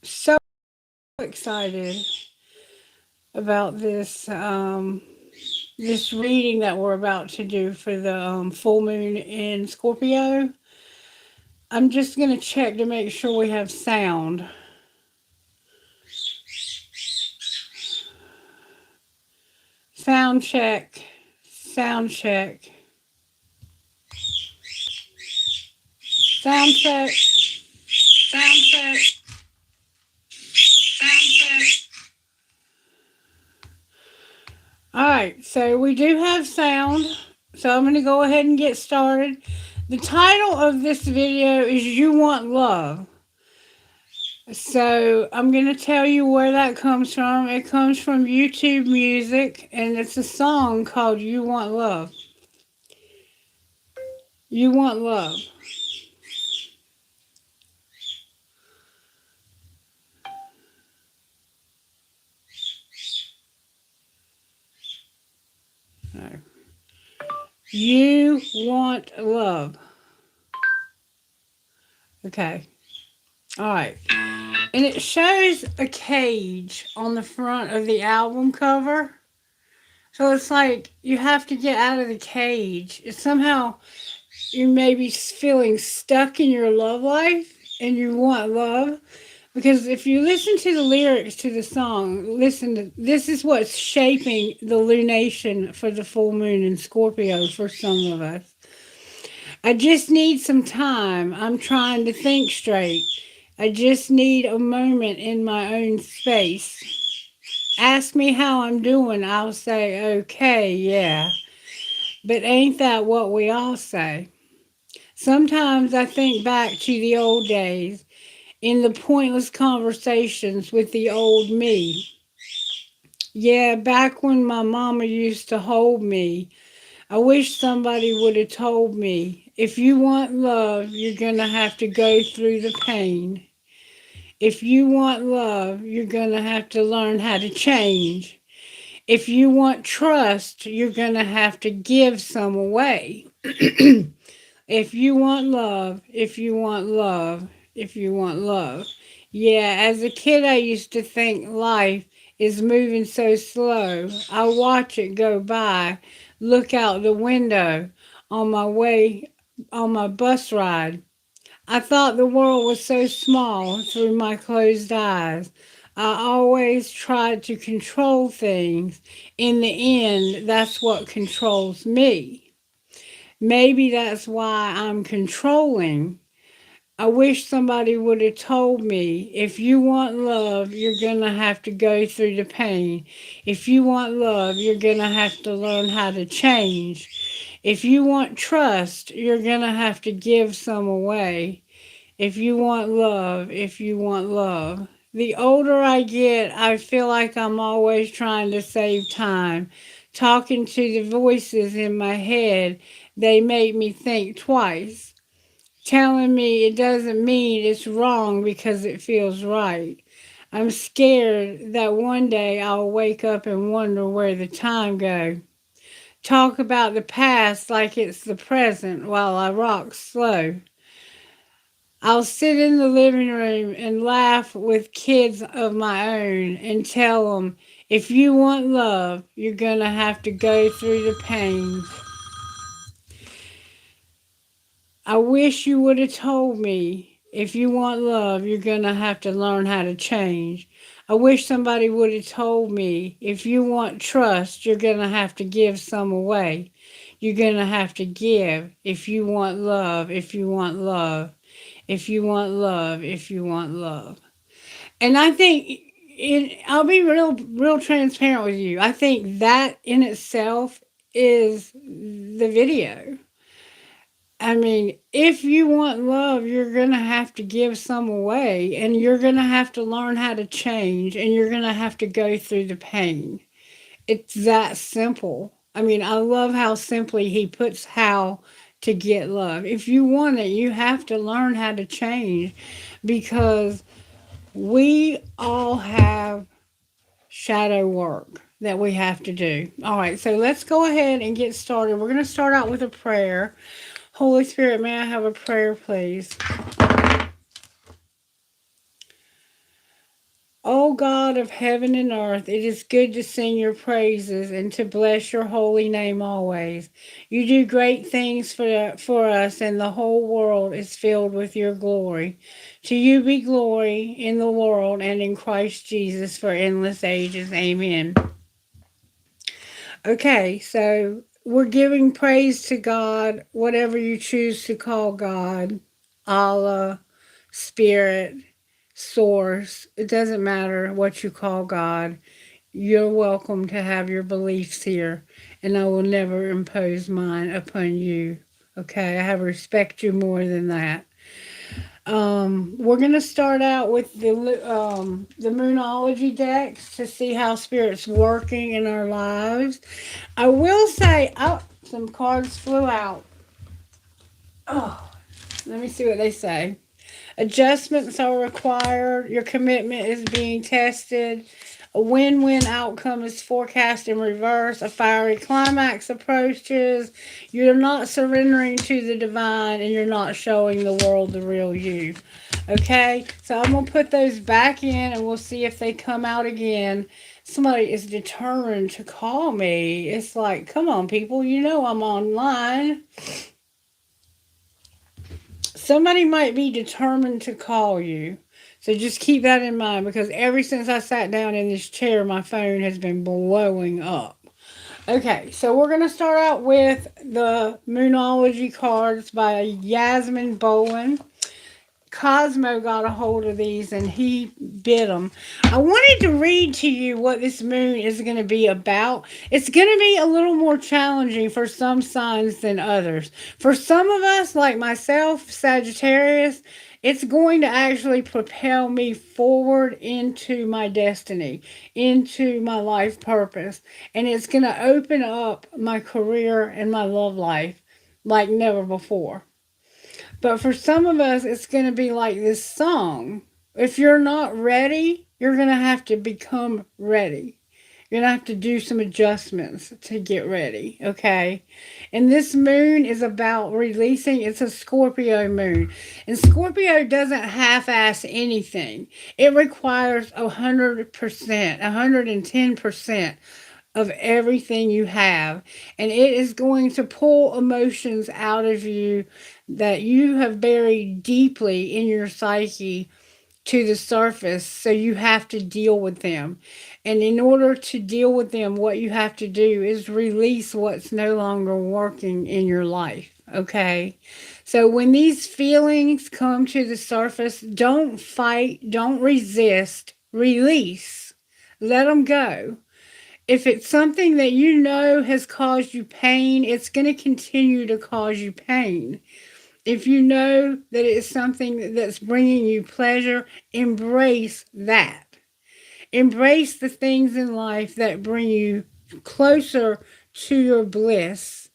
so excited about this reading that we're about to do for the full moon in Scorpio. I'm just gonna check to make sure we have sound. Sound check. Sound check. Sound check. Sound check. Sound check. All right, so we do have sound. So I'm going to go ahead and get started. The title of this video is You Want Love. So I'm going to tell you where that comes from. It comes from YouTube Music, and it's a song called You Want Love. You Want Love. No. You Want Love. Okay. All right. And it shows a cage on the front of the album cover. So it's like you have to get out of the cage. It's somehow you may be feeling stuck in your love life and you want love. Because if you listen to the lyrics to the song, listen to this is what's shaping the lunation for the full moon in Scorpio for some of us. I just need some time. I'm trying to think straight. I just need a moment in my own space. Ask me how I'm doing, I'll say, okay, yeah. But ain't that what we all say? Sometimes I think back to the old days in the pointless conversations with the old me. Yeah, back when my mama used to hold me. I wish somebody would have told me, if you want love, you're going to have to go through the pain. If you want love, you're going to have to learn how to change. If you want trust, you're going to have to give some away. If you want love, if you want love, if you want love. Yeah, as a kid, I used to think life is moving so slow. I watch it go by, look out the window on my way on my bus ride. I thought the world was so small through my closed eyes. I always tried to control things. In the end, that's what controls me. Maybe that's why I'm controlling. I wish somebody would have told me, if you want love, you're going to have to go through the pain. If you want love, you're going to have to learn how to change. If you want trust, you're going to have to give some away. If you want love, if you want love. The older I get, I feel like I'm always trying to save time. Talking to the voices in my head, they make me think twice. Telling me it doesn't mean it's wrong because it feels right. I'm scared that one day I'll wake up and wonder where the time goes. Talk about the past like it's the present while I rock slow. I'll sit in the living room and laugh with kids of my own and tell them, if you want love, you're going to have to go through the pain. I wish you would have told me, if you want love, you're going to have to learn how to change. I wish somebody would have told me, if you want trust, you're going to have to give some away. You're going to have to give if you want love, if you want love. If you want love, if you want love. And I think I'll be real transparent with you. I think that in itself is the video. I mean, if you want love, you're going to have to give some away and you're going to have to learn how to change and you're going to have to go through the pain. It's that simple. I mean, I love how simply he puts how to get love. If you want it, you have to learn how to change because we all have shadow work that we have to do. All right, so let's go ahead and get started. We're going to start out with a prayer. Holy Spirit, may I have a prayer, please? O God of heaven and earth, it is good to sing your praises and to bless your holy name always. You do great things for us, and the whole world is filled with your glory. To you be glory in the world and in Christ Jesus for endless ages. Amen. Okay, so we're giving praise to God, whatever you choose to call God, Allah, Spirit, Source. It doesn't matter what you call God. You're welcome to have your beliefs here, and I will never impose mine upon you. Okay, I have respect you more than that. We're gonna start out with the Moonology decks to see how Spirit's working in our lives. I will say, oh, some cards flew out. Oh, let me see what they say. Adjustments are required. Your commitment is being tested. A win-win outcome is forecast in reverse. A fiery climax approaches. You're not surrendering to the divine, and you're not showing the world the real you. Okay, so I'm going to put those back in, and we'll see if they come out again. Somebody is determined to call me. It's like, come on, people, you know I'm online. Somebody might be determined to call you. So just keep that in mind, because ever since I sat down in this chair, my phone has been blowing up. Okay, so we're going to start out with the Moonology cards by Yasmin Bowen. Cosmo got a hold of these and he bid them. I wanted to read to you what this moon is going to be about. It's going to be a little more challenging for some signs than others. For some of us, like myself, Sagittarius, it's going to actually propel me forward into my destiny, into my life purpose. And it's going to open up my career and my love life like never before. But for some of us, it's going to be like this song. If you're not ready, you're going to have to become ready. You're going to have to do some adjustments to get ready, okay? And this moon is about releasing. It's a Scorpio moon. And Scorpio doesn't half-ass anything. It requires 100%, 110% of everything you have. And it is going to pull emotions out of you that you have buried deeply in your psyche to the surface. So you have to deal with them. And in order to deal with them, what you have to do is release what's no longer working in your life. Okay. So when these feelings come to the surface, don't fight, don't resist, release, let them go. If it's something that you know has caused you pain, it's going to continue to cause you pain. If you know that it's something that's bringing you pleasure, embrace that. Embrace the things in life that bring you closer to your bliss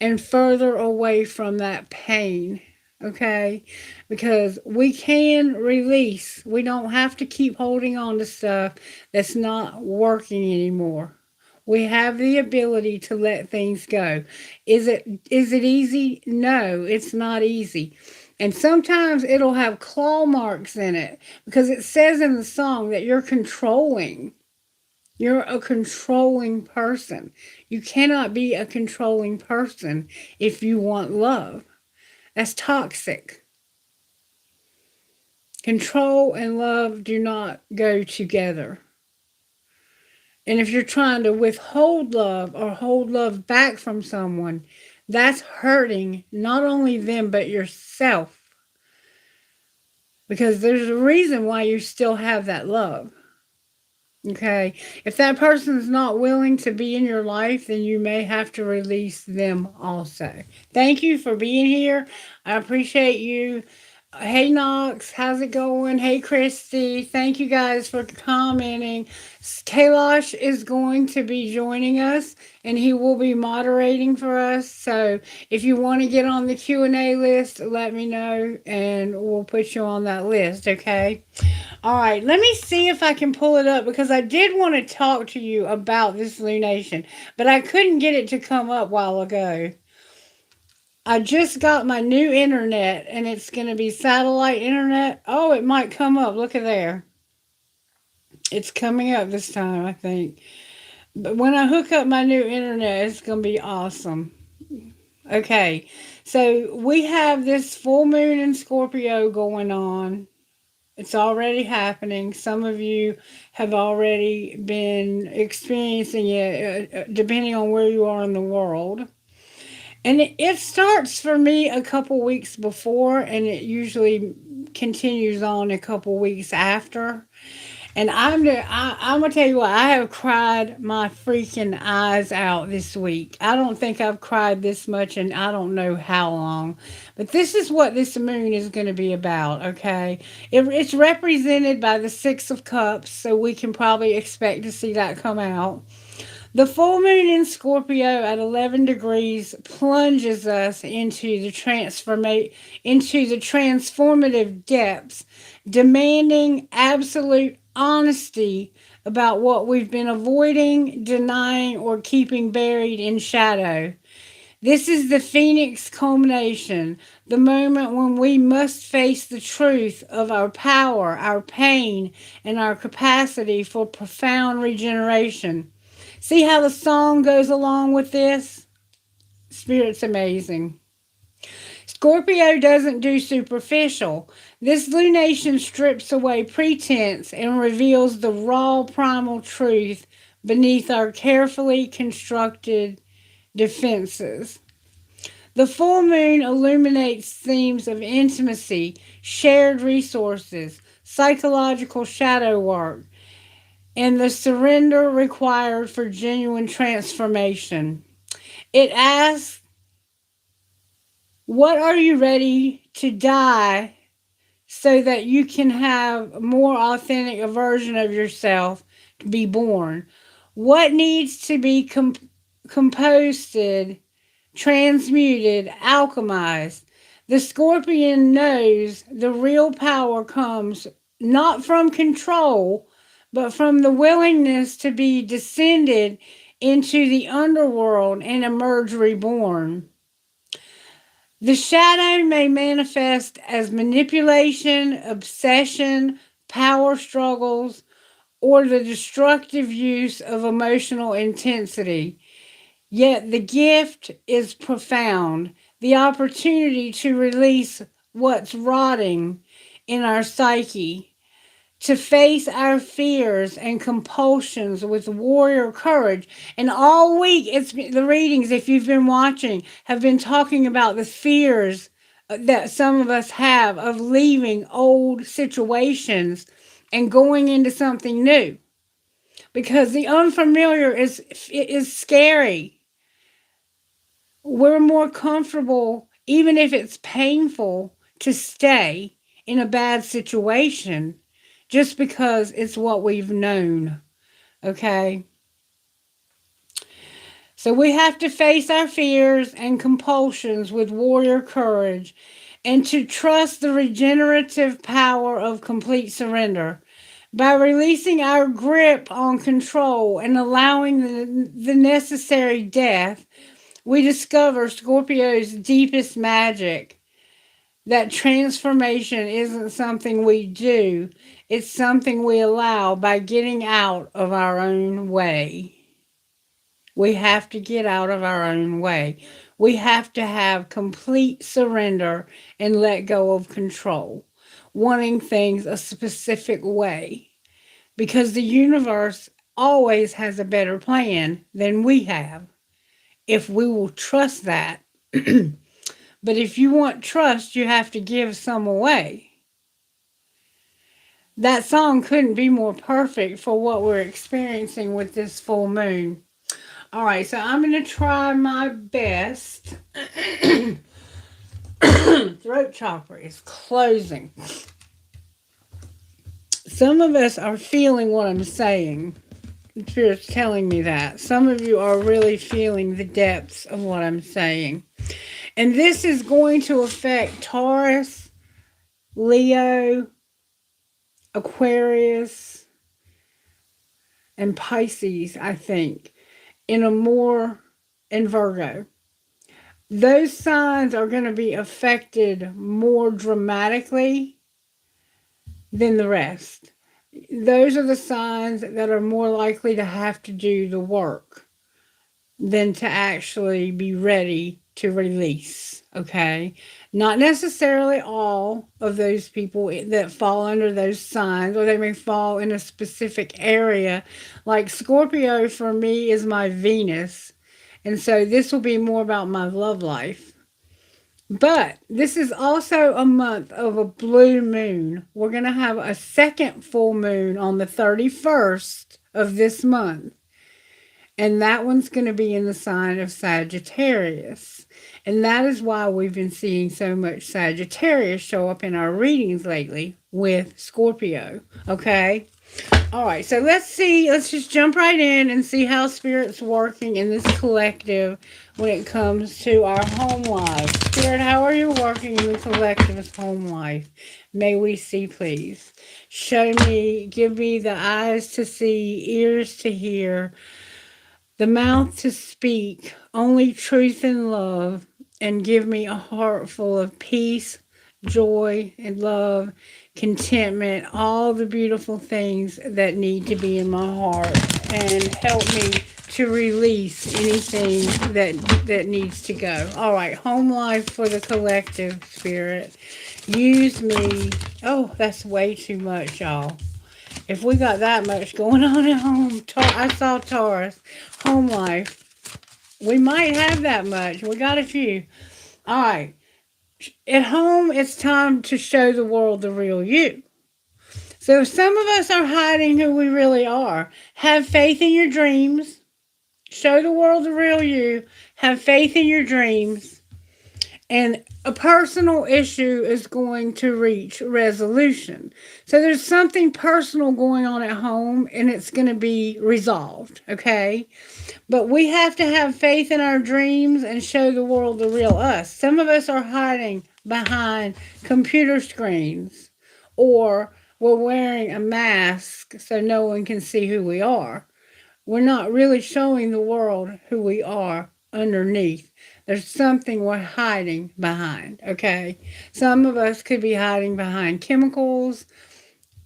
and further away from that pain. Okay? Because we can release. We don't have to keep holding on to stuff that's not working anymore. We have the ability to let things go. Is it easy? No, it's not easy. And sometimes it'll have claw marks in it because it says in the song that you're controlling. You're a controlling person. You cannot be a controlling person if you want love. That's toxic. Control and love do not go together. And if you're trying to withhold love or hold love back from someone, that's hurting not only them but yourself. Because there's a reason why you still have that love. Okay? If that person's not willing to be in your life, then you may have to release them also. Thank you for being here. I appreciate you. Hey Knox, how's it going? Hey Christie, thank you guys for commenting. Kailash is going to be joining us and he will be moderating for us. So if you want to get on the Q&A list, let me know and we'll put you on that list, okay? All right, let me see if I can pull it up because I did want to talk to you about this lunation, but I couldn't get it to come up a while ago. I just got my new internet and it's going to be satellite internet. Oh, it might come up. Look at there. It's coming up this time, I think. But when I hook up my new internet, it's going to be awesome. Okay, so we have this full moon in Scorpio going on. It's already happening. Some of you have already been experiencing it, depending on where you are in the world. And it starts for me a couple weeks before, and it usually continues on a couple weeks after. And I'm gonna tell you what, I have cried my freaking eyes out this week. I don't think I've cried this much in I don't know how long. But this is what this moon is going to be about, okay? It's represented by the Six of Cups, so we can probably expect to see that come out. The full moon in Scorpio at 11 degrees plunges us into the transformative depths, demanding absolute honesty about what we've been avoiding, denying, or keeping buried in shadow. This is the phoenix culmination, the moment when we must face the truth of our power, our pain, and our capacity for profound regeneration. See how the song goes along with this? Spirit's amazing. Scorpio doesn't do superficial. This lunation strips away pretense and reveals the raw primal truth beneath our carefully constructed defenses. The full moon illuminates themes of intimacy, shared resources, psychological shadow work, and the surrender required for genuine transformation. It asks, what are you ready to die so that you can have a more authentic version of yourself to be born? What needs to be composted, transmuted, alchemized? The scorpion knows the real power comes not from control, but from the willingness to be descended into the underworld and emerge reborn. The shadow may manifest as manipulation, obsession, power struggles, or the destructive use of emotional intensity. Yet the gift is profound, the opportunity to release what's rotting in our psyche, to face our fears and compulsions with warrior courage. And all week, the readings, if you've been watching, have been talking about the fears that some of us have of leaving old situations and going into something new. Because the unfamiliar is scary. We're more comfortable, even if it's painful, to stay in a bad situation just because it's what we've known. Okay? So we have to face our fears and compulsions with warrior courage and to trust the regenerative power of complete surrender. By releasing our grip on control and allowing the necessary death, we discover Scorpio's deepest magic. That transformation isn't something we do, it's something we allow by getting out of our own way. We have to get out of our own way. We have to have complete surrender and let go of control, wanting things a specific way. Because the universe always has a better plan than we have, if we will trust that. But if you want trust, you have to give some away. That song couldn't be more perfect for what we're experiencing with this full moon. All right, so I'm going to try my best. Throat chakra is closing. Some of us are feeling what I'm saying. Spirit's telling me that. Some of you are really feeling the depths of what I'm saying. And this is going to affect Taurus, Leo, Aquarius, and Pisces, I think, and Virgo. Those signs are going to be affected more dramatically than the rest. Those are the signs that are more likely to have to do the work than to actually be ready to release. Okay. Not necessarily all of those people that fall under those signs, or they may fall in a specific area. Like Scorpio for me is my Venus. And so this will be more about my love life. But this is also a month of a blue moon. We're going to have a second full moon on the 31st of this month. And that one's going to be in the sign of Sagittarius. And that is why we've been seeing so much Sagittarius show up in our readings lately with Scorpio. Okay? All right, so let's see. Let's just jump right in and see how Spirit's working in this collective when it comes to our home life. Spirit, how are you working in the collective's home life? May we see, please. Show me, give me the eyes to see, ears to hear, the mouth to speak, only truth and love, and give me a heart full of peace, joy, and love, contentment, all the beautiful things that need to be in my heart, and help me to release anything that needs to go. All right, home life for the collective, Spirit. Use me. Oh, that's way too much, y'all. If we got that much going on at home, I saw Taurus, home life. We might have that much. We got a few. All right. At home, it's time to show the world the real you. So some of us are hiding who we really are. Have faith in your dreams. Show the world the real you. Have faith in your dreams. And a personal issue is going to reach resolution. So there's something personal going on at home and it's going to be resolved, okay? But we have to have faith in our dreams and show the world the real us. Some of us are hiding behind computer screens, or we're wearing a mask so no one can see who we are. We're not really showing the world who we are underneath. There's something we're hiding behind, okay? Some of us could be hiding behind chemicals,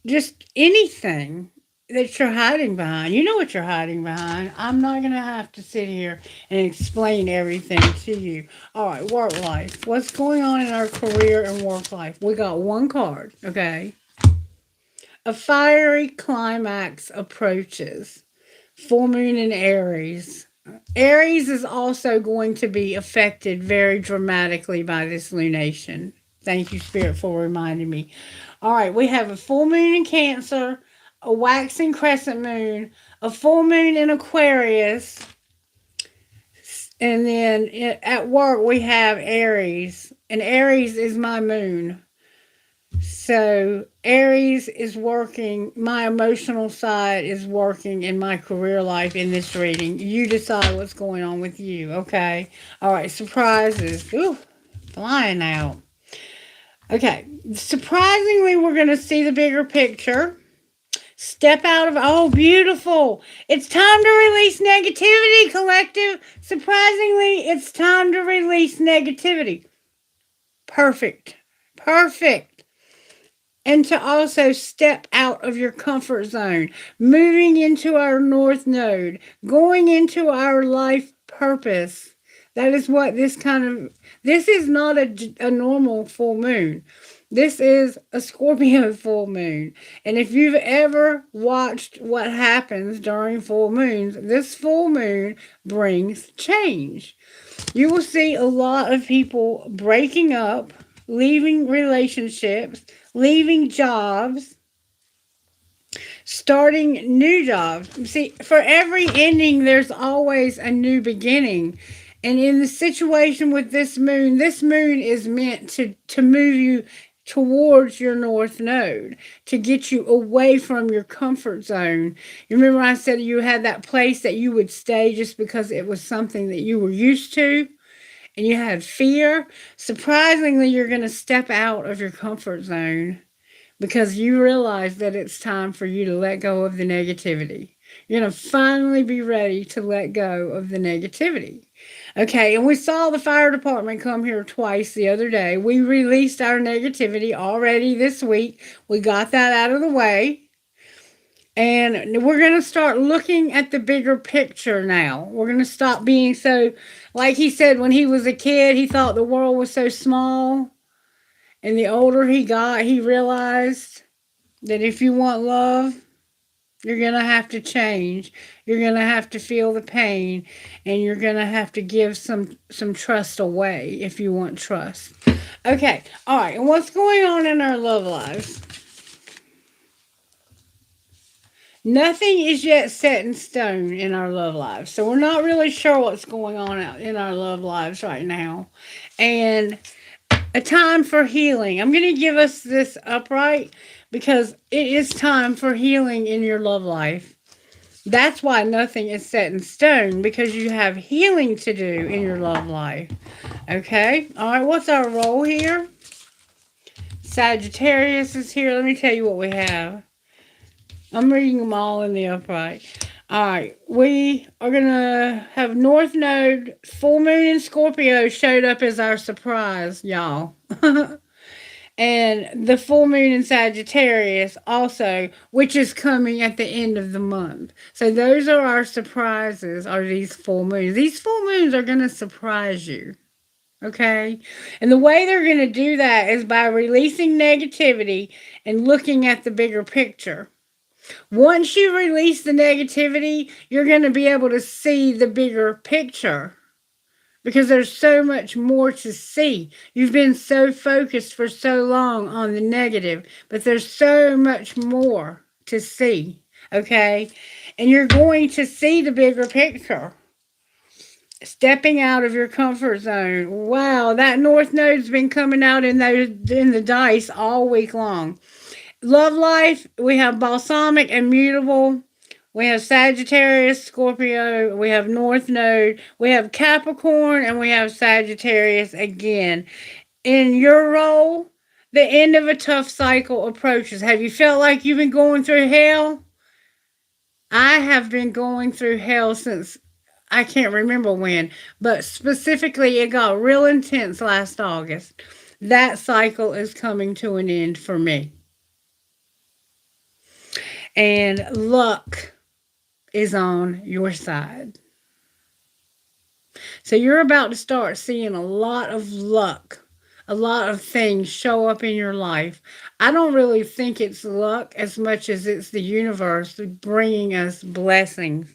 just anything that you're hiding behind. You know what you're hiding behind. I'm not going to have to sit here and explain everything to you. All right, work life. What's going on in our career and work life? We got one card, okay? A fiery climax approaches. Full moon in Aries. Aries is also going to be affected very dramatically by this lunation. Thank you, Spirit, for reminding me. All right, we have a full moon in Cancer, a waxing crescent moon, a full moon in Aquarius, and then at work we have Aries, and Aries is my moon. So Aries is working, my emotional side is working in my career life in this reading. You decide what's going on with you, okay? All right, surprises. Ooh, flying out. Okay, surprisingly, we're going to see the bigger picture. Step out of, oh, beautiful. It's time to release negativity, collective. Surprisingly, it's time to release negativity. Perfect. Perfect. And to also step out of your comfort zone, moving into our North Node, going into our life purpose. That is what this is not a normal full moon. This is a Scorpio full moon. And if you've ever watched what happens during full moons, this full moon brings change. You will see a lot of people breaking up, leaving relationships, leaving jobs, starting new jobs. See, for every ending, there's always a new beginning. And in the situation with this moon is meant to move you towards your North Node, to get you away from your comfort zone. You remember I said you had that place that you would stay just because it was something that you were used to? And you had fear. Surprisingly, you're going to step out of your comfort zone because you realize that it's time for you to let go of the negativity. You're going to finally be ready to let go of the negativity. Okay, and we saw the fire department come here twice the other day. We released our negativity already this week. We got that out of the way. And we're going to start looking at the bigger picture now. We're going to stop being so, like he said, when he was a kid, he thought the world was so small. And the older he got, he realized that if you want love, you're going to have to change. You're going to have to feel the pain, and you're going to have to give some trust away if you want trust. Okay. All right. And what's going on in our love lives? Nothing is yet set in stone in our love lives. So we're not really sure what's going on out in our love lives right now. And a time for healing. I'm going to give us this upright because it is time for healing in your love life. That's why nothing is set in stone, because you have healing to do in your love life. Okay? All right, what's our role here? Sagittarius is here. Let me tell you what we have. I'm reading them all in the upright. All right, we are going to have North Node, full moon in Scorpio showed up as our surprise, y'all. And the full moon in Sagittarius also, which is coming at the end of the month. So those are our surprises, are these full moons. These full moons are going to surprise you. Okay? And the way they're going to do that is by releasing negativity and looking at the bigger picture. Once you release the negativity, you're going to be able to see the bigger picture, because there's so much more to see. You've been so focused for so long on the negative, but there's so much more to see, okay? And you're going to see the bigger picture. Stepping out of your comfort zone. Wow, that North Node's been coming out in the dice all week long. Love life, we have balsamic and mutable. We have Sagittarius, Scorpio, we have North Node, we have Capricorn, and we have Sagittarius again. In your role, the end of a tough cycle approaches. Have you felt like you've been going through hell? I have been going through hell since I can't remember when, but specifically it got real intense last August. That cycle is coming to an end for me. And luck is on your side. So you're about to start seeing a lot of luck, a lot of things show up in your life. I don't really think it's luck as much as it's the universe bringing us blessings.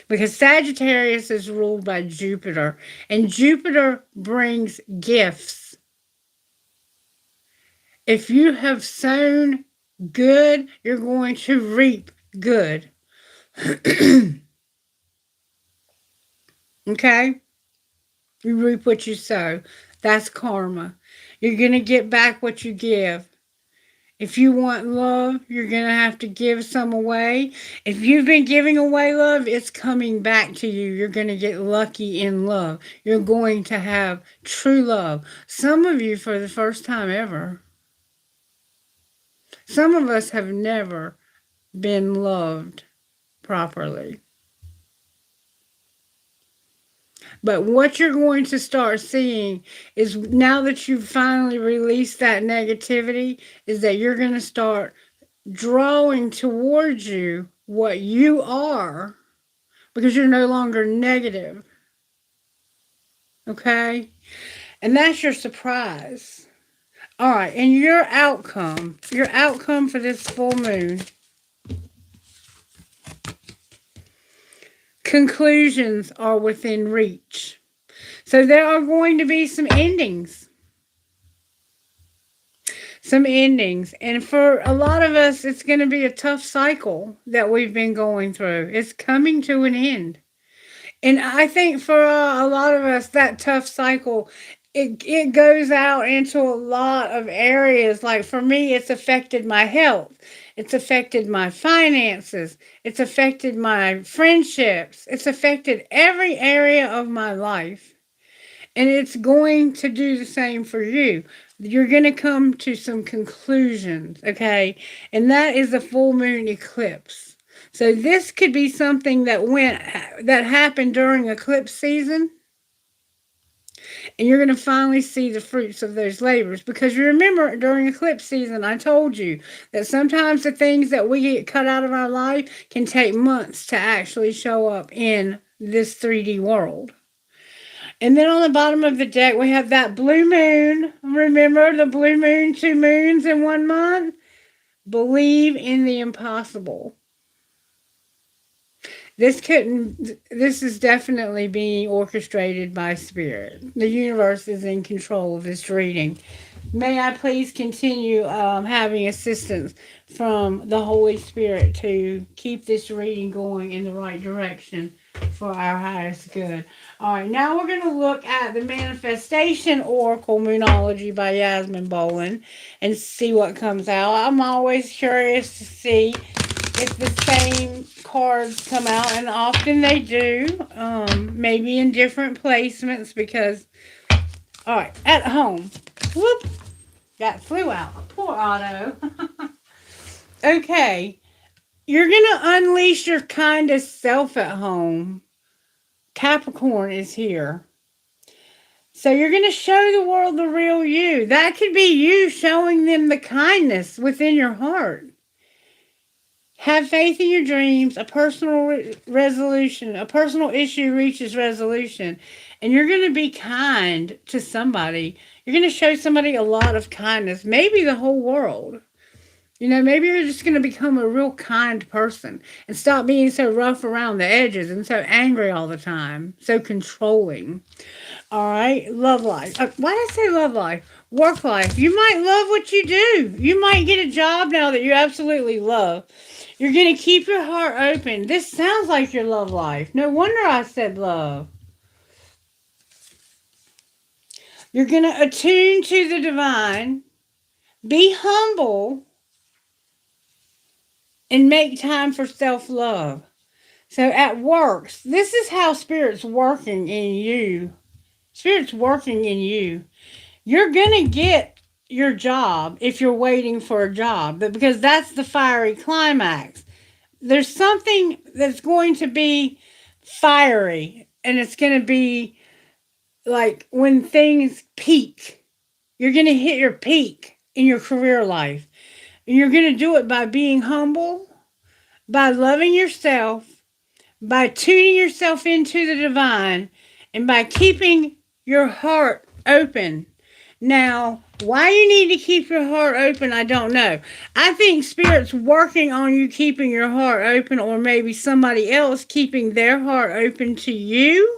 Because Sagittarius is ruled by Jupiter, and Jupiter brings gifts. If you have sown good, you're going to reap good. Okay? You reap what you sow. That's karma. You're going to get back what you give. If you want love, you're going to have to give some away. If you've been giving away love, it's coming back to you. You're going to get lucky in love. You're going to have true love. Some of you for the first time ever. Some of us have never been loved properly. But what you're going to start seeing is, now that you've finally released that negativity, is that you're going to start drawing towards you what you are, because you're no longer negative. Okay? And that's your surprise. All right, and your outcome for this full moon. Conclusions are within reach. So there are going to be some endings. Some endings. And for a lot of us, it's going to be a tough cycle that we've been going through. It's coming to an end. And I think for a lot of us, that tough cycle, it goes out into a lot of areas. Like for me, it's affected my health. It's affected my finances. It's affected my friendships. It's affected every area of my life. And it's going to do the same for you. You're going to come to some conclusions, okay? And that is a full moon eclipse. So this could be something that happened during eclipse season. And you're going to finally see the fruits of those labors. Because you remember during eclipse season, I told you that sometimes the things that we get cut out of our life can take months to actually show up in this 3D world. And then on the bottom of the deck, we have that blue moon. Remember the blue moon, 2 moons in 1 month? Believe in the impossible. This is definitely being orchestrated by spirit. The universe is in control of this reading. May I please continue having assistance from the Holy Spirit to keep this reading going in the right direction for our highest good. All right, now we're going to look at the Manifestation Oracle Moonology by Yasmin Boland and see what comes out. I'm always curious to see if the same cards come out, and often they do, maybe in different placements because, all right, at home, whoop, that flew out. Poor Otto. Okay, you're going to unleash your kindest self at home. Capricorn is here. So you're going to show the world the real you. That could be you showing them the kindness within your heart. Have faith in your dreams. A personal resolution, a personal issue reaches resolution. And you're going to be kind to somebody. You're going to show somebody a lot of kindness. Maybe the whole world. You know, maybe you're just going to become a real kind person and stop being so rough around the edges and so angry all the time, so controlling. All right, love life. Why did I say love life? Work life. You might love what you do. You might get a job now that you absolutely love. You're going to keep your heart open. This sounds like your love life. No wonder I said love. You're going to attune to the divine. Be humble. And make time for self-love. So at work, this is how Spirit's working in you. Spirit's working in you. You're going to get your job if you're waiting for a job, but because that's the fiery climax. There's something that's going to be fiery, and it's going to be like when things peak. You're going to hit your peak in your career life. And you're going to do it by being humble, by loving yourself, by tuning yourself into the divine, and by keeping your heart open. Now, why you need to keep your heart open, I don't know. I think Spirit's working on you keeping your heart open, or maybe somebody else keeping their heart open to you.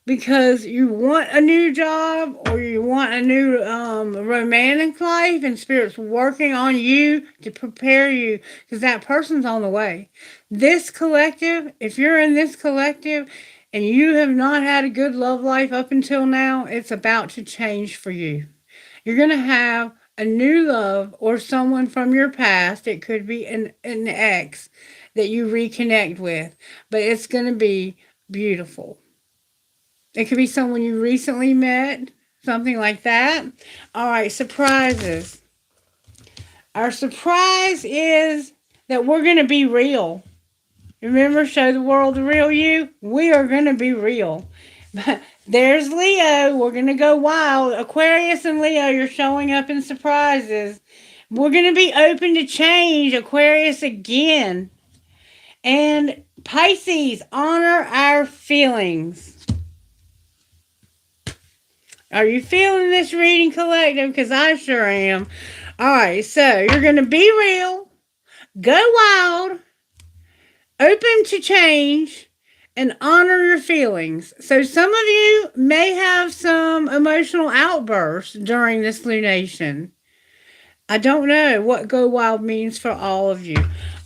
Because you want a new job or you want a new romantic life, and Spirit's working on you to prepare you because that person's on the way. This collective, if you're in this collective and you have not had a good love life up until now, it's about to change for you. You're going to have a new love or someone from your past. It could be an ex that you reconnect with, but it's going to be beautiful. It could be someone you recently met, something like that. All right, surprises. Our surprise is that we're going to be real. Remember, show the world the real you? We are going to be real. There's Leo. We're going to go wild. Aquarius and Leo, you're showing up in surprises. We're going to be open to change. Aquarius again. And Pisces, honor our feelings. Are you feeling this reading collective? Because I sure am. All right, so you're going to be real, go wild, open to change, and honor your feelings. So some of you may have some emotional outbursts during this lunation. I don't know what go wild means for all of you.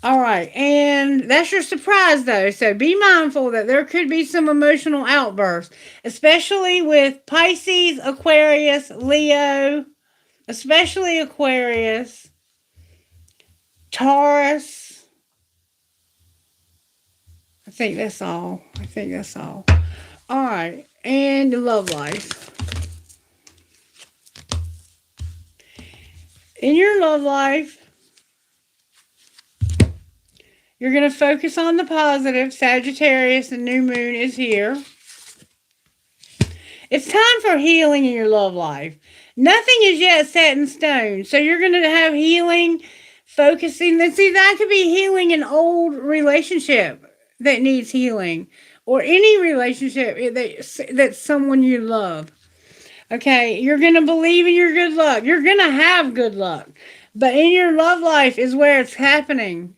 All right, and that's your surprise, though. So be mindful that there could be some emotional outbursts, especially with Pisces, Aquarius, Leo, especially Aquarius, Taurus. I think that's all. All right, and love life. In your love life, you're going to focus on the positive. Sagittarius, the new moon is here. It's time for healing in your love life. Nothing is yet set in stone. So you're going to have healing, focusing. And see, that could be healing an old relationship that needs healing, or any relationship that's someone you love. Okay, you're going to believe in your good luck. You're going to have good luck. But in your love life is where it's happening.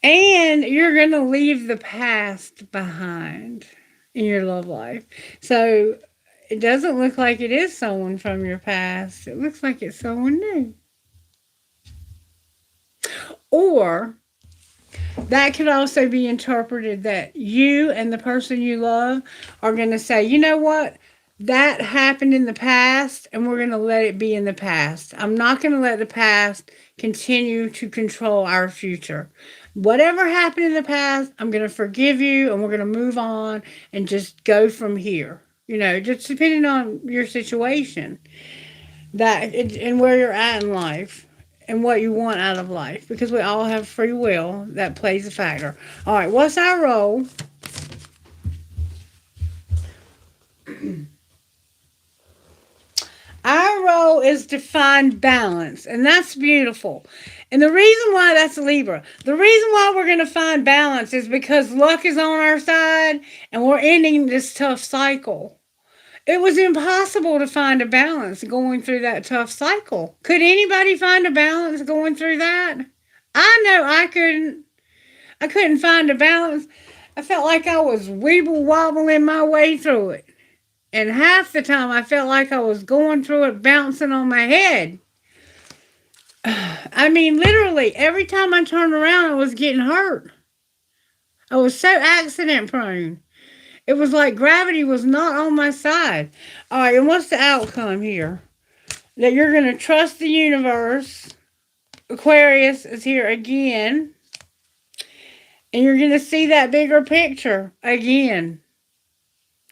And you're going to leave the past behind in your love life. So it doesn't look like it is someone from your past. It looks like it's someone new. Or that could also be interpreted that you and the person you love are going to say, you know what? That happened in the past, and we're going to let it be in the past. I'm not going to let the past continue to control our future. Whatever happened in the past, I'm going to forgive you, and we're going to move on and just go from here. Just depending on your situation and where you're at in life and what you want out of life, because we all have free will that plays a factor. All right, what's our role? Our role is to find balance, and that's beautiful. And the reason why that's Libra, the reason why we're going to find balance is because luck is on our side and we're ending this tough cycle. It was impossible to find a balance going through that tough cycle. Could anybody find a balance going through that? I know I couldn't. I couldn't find a balance. I felt like I was weeble wobbling my way through it. And half the time I felt like I was going through it bouncing on my head. I mean, literally, every time I turned around, I was getting hurt. I was so accident prone. It was like gravity was not on my side. All right, and what's the outcome here? That you're going to trust the universe. Aquarius is here again. And you're going to see that bigger picture again.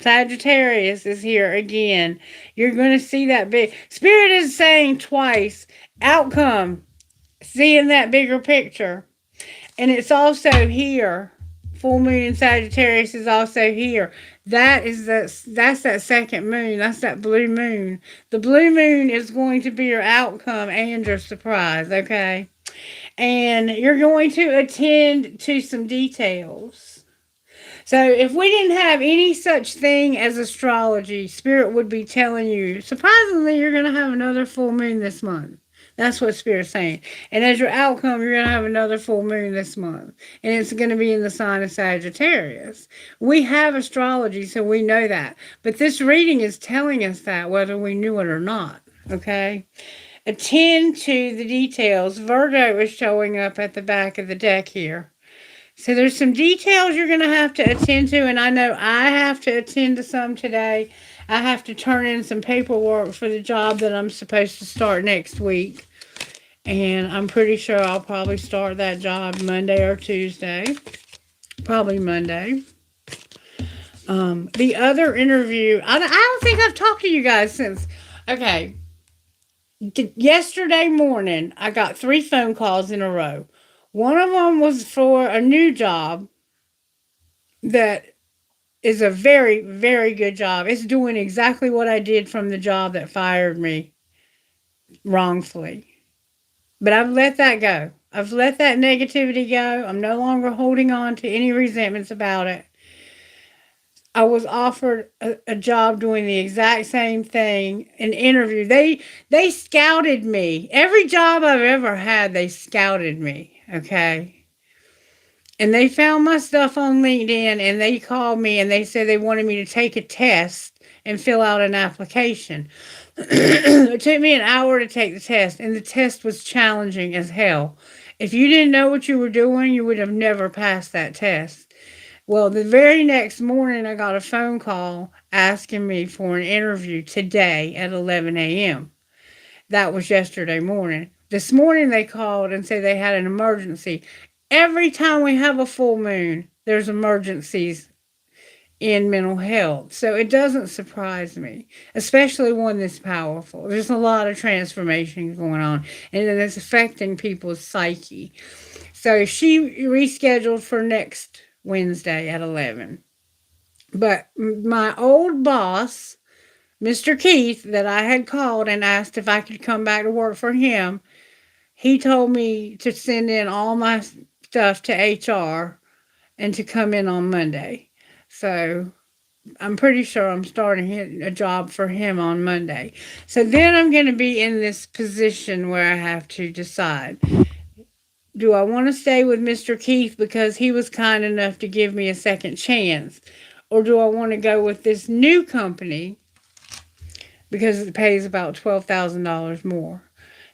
Sagittarius is here again. You're going to see that big. Spirit is saying twice. Outcome. Seeing that bigger picture. And it's also here. Full moon in Sagittarius is also here. That's that second moon. That's that blue moon. The blue moon is going to be your outcome and your surprise, okay? And you're going to attend to some details. So if we didn't have any such thing as astrology, Spirit would be telling you, surprisingly, you're going to have another full moon this month. That's what Spirit's saying. And as your outcome, you're going to have another full moon this month. And it's going to be in the sign of Sagittarius. We have astrology, so we know that. But this reading is telling us that, whether we knew it or not. Okay? Attend to the details. Virgo is showing up at the back of the deck here. So there's some details you're going to have to attend to, and I know I have to attend to some today. I have to turn in some paperwork for the job that I'm supposed to start next week. And I'm pretty sure I'll probably start that job Monday or Tuesday. Probably Monday. The other interview, I don't think I've talked to you guys since. Okay. Yesterday morning, I got 3 phone calls in a row. One of them was for a new job that is a very, very good job. It's doing exactly what I did from the job that fired me wrongfully. But I've let that go. I've let that negativity go. I'm no longer holding on to any resentments about it. I was offered a job doing the exact same thing, an interview. They scouted me. Every job I've ever had, they scouted me, okay? And they found my stuff on LinkedIn, and they called me, and they said they wanted me to take a test and fill out an application. It took me an hour to take the test, and the test was challenging as hell. If you didn't know what you were doing, you would have never passed that test. Well, the very next morning, I got a phone call asking me for an interview today at 11 a.m. That was yesterday morning. This morning, they called and said they had an emergency. Every time we have a full moon, there's emergencies in mental health. So it doesn't surprise me, especially one that's powerful. There's a lot of transformation going on, and it's affecting people's psyche. So she rescheduled for next Wednesday at 11. But my old boss, Mr. Keith, that I had called and asked if I could come back to work for him, he told me to send in all my stuff to HR and to come in on Monday. So I'm pretty sure I'm starting a job for him on Monday. So then I'm going to be in this position where I have to decide, do I want to stay with Mr. Keith because he was kind enough to give me a second chance? Or do I want to go with this new company because it pays about $12,000 more?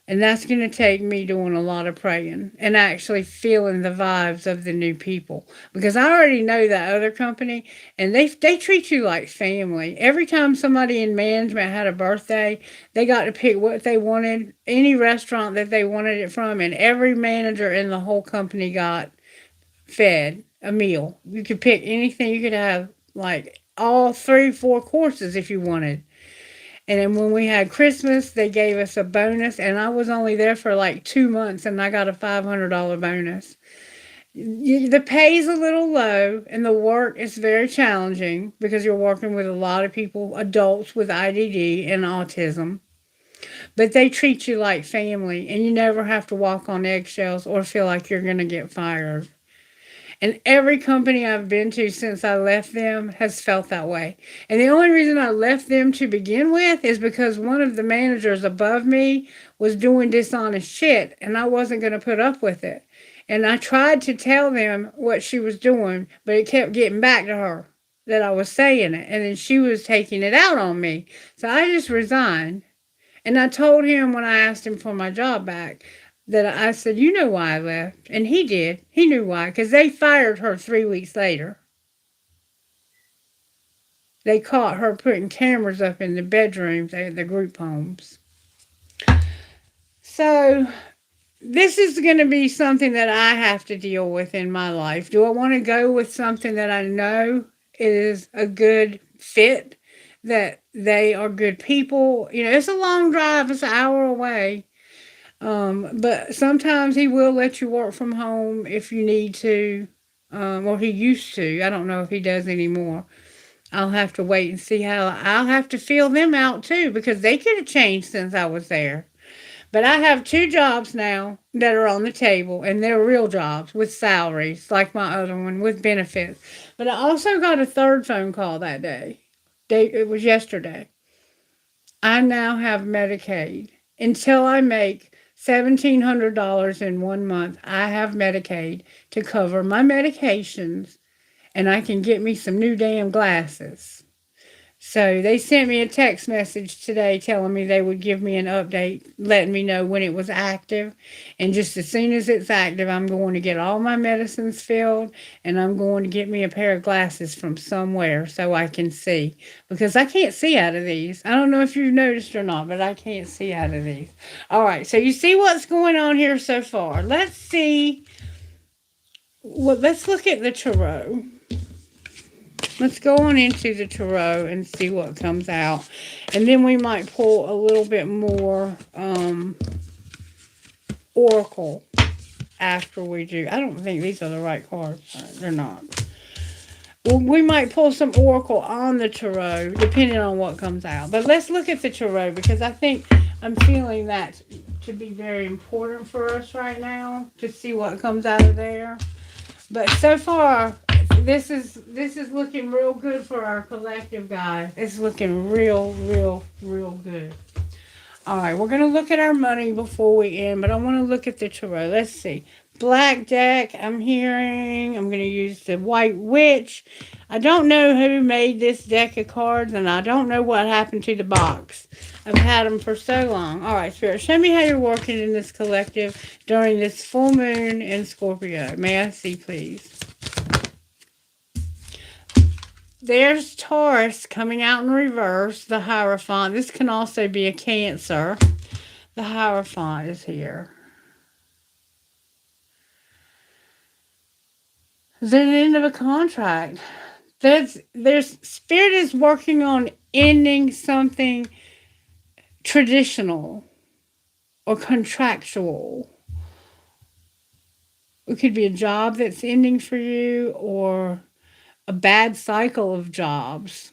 And that's going to take me doing a lot of praying and actually feeling the vibes of the new people. Because I already know that other company and they treat you like family. Every time somebody in management had a birthday, they got to pick what they wanted, any restaurant that they wanted it from, and every manager in the whole company got fed a meal. You could pick anything, you could have like all three, four courses if you wanted. And then when we had Christmas, they gave us a bonus, and I was only there for like 2 months, and I got a $500 bonus. The pay is a little low, and the work is very challenging because you're working with a lot of people, adults with IDD and autism. But they treat you like family, and you never have to walk on eggshells or feel like you're going to get fired. And every company I've been to since I left them has felt that way. And the only reason I left them to begin with is because one of the managers above me was doing dishonest shit and I wasn't going to put up with it. And I tried to tell them what she was doing, but it kept getting back to her that I was saying it. And then she was taking it out on me. So I just resigned. And I told him when I asked him for my job back that I said, you know why I left. And he did. He knew why. Because they fired her 3 weeks later. They caught her putting cameras up in the bedrooms at the group homes. So this is going to be something that I have to deal with in my life. Do I want to go with something that I know is a good fit, that they are good people? You know, it's a long drive, it's an hour away. But sometimes he will let you work from home if you need to. Or he used to. I don't know if he does anymore. I'll have to wait and see how I'll have to feel them out too because they could have changed since I was there. But I have two jobs now that are on the table and they're real jobs with salaries like my other one with benefits. But I also got a third phone call that day. It was yesterday. I now have Medicaid. Until I make $1,700 in 1 month, I have Medicaid to cover my medications and I can get me some new damn glasses. So they sent me a text message today telling me they would give me an update, letting me know when it was active. And just as soon as it's active, I'm going to get all my medicines filled and I'm going to get me a pair of glasses from somewhere so I can see. Because I can't see out of these. I don't know if you've noticed or not, but I can't see out of these. All right, so you see what's going on here so far. Let's see. Well, let's look at the tarot. Let's go on into the tarot and see what comes out. And then we might pull a little bit more oracle after we do. I don't think these are the right cards. They're not. Well, we might pull some oracle on the tarot depending on what comes out. But let's look at the tarot because I think I'm feeling that to be very important for us right now to see what comes out of there. But so far, this is looking real good for our collective, guys. It's looking real good. All right, we're gonna look at our money before we end, but I want to look at the tarot. Let's see. Black deck. I'm hearing. I'm gonna use the White Witch. I don't know who made this deck of cards, and I don't know what happened to the box. I've had them for so long. All right, Spirit, show me how you're working in this collective during this full moon in Scorpio. May I see, please? There's Taurus coming out in reverse, the Hierophant. This can also be a Cancer. The Hierophant is here. There's an end of a contract. There's Spirit is working on ending something traditional or contractual. It could be a job that's ending for you or a bad cycle of jobs.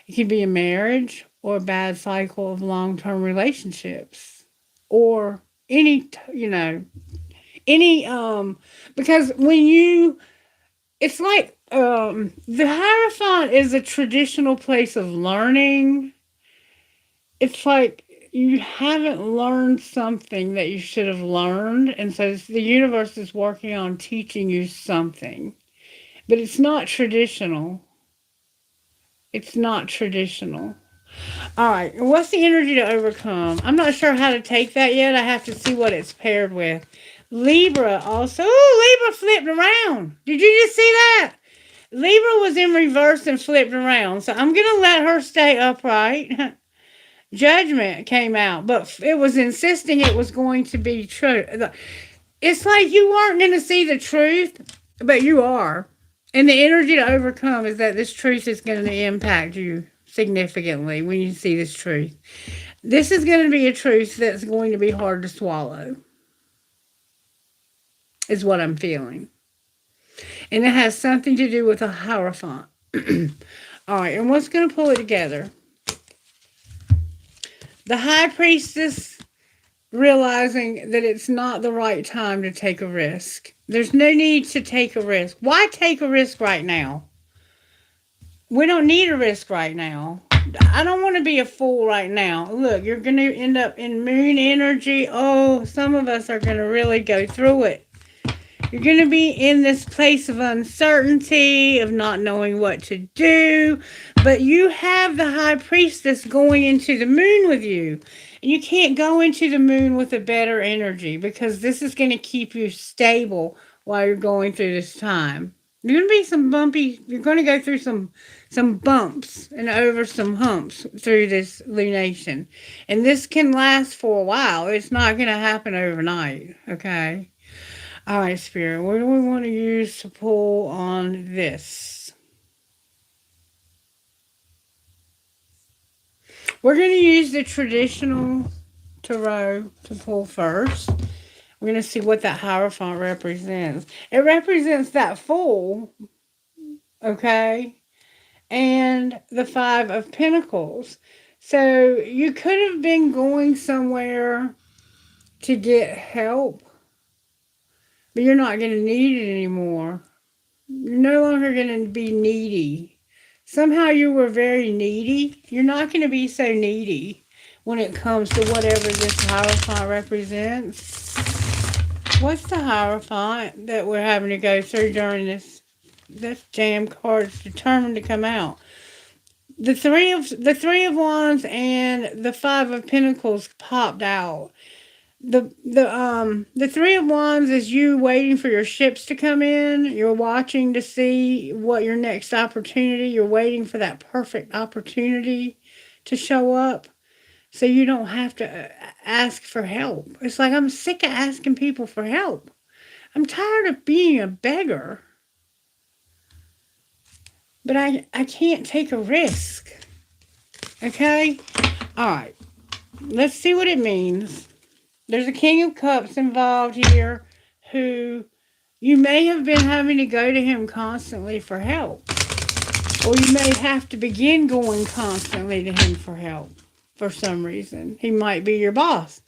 It could be a marriage or a bad cycle of long-term relationships or any, any because when you it's like the Hierophant is a traditional place of learning. It's like you haven't learned something that you should have learned, and so the universe is working on teaching you something. But it's not traditional. It's not traditional. All right, what's the energy to overcome? I'm not sure how to take that yet. I have to see what it's paired with. Libra also. Ooh, Libra flipped around. Did you just see that? Libra was in reverse and flipped around, so I'm going to let her stay upright. Judgment came out, but it was insisting it was going to be true. It's like you weren't going to see the truth, but you are. And the energy to overcome is that this truth is going to impact you significantly when you see this truth. This is going to be a truth that's going to be hard to swallow, is what I'm feeling. And it has something to do with a Hierophant. All right, and what's going to pull it together? The High Priestess realizing that it's not the right time to take a risk. There's no need to take a risk. Why take a risk right now? We don't need a risk right now. I don't want to be a fool right now. Look, you're going to end up in moon energy. Oh, some of us are going to really go through it. You're going to be in this place of uncertainty, of not knowing what to do. But you have the High Priestess going into the moon with you. And you can't go into the moon with a better energy because this is going to keep you stable while you're going through this time. You're going to be some bumpy, you're going to go through some bumps and over some humps through this lunation. And this can last for a while. It's not going to happen overnight, okay? All right, Spirit, what do we want to use to pull on this? We're going to use the traditional tarot to pull first. We're going to see what that Hierophant represents. It represents that Fool, okay, and the Five of Pentacles. So you could have been going somewhere to get help, but you're not going to need it anymore. You're no longer going to be needy. Somehow you were very needy. You're not going to be so needy when it comes to whatever this Hierophant represents. What's the Hierophant that we're having to go through during this? This damn card's determined to come out. The three of Wands and the Five of Pentacles popped out. The Three of Wands is you waiting for your ships to come in. You're watching to see what your next opportunity. You're waiting for that perfect opportunity to show up, so you don't have to ask for help. It's like I'm sick of asking people for help. I'm tired of being a beggar. But I can't take a risk. Okay? Alright. Let's see what it means. There's a King of Cups involved here who you may have been having to go to him constantly for help. Or you may have to begin going constantly to him for help for some reason. He might be your boss.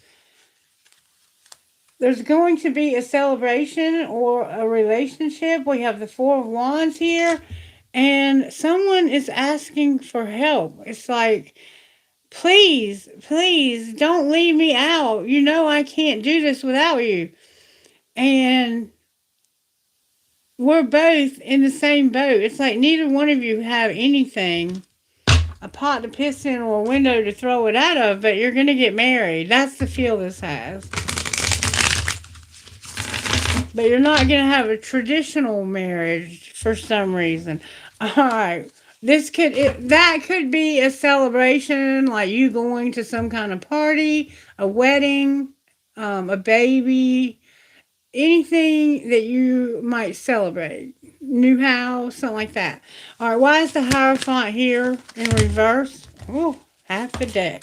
There's going to be a celebration or a relationship. We have the Four of Wands here. And someone is asking for help. It's like, please, please don't leave me out. You know I can't do this without you. And we're both in the same boat. It's like neither one of you have anything, a pot to piss in or a window to throw it out of, but you're going to get married. That's the feel this has. But you're not going to have a traditional marriage for some reason. All right. That could be a celebration, like you going to some kind of party, a wedding, a baby, anything that you might celebrate. New house, something like that. All right, why is the Hierophant here in reverse? Oh, half the deck.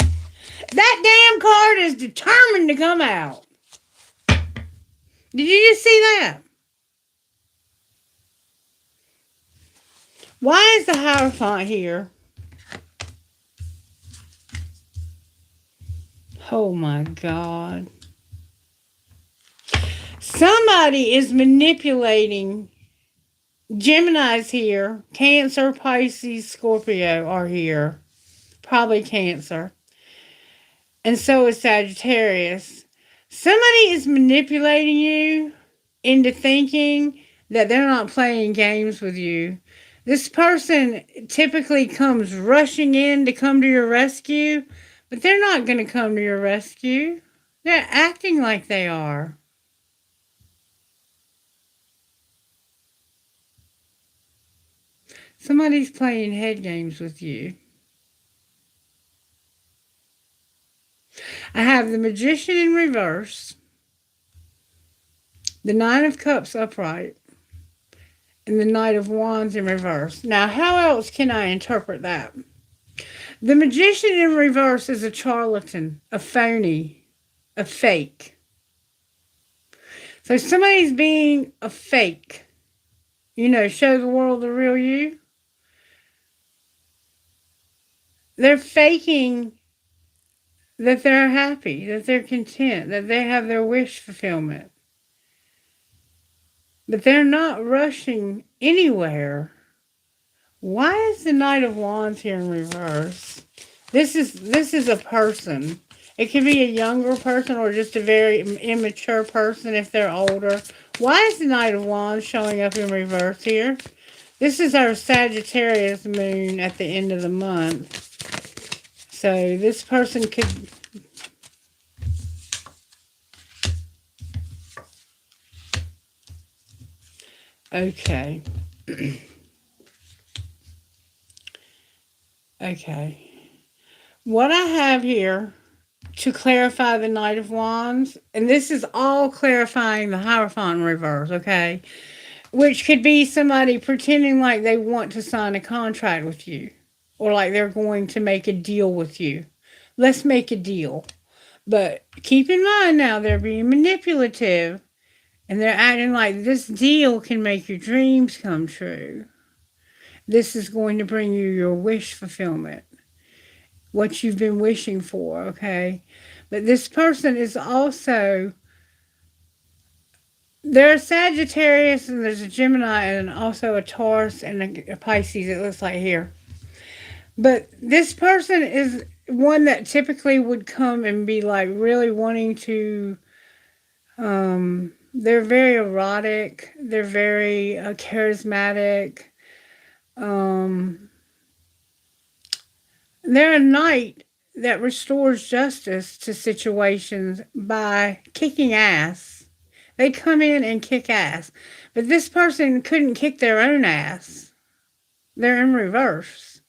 That damn card is determined to come out. Did you just see that? Why is the Hierophant here? Oh my God. Somebody is manipulating. Gemini's here. Cancer, Pisces, Scorpio are here. Probably Cancer. And so is Sagittarius. Somebody is manipulating you into thinking that they're not playing games with you. This person typically comes rushing in to come to your rescue, but they're not going to come to your rescue. They're acting like they are. Somebody's playing head games with you. I have the Magician in reverse, the Nine of Cups upright, and the Knight of Wands in reverse. Now, how else can I interpret that? The Magician in reverse is a charlatan, a phony, a fake. So somebody's being a fake. Show the world the real you. They're faking that they're happy, that they're content, that they have their wish fulfillment. But they're not rushing anywhere. Why is the Knight of Wands here in reverse? This is a person. It could be a younger person or just a very immature person if they're older. Why is the Knight of Wands showing up in reverse here? This is our Sagittarius moon at the end of the month. So this person could... Okay. Okay. What I have here to clarify the Knight of Wands, and this is all clarifying the Hierophant in reverse, okay? Which could be somebody pretending like they want to sign a contract with you, or like they're going to make a deal with you. Let's make a deal. But keep in mind now, they're being manipulative, and they're acting like this deal can make your dreams come true. This is going to bring you your wish fulfillment, what you've been wishing for, okay? But this person is also, there's a Sagittarius and there's a Gemini and also a Taurus and a Pisces, it looks like here. But this person is one that typically would come and be like really wanting to, they're very erotic, they're very charismatic. They're a knight that restores justice to situations by kicking ass. They come in and kick ass. But this person couldn't kick their own ass. They're in reverse.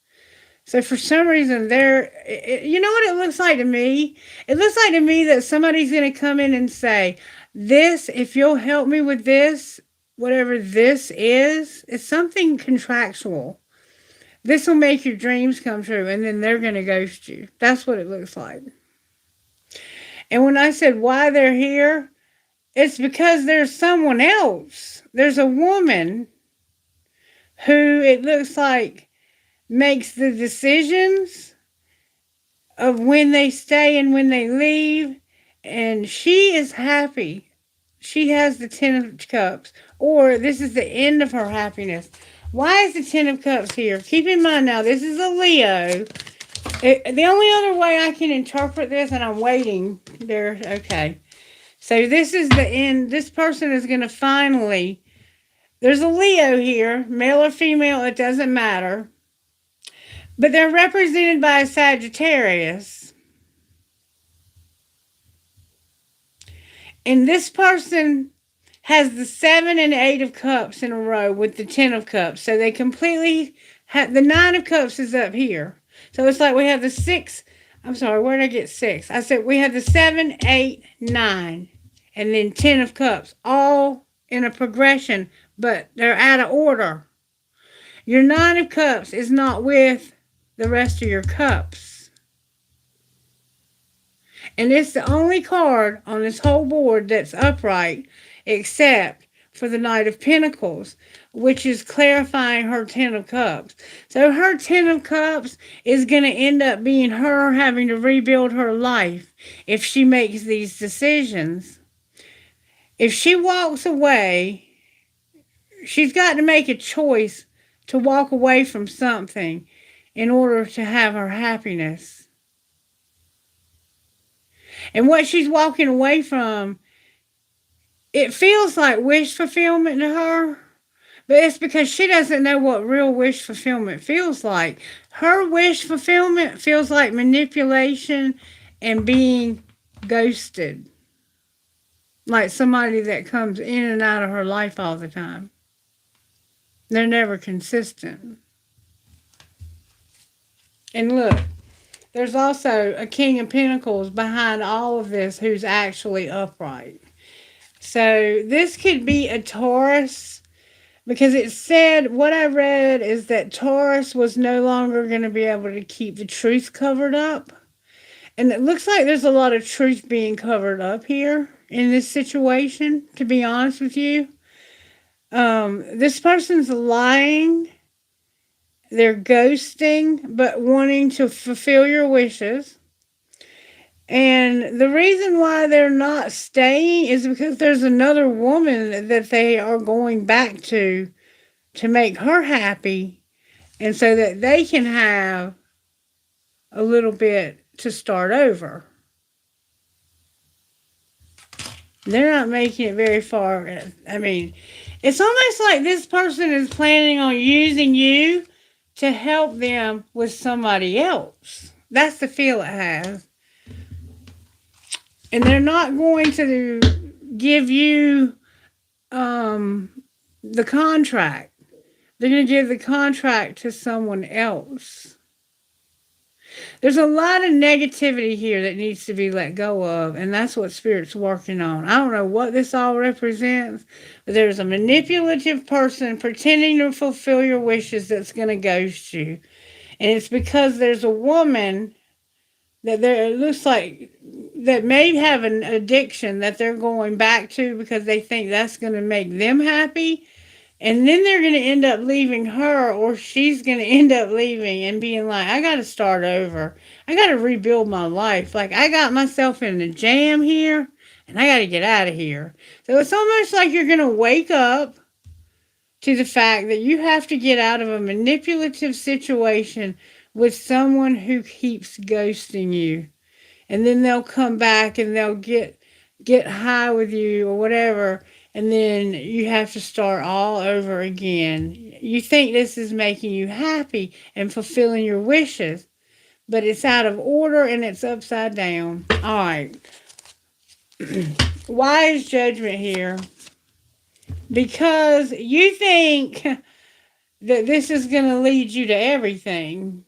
So for some reason, you know what it looks like to me? It looks like to me that somebody's going to come in and say, this, if you'll help me with this, whatever this is, it's something contractual. This will make your dreams come true, and then they're going to ghost you. That's what it looks like. And when I said why they're here, it's because there's someone else. There's a woman who it looks like makes the decisions of when they stay and when they leave, and she is happy. She has the Ten of Cups, or this is the end of her happiness. Why is the Ten of Cups here? Keep in mind now, this is a Leo. The only other way I can interpret this, and I'm waiting there, okay. So this is the end. This person is going to finally, there's a Leo here, male or female, it doesn't matter. But they're represented by a Sagittarius. And this person has the 7 and 8 of Cups in a row with the 10 of Cups. So they completely have, the 9 of Cups is up here. So it's like we have the 6, I'm sorry, where did I get 6? I said we have the 7, 8, 9, and then 10 of Cups, all in a progression, but they're out of order. Your 9 of Cups is not with the rest of your cups. And it's the only card on this whole board that's upright, except for the Knight of Pentacles, which is clarifying her Ten of Cups. So her Ten of Cups is going to end up being her having to rebuild her life if she makes these decisions. If she walks away, she's got to make a choice to walk away from something in order to have her happiness. And what she's walking away from, it feels like wish fulfillment to her, but it's because she doesn't know what real wish fulfillment feels like. Her wish fulfillment feels like manipulation and being ghosted. Like somebody that comes in and out of her life all the time. They're never consistent. And look, there's also a King of Pentacles behind all of this who's actually upright. So this could be a Taurus, because it said, what I read is that Taurus was no longer going to be able to keep the truth covered up. And it looks like there's a lot of truth being covered up here in this situation, to be honest with you. This person's lying. They're ghosting, but wanting to fulfill your wishes. And the reason why they're not staying is because there's another woman that they are going back to make her happy, and so that they can have a little bit to start over. They're not making it very far. I mean, it's almost like this person is planning on using you to help them with somebody else. That's the feel it has. And they're not going to give you the contract. They're going to give the contract to someone else. There's a lot of negativity here that needs to be let go of, and that's what Spirit's working on. I don't know what this all represents, but there's a manipulative person pretending to fulfill your wishes that's going to ghost you. And it's because there's a woman that it looks like that may have an addiction that they're going back to because they think that's going to make them happy. And then they're going to end up leaving her, or she's going to end up leaving and being like, I got to start over. I got to rebuild my life. Like, I got myself in a jam here, and I got to get out of here. So it's almost like you're going to wake up to the fact that you have to get out of a manipulative situation with someone who keeps ghosting you. And then they'll come back and they'll get high with you or whatever. And then you have to start all over again. You think this is making you happy and fulfilling your wishes, but it's out of order and it's upside down. All right. Why is Judgment here? Because you think that this is going to lead you to everything.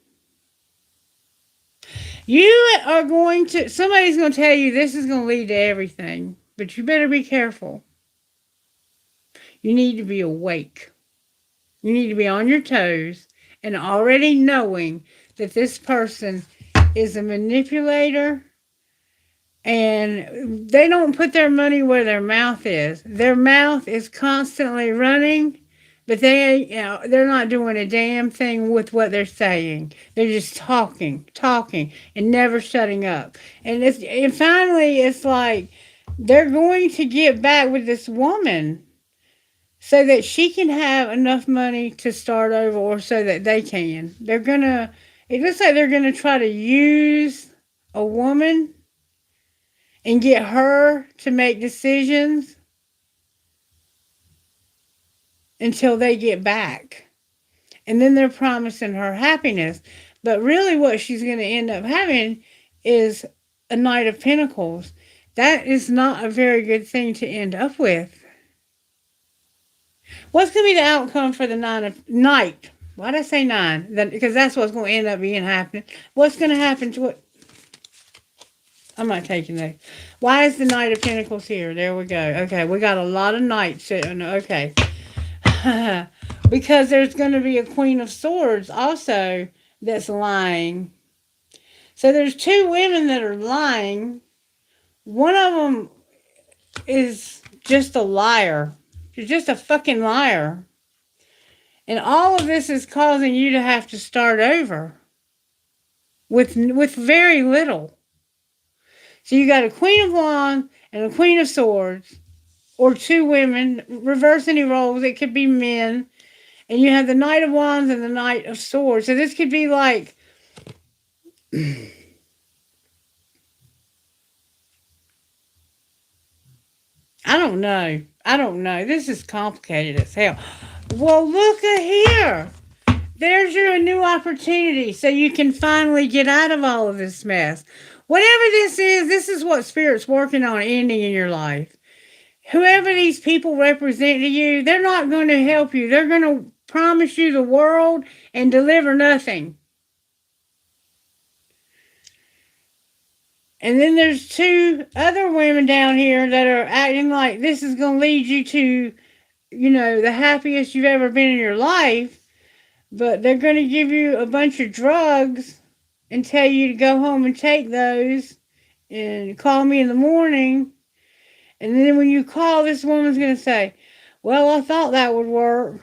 You are going to, somebody's going to tell you this is going to lead to everything, but you better be careful. You need to be awake. You need to be on your toes and already knowing that this person is a manipulator and they don't put their money where their mouth is. Their mouth is constantly running, but they're not doing a damn thing with what they're saying. They're just talking, and never shutting up. And finally, it's like they're going to get back with this woman so that she can have enough money to start over, or so that they can. It looks like they're going to try to use a woman and get her to make decisions until they get back. And then they're promising her happiness. But really what she's going to end up having is a Knight of Pentacles. That is not a very good thing to end up with. What's going to be the outcome for the Knight? Why did I say 9? Because that's what's going to end up being happening. What's going to happen to it? I'm not taking that. Why is the Knight of Pentacles here? There we go. Okay, we got a lot of Knights sitting. Okay. Because there's going to be a Queen of Swords also that's lying. So there's 2 women that are lying. One of them is just a liar. She's just a fucking liar. And all of this is causing you to have to start over with very little. So you got a Queen of Wands and a Queen of Swords, or two women, reverse any roles, it could be men. And you have the Knight of Wands and the Knight of Swords. So this could be like, I don't know. I don't know. This is complicated as hell. Well, look at here. There's your new opportunity so you can finally get out of all of this mess. Whatever this is what Spirit's working on ending in your life. Whoever these people represent to you, they're not going to help you. They're going to promise you the world and deliver nothing. And then there's two other women down here that are acting like this is going to lead you to, the happiest you've ever been in your life. But they're going to give you a bunch of drugs and tell you to go home and take those and call me in the morning. And then when you call, this woman's going to say, well, I thought that would work.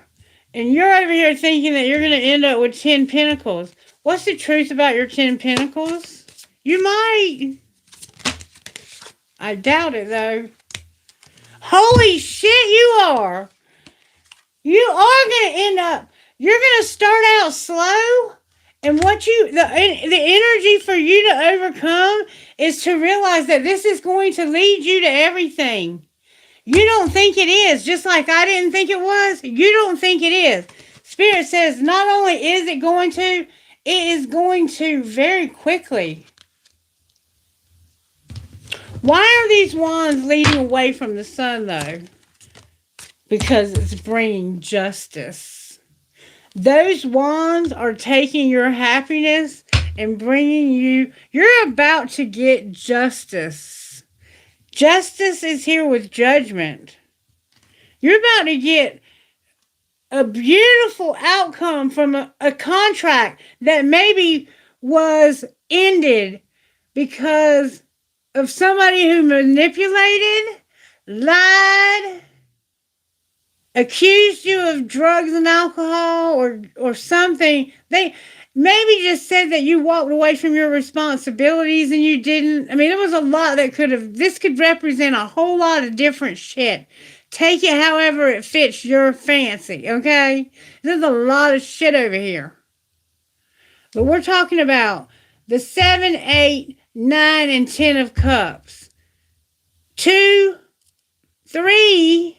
And you're over here thinking that you're going to end up with 10 pentacles. What's the truth about your 10 pentacles? You might. I doubt it, though. Holy shit, you are. You are going to end up, you're going to start out slow. And the energy for you to overcome is to realize that this is going to lead you to everything. You don't think it is, just like I didn't think it was. You don't think it is. Spirit says not only is it going to, it is going to very quickly. Why are these wands leading away from the sun, though? Because it's bringing justice. Those wands are taking your happiness and bringing you're about to get justice. Justice is here with judgment. You're about to get a beautiful outcome from a contract that maybe was ended because of somebody who manipulated, lied, accused you of drugs and alcohol or something. They maybe just said that you walked away from your responsibilities and you didn't. I mean, there was a lot that this could represent a whole lot of different shit. Take it however it fits your fancy, okay? There's a lot of shit over here. But we're talking about the 7, 8, 9, and 10 of cups. 2, 3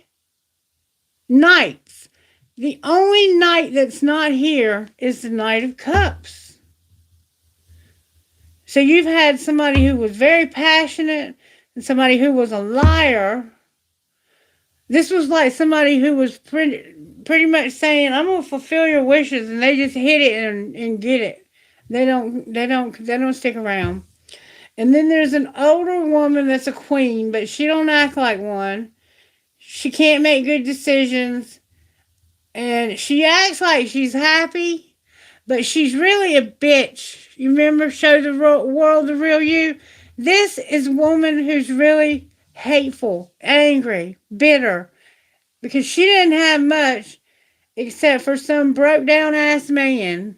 knights. The only knight that's not here is the Knight of Cups. So you've had somebody who was very passionate and somebody who was a liar. This was like somebody who was pretty much saying, I'm going to fulfill your wishes, and they just hit it and get it. They don't stick around. And then there's an older woman that's a queen, but she don't act like one. She can't make good decisions. And she acts like she's happy, but she's really a bitch. You remember Show the World the Real You? This is a woman who's really hateful, angry, bitter, because she didn't have much except for some broke down ass man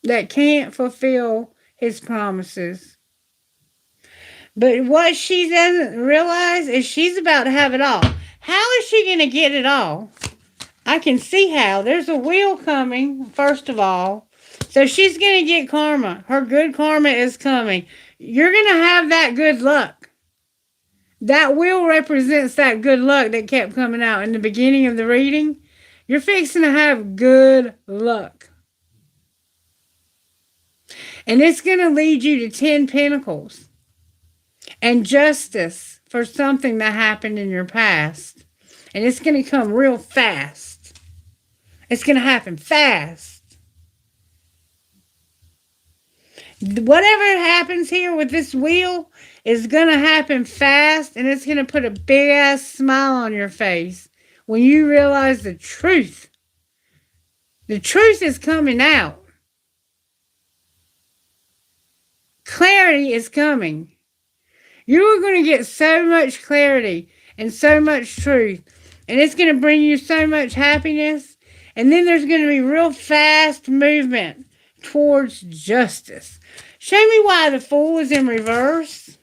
that can't fulfill his promises. But what she doesn't realize is she's about to have it all. How is she going to get it all? I can see how. There's a wheel coming, first of all. So she's going to get karma. Her good karma is coming. You're going to have that good luck. That wheel represents that good luck that kept coming out in the beginning of the reading. You're fixing to have good luck. And it's going to lead you to 10 pentacles. And justice for something that happened in your past. And it's going to come real fast. It's going to happen fast. Whatever happens here with this wheel is going to happen fast, and it's going to put a big ass smile on your face when you realize the truth. The truth is coming out. Clarity is coming. You are going to get so much clarity. and so much truth. And it's going to bring you so much happiness. And then there's going to be real fast movement towards justice. Show me why the Fool is in reverse.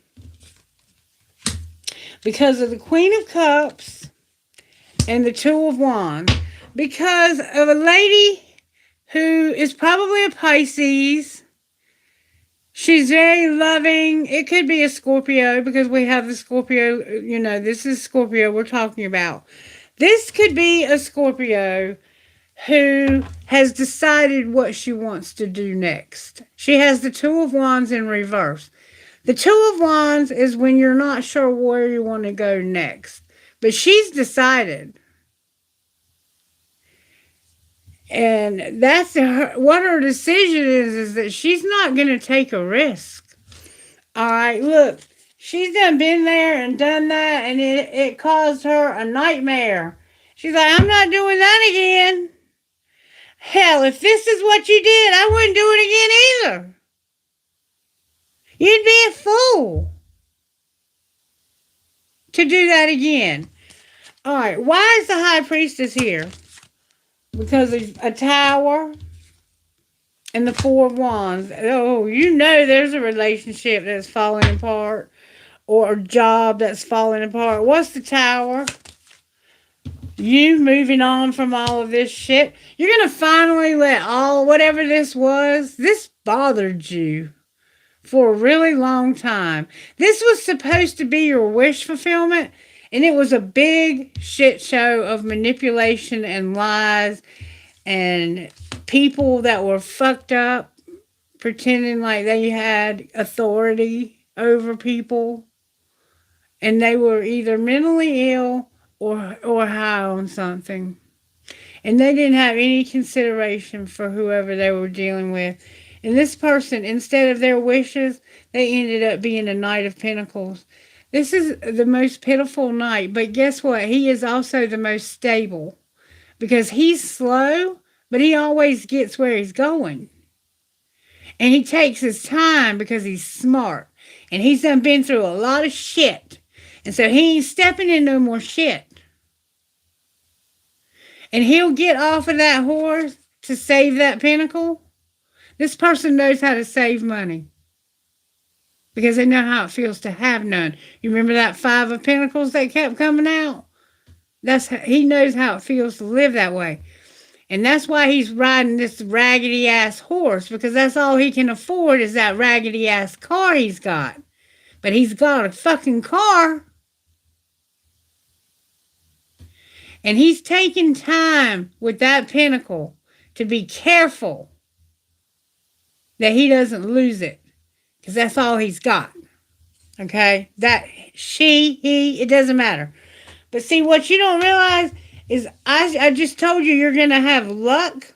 Because of the Queen of Cups and the Two of Wands. Because of a lady who is probably a Pisces. She's very loving. It could be a Scorpio because we have the Scorpio. You know, this is Scorpio we're talking about. This could be a Scorpio who has decided what she wants to do next. She has the Two of Wands in reverse. The Two of Wands is when you're not sure where you want to go next. But she's decided. And that's what her decision is that she's not going to take a risk. All right, look, she's done been there and done that, and it caused her a nightmare. She's like, I'm not doing that again. Hell, if this is what you did, I wouldn't do it again either. You'd be a fool to do that again. All right, why is the High Priestess here? Because of a Tower and the Four of Wands. Oh, you know there's a relationship that's falling apart or a job that's falling apart. What's the Tower? You moving on from all of this shit. You're going to finally let whatever this was, this bothered you for a really long time. This was supposed to be your wish fulfillment. And it was a big shit show of manipulation and lies and people that were fucked up, pretending like they had authority over people. And they were either mentally ill or high on something. And they didn't have any consideration for whoever they were dealing with. And this person, instead of their wishes, they ended up being a Knight of Pentacles. This is the most pitiful knight, but guess what? He is also the most stable because he's slow, but he always gets where he's going. And he takes his time because he's smart. And he's done been through a lot of shit. And so he ain't stepping in no more shit. And he'll get off of that horse to save that pentacle. This person knows how to save money. Because they know how it feels to have none. You remember that Five of Pentacles that kept coming out? He knows how it feels to live that way. And that's why he's riding this raggedy ass horse. Because that's all he can afford is that raggedy ass car he's got. But he's got a fucking car. And he's taking time with that pentacle to be careful that he doesn't lose it. Because that's all he's got. Okay? It doesn't matter. But see, what you don't realize is I just told you you're going to have luck.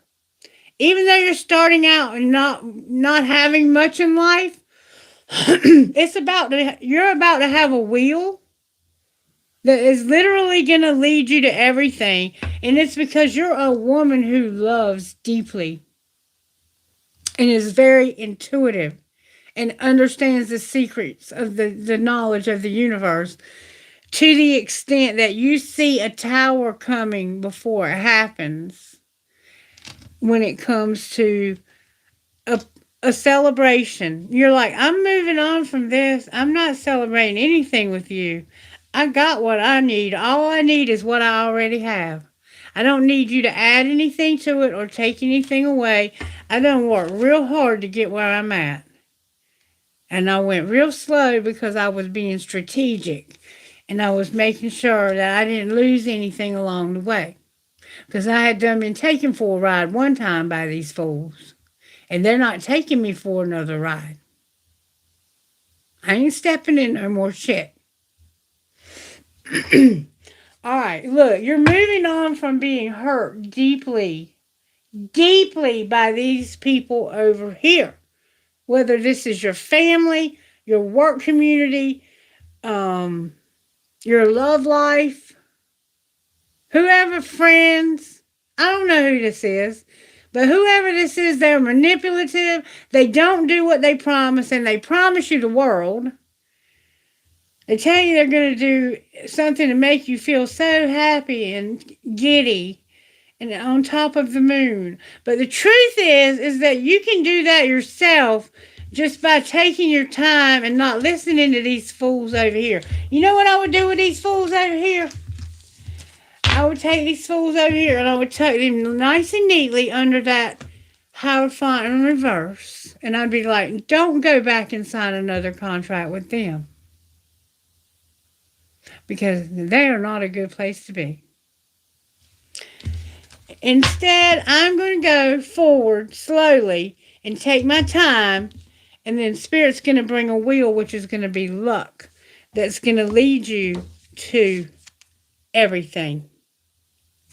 Even though you're starting out and not having much in life, you're about to have a wheel that is literally going to lead you to everything. And it's because you're a woman who loves deeply and is very intuitive. And understands the secrets of the knowledge of the universe to the extent that you see a tower coming before it happens when it comes to a celebration. You're like, I'm moving on from this. I'm not celebrating anything with you. I got what I need. All I need is what I already have. I don't need you to add anything to it or take anything away. I done worked real hard to get where I'm at. And I went real slow because I was being strategic. And I was making sure that I didn't lose anything along the way. Because I had done been taken for a ride one time by these fools. And they're not taking me for another ride. I ain't stepping in no more shit. All right, look, you're moving on from being hurt deeply by these people over here. Whether this is your family, your work community, your love life, whoever, friends, I don't know who this is, but whoever this is, they're manipulative. They don't do what they promise, and they promise you the world. They tell you they're going to do something to make you feel so happy and giddy and on top of the moon. But the truth is that you can do that yourself just by taking your time and not listening to these fools over here. You know what I would do with these fools over here? I would take these fools over here and I would tuck them nice and neatly under that Howard font in reverse. And I'd be like, don't go back and sign another contract with them. Because they are not a good place to be. Instead, I'm going to go forward slowly and take my time, and then Spirit's going to bring a wheel, which is going to be luck, that's going to lead you to everything.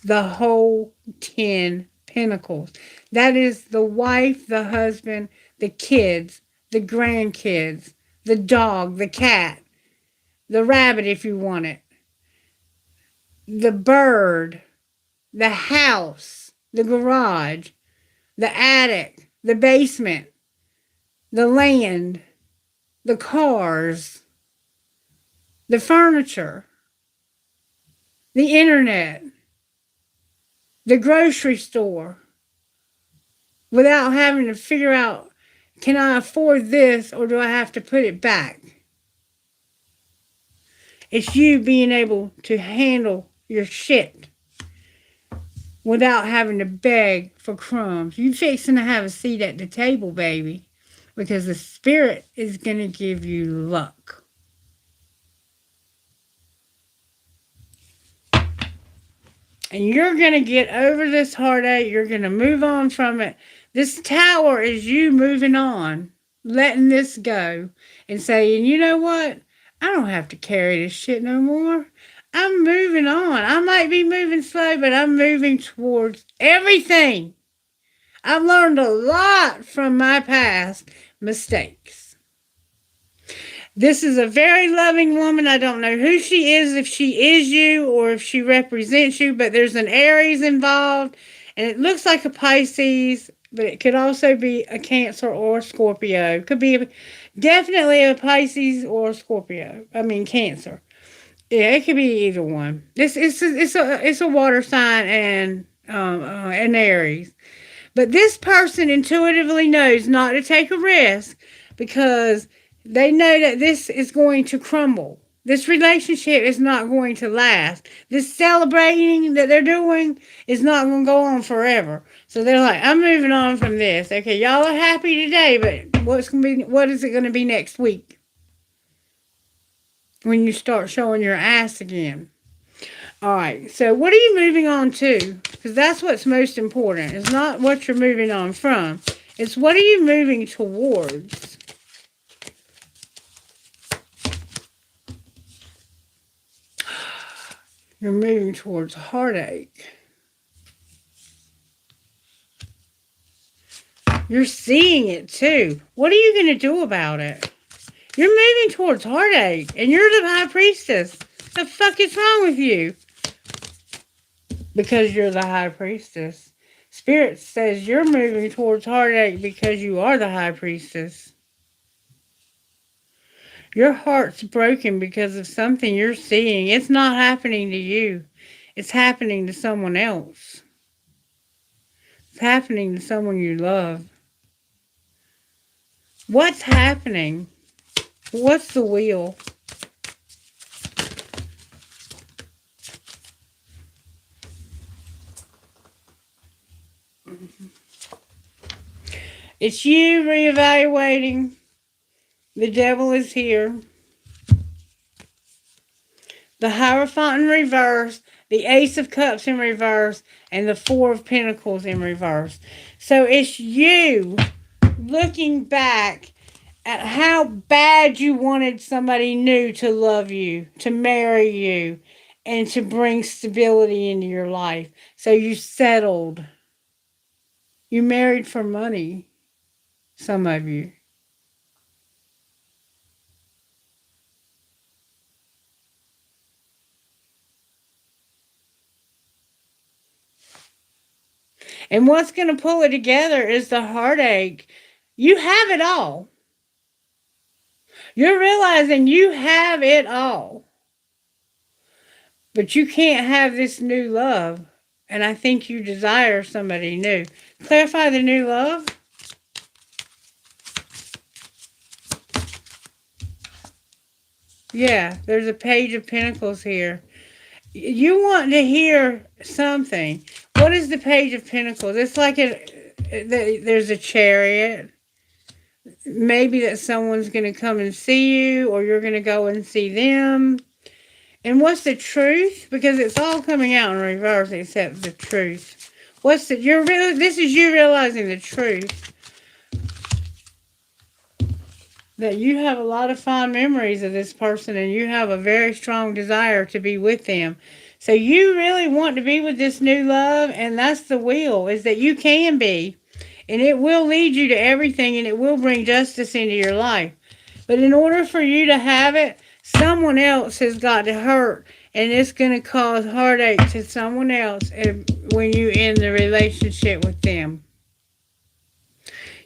The whole 10 pentacles. That is the wife, the husband, the kids, the grandkids, the dog, the cat, the rabbit if you want it, the bird, the house, the garage, the attic, the basement, the land, the cars, the furniture, the internet, the grocery store, without having to figure out, can I afford this or do I have to put it back? It's you being able to handle your shit without having to beg for crumbs. You fixing to have a seat at the table, baby, because the Spirit is going to give you luck. And you're going to get over this heartache. You're going to move on from it. This Tower is you moving on, letting this go, and saying, you know what? I don't have to carry this shit no more. I'm moving on. I might be moving slow, but I'm moving towards everything. I've learned a lot from my past mistakes. This is a very loving woman. I don't know who she is, if she is you or if she represents you, but there's an Aries involved, and it looks like a Pisces, but it could also be a Cancer or a Scorpio. Could be definitely a Pisces or a Scorpio. I mean, Cancer. Yeah, it could be either one. It's a water sign and an Aries. But this person intuitively knows not to take a risk because they know that this is going to crumble. This relationship is not going to last. This celebrating that they're doing is not going to go on forever. So they're like, I'm moving on from this. Okay, y'all are happy today, but what is it going to be next week? When you start showing your ass again. All right, so what are you moving on to? Because that's what's most important. It's not what you're moving on from. It's what are you moving towards? You're moving towards heartache. You're seeing it too. What are you going to do about it? You're moving towards heartache, and you're the High Priestess. The fuck is wrong with you? Because you're the High Priestess. Spirit says you're moving towards heartache because you are the High Priestess. Your heart's broken because of something you're seeing. It's not happening to you. It's happening to someone else. It's happening to someone you love. What's happening? What's the wheel? It's you reevaluating. The devil is here. The Hierophant in reverse, the Ace of Cups in reverse, and the Four of Pentacles in reverse. So it's you looking back at how bad you wanted somebody new to love you, to marry you, and to bring stability into your life. So you settled. You married for money, some of you. And what's going to pull it together is the heartache. You have it all. You're realizing you have it all, but you can't have this new love. And I think you desire somebody new. Clarify the new love. Yeah, there's a Page of Pentacles here. You want to hear something. What is the Page of Pentacles? It's like there's a Chariot. Maybe that someone's going to come and see you, or you're going to go and see them. And what's the truth? Because it's all coming out in reverse except the truth. This is you realizing the truth. That you have a lot of fond memories of this person, and you have a very strong desire to be with them. So you really want to be with this new love, and that's the wheel, is that you can be. And it will lead you to everything, and it will bring justice into your life. But in order for you to have it, someone else has got to hurt, and it's going to cause heartache to someone else when you end the relationship with them.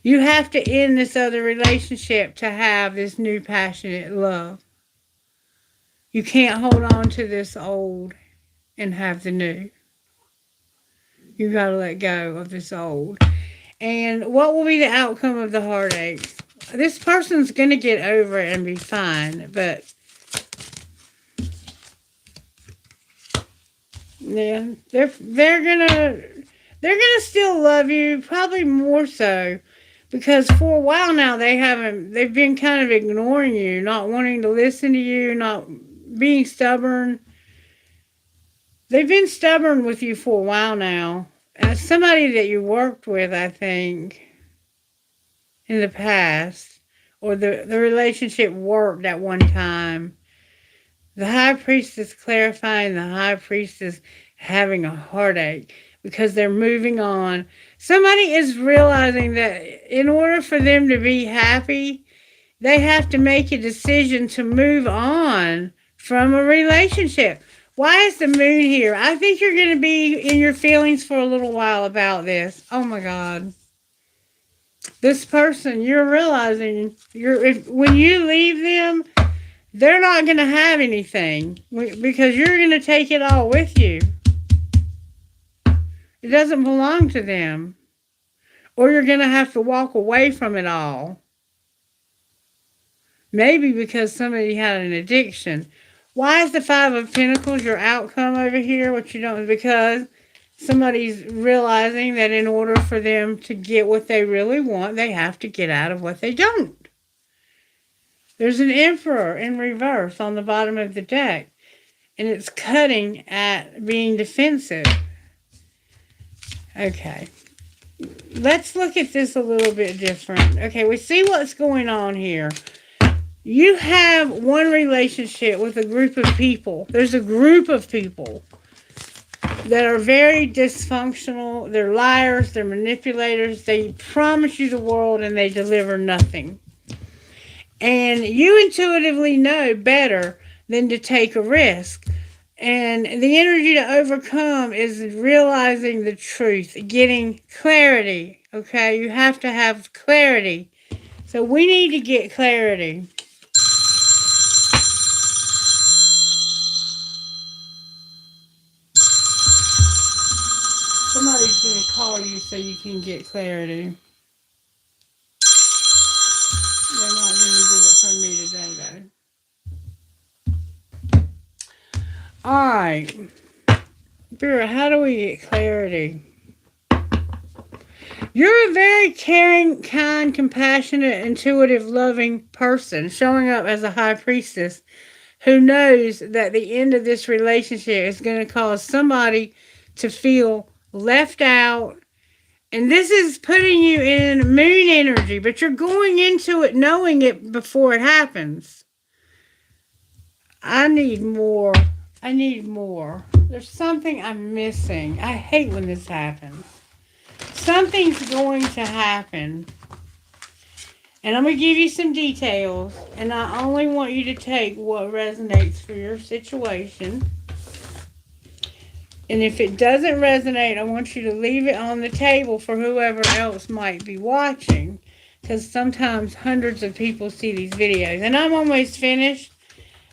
You have to end this other relationship to have this new passionate love. You can't hold on to this old and have the new. You got to let go of this old. And what will be the outcome of the heartache? This person's going to get over it and be fine, but yeah, they're gonna still love you, probably more so, because for a while now they've been kind of ignoring you, not wanting to listen to you, not being stubborn. They've been stubborn with you for a while now. Somebody that you worked with, I think, in the past, or the relationship worked at one time. The High Priestess clarifying, the High Priestess having a heartache because they're moving on. Somebody is realizing that in order for them to be happy, they have to make a decision to move on from a relationship. Why is the moon here? I think you're going to be in your feelings for a little while about this. Oh my God. This person, you're realizing when you leave them, they're not going to have anything because you're going to take it all with you. It doesn't belong to them. Or you're going to have to walk away from it all. Maybe because somebody had an addiction. Why is the Five of Pentacles your outcome over here? What you don't, because somebody's realizing that in order for them to get what they really want, they have to get out of what they don't. There's an Emperor in reverse on the bottom of the deck, and it's cutting at being defensive. Okay. Let's look at this a little bit different. Okay, we see what's going on here. You have one relationship with a group of people. There's a group of people that are very dysfunctional. They're liars. They're manipulators. They promise you the world and they deliver nothing. And you intuitively know better than to take a risk. And the energy to overcome is realizing the truth, getting clarity. Okay, you have to have clarity. So we need to get clarity. Somebody's going to call you so you can get clarity. They're not going to get it from me today, though. Alright. Vera, how do we get clarity? You're a very caring, kind, compassionate, intuitive, loving person, showing up as a High Priestess who knows that the end of this relationship is going to cause somebody to feel left out. And this is putting you in moon energy, but you're going into it knowing it before it happens. I need more. There's something I'm missing. I hate when this happens. Something's going to happen. And I'm going to give you some details. And I only want you to take what resonates for your situation. And if it doesn't resonate, I want you to leave it on the table for whoever else might be watching. because sometimes hundreds of people see these videos. And I'm almost finished,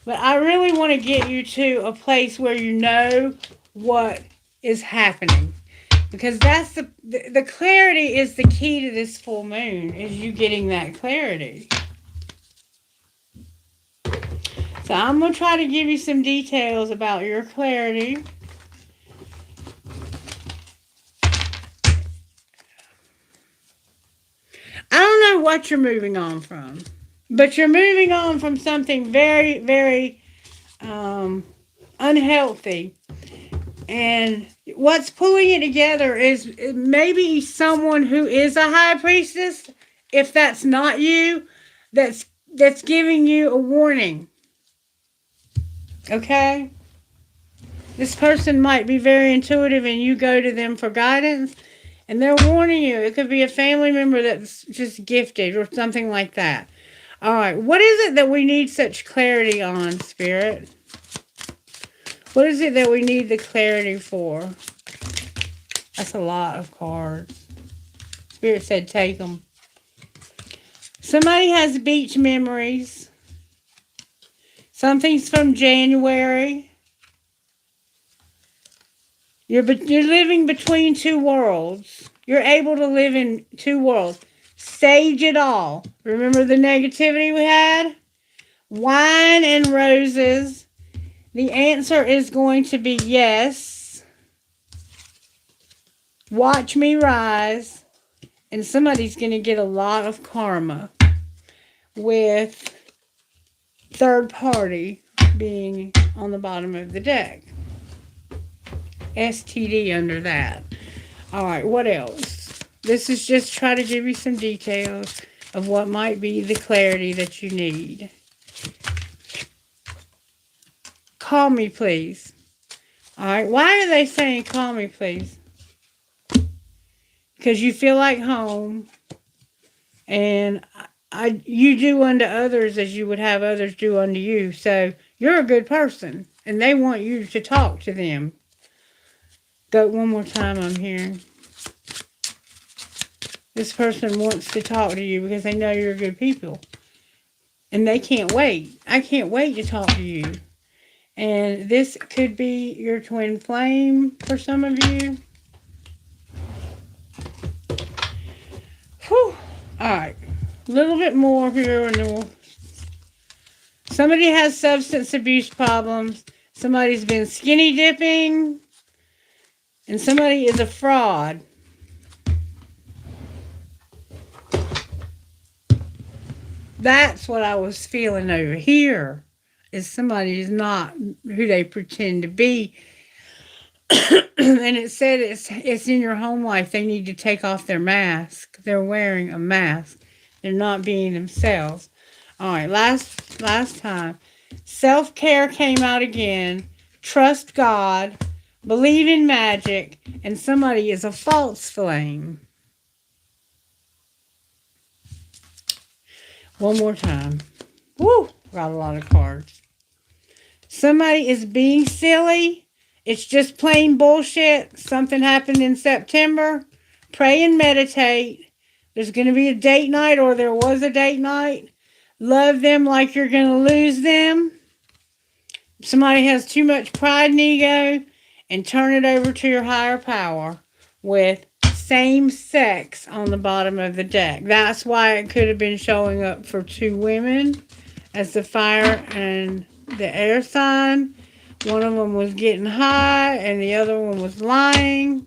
but I really want to get you to a place where you know what is happening. Because that's the clarity is the key to this full moon, is you getting that clarity. So I'm going to try to give you some details about your clarity. I don't know what you're moving on from, but you're moving on from something very, very unhealthy. And what's pulling it together is maybe someone who is a high priestess, if that's not you, that's giving you a warning. Okay? This person might be very intuitive and you go to them for guidance and they're warning you. It could be a family member that's just gifted or something like that. All right, what is it that we need such clarity on, Spirit? What is it that we need the clarity for? That's a lot of cards. Spirit said take them. Somebody has beach memories. Something's from January. You're living between two worlds. You're able to live in two worlds. Sage it all. Remember the negativity we had? Wine and roses. The answer is going to be yes. Watch me rise. And somebody's going to get a lot of karma with third party being on the bottom of the deck. STD under that. All right, what else? This is just try to give you some details of what might be the clarity that you need. Call me, please. All right, why are they saying call me, please? Because you feel like home, and you do unto others as you would have others do unto you. So you're a good person, and they want you to talk to them. Go one more time, I'm hearing. This person wants to talk to you because they know you're good people. And they can't wait. I can't wait to talk to you. And this could be your twin flame for some of you. Whew. Alright. A little bit more here. Somebody has substance abuse problems. Somebody's been skinny dipping. And somebody is a fraud. That's what I was feeling over here. Is somebody is not who they pretend to be. And it said it's in your home life. They need to take off their mask. They're wearing a mask. They're not being themselves. All right, last time. Self-care came out again. Trust God. Believe in magic. And somebody is a false flame. One more time. Woo! Got a lot of cards. Somebody is being silly. It's just plain bullshit. Something happened in September. Pray and meditate. There's going to be a date night, or there was a date night. Love them like you're going to lose them. Somebody has too much pride and ego, and turn it over to your higher power with same sex on the bottom of the deck. That's why it could have been showing up for two women as the fire and the air sign. One of them was getting high and the other one was lying.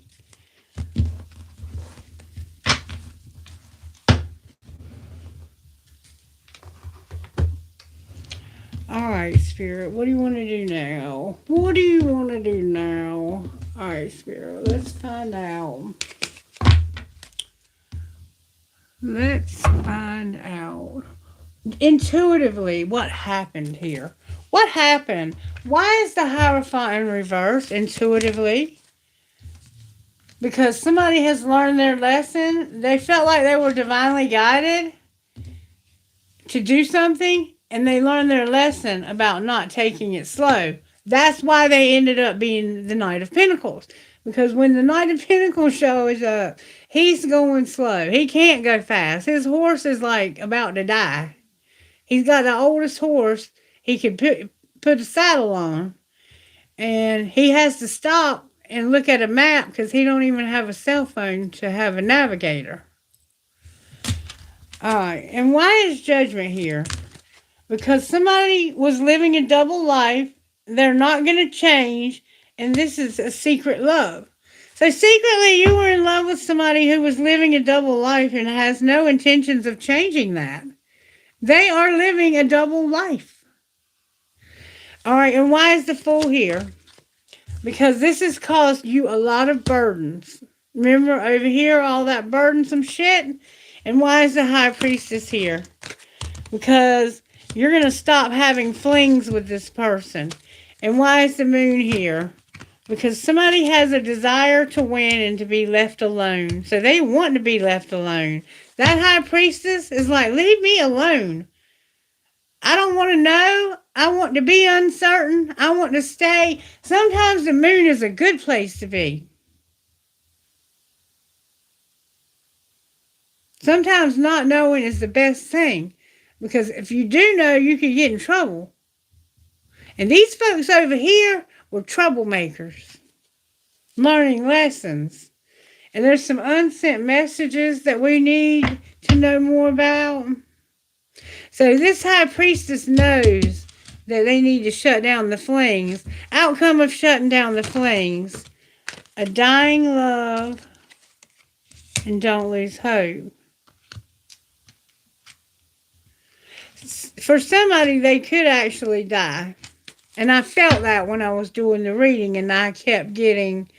Alright, Spirit, what do you want to do now? What do you want to do now? Alright, Spirit, let's find out. Let's find out. Intuitively, what happened here? What happened? Why is the Hierophant in reverse intuitively? Because somebody has learned their lesson. They felt like they were divinely guided to do something, and they learned their lesson about not taking it slow. That's why they ended up being the Knight of Pentacles. Because when the Knight of Pentacles shows up, he's going slow. He can't go fast. His horse is like about to die. He's got the oldest horse he could put a saddle on. And he has to stop and look at a map because he don't even have a cell phone to have a navigator. Alright, and why is judgment here? Because somebody was living a double life. They're not going to change. And this is a secret love. So secretly you were in love with somebody who was living a double life and has no intentions of changing that. They are living a double life. Alright, and why is the Fool here? Because this has caused you a lot of burdens. Remember over here all that burdensome shit? And why is the High Priestess here? Because you're going to stop having flings with this person. And why is the Moon here? Because somebody has a desire to win and to be left alone. So they want to be left alone. That High Priestess is like, leave me alone. I don't want to know. I want to be uncertain. I want to stay. Sometimes the Moon is a good place to be. Sometimes not knowing is the best thing. Because if you do know, you can get in trouble. And these folks over here were troublemakers. Learning lessons. And there's some unsent messages that we need to know more about. So this High Priestess knows that they need to shut down the flings. Outcome of shutting down the flings. A dying love. And don't lose hope. For somebody, they could actually die. And I felt that when I was doing the reading, and I kept getting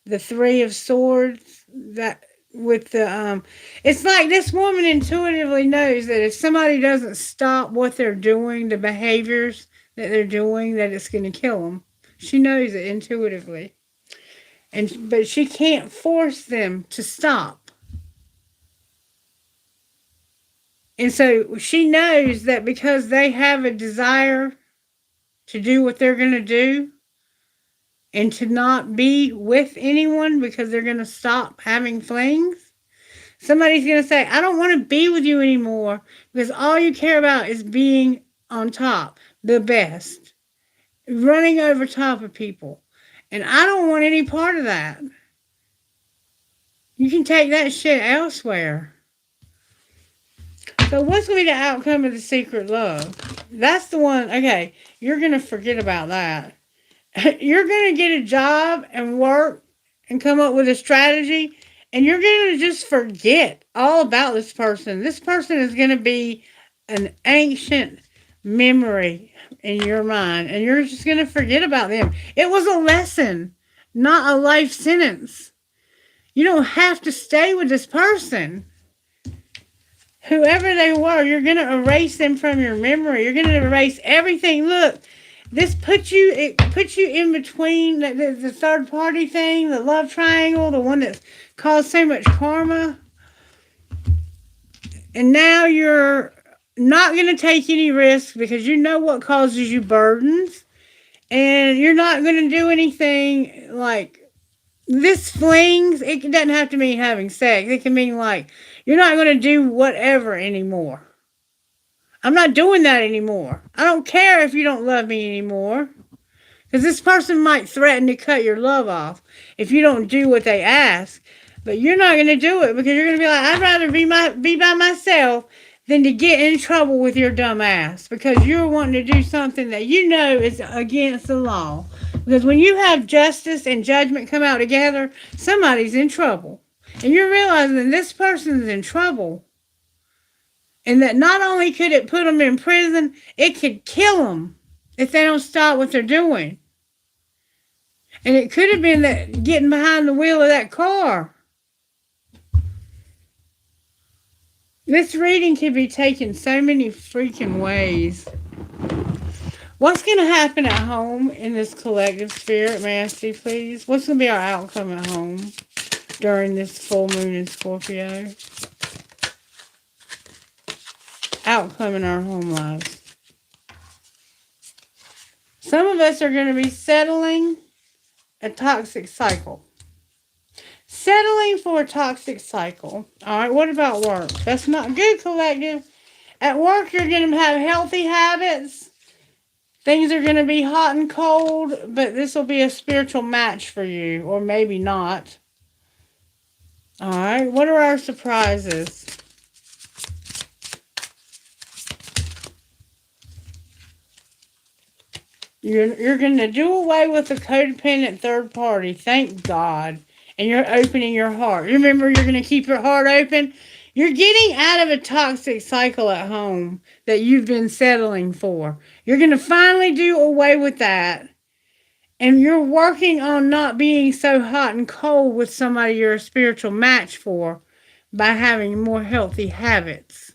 the Three of Swords. That with the it's like this woman intuitively knows that if somebody doesn't stop what they're doing, the behaviors that they're doing, that it's going to kill them. She knows it intuitively, but she can't force them to stop. And so she knows that because they have a desire to do what they're going to do and to not be with anyone because they're going to stop having flings, somebody's going to say, I don't want to be with you anymore because all you care about is being on top, the best, running over top of people. And I don't want any part of that. You can take that shit elsewhere. So what's going to be the outcome of the secret love? That's the one, okay, you're going to forget about that. You're going to get a job and work and come up with a strategy, and you're going to just forget all about this person. This person is going to be an ancient memory in your mind, and you're just going to forget about them. It was a lesson, not a life sentence. You don't have to stay with this person. Whoever they were, you're going to erase them from your memory. You're going to erase everything. Look, this puts you in between the third party thing, the love triangle, the one that's caused so much karma. And now you're not going to take any risks because you know what causes you burdens. And you're not going to do anything like this flings. It doesn't have to mean having sex. It can mean like, you're not going to do whatever anymore. I'm not doing that anymore. I don't care if you don't love me anymore. Because this person might threaten to cut your love off if you don't do what they ask. But you're not going to do it because you're going to be like, I'd rather be by myself than to get in trouble with your dumb ass. Because you're wanting to do something that you know is against the law. Because when you have justice and judgment come out together, somebody's in trouble. And you're realizing that this person's in trouble. And that not only could it put them in prison, it could kill them if they don't stop what they're doing. And it could have been that getting behind the wheel of that car. This reading could be taken so many freaking ways. What's going to happen at home in this collective spirit, Master, please? What's going to be our outcome at home during this full moon in Scorpio? Outcome in our home lives. Some of us are going to be settling a toxic cycle. settling for a toxic cycle. All right, what about work? That's not good, collective. At work, you're going to have healthy habits. Things are going to be hot and cold, but this will be a spiritual match for you, or maybe not. All right, what are our surprises? You're going to do away with the codependent third party. Thank God. And you're opening your heart. Remember, you're going to keep your heart open. You're getting out of a toxic cycle at home that you've been settling for. You're going to finally do away with that. And you're working on not being so hot and cold with somebody you're a spiritual match for by having more healthy habits.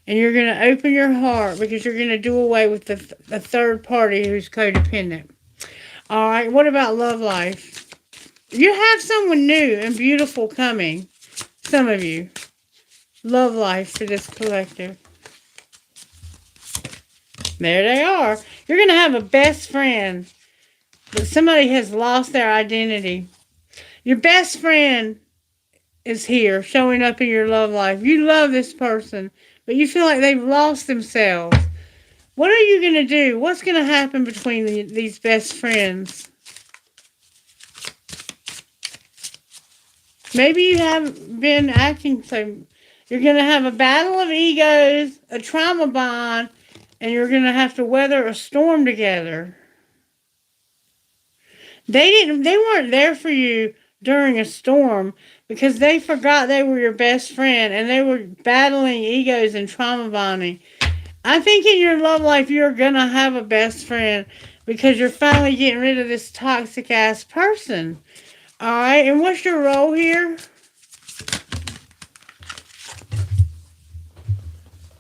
And you're going to open your heart because you're going to do away with the third party who's codependent. All right, what about love life? You have someone new and beautiful coming. Some of you. Love life for this collective. There they are. You're going to have a best friend. But somebody has lost their identity. Your best friend is here, showing up in your love life. You love this person, but you feel like they've lost themselves. What are you going to do? What's going to happen between these best friends? Maybe you haven't been acting so. You're going to have a battle of egos, a trauma bond, and you're going to have to weather a storm together. They weren't there for you during a storm because they forgot they were your best friend and they were battling egos and trauma bonding. I think in your love life you're going to have a best friend because you're finally getting rid of this toxic ass person. All right, and what's your role here?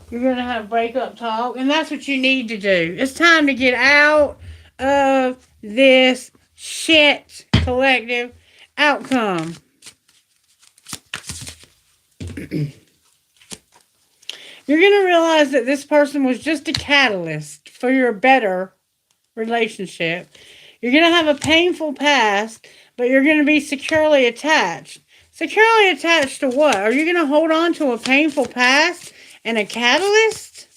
You're going to have breakup talk, and that's what you need to do. It's time to get out of this shit, collective. Outcome. You're going to realize that this person was just a catalyst for your better relationship. You're going to have a painful past, but you're going to be securely attached. Securely attached to what? Are you going to hold on to a painful past and a catalyst?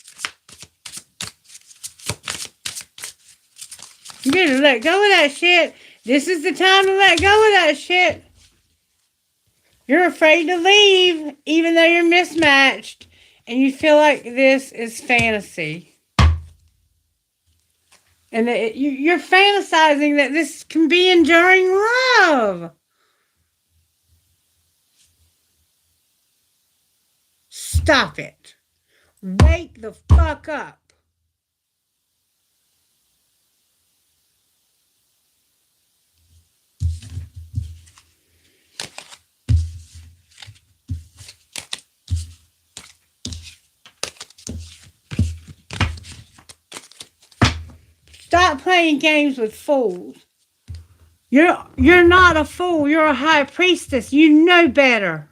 You're going to let go of that shit. This is the time to let go of that shit. You're afraid to leave, even though you're mismatched. And you feel like this is fantasy. And that you're fantasizing that this can be enduring love. Stop it. Wake the fuck up. Stop playing games with fools. You're not a fool. You're a high priestess. You know better.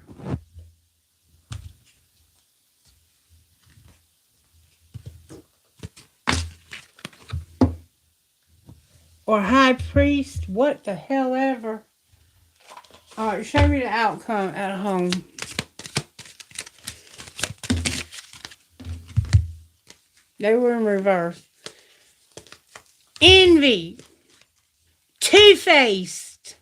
Or high priest. What the hell ever. Alright, show me the outcome at home. They were in reverse. Envy. Two-faced.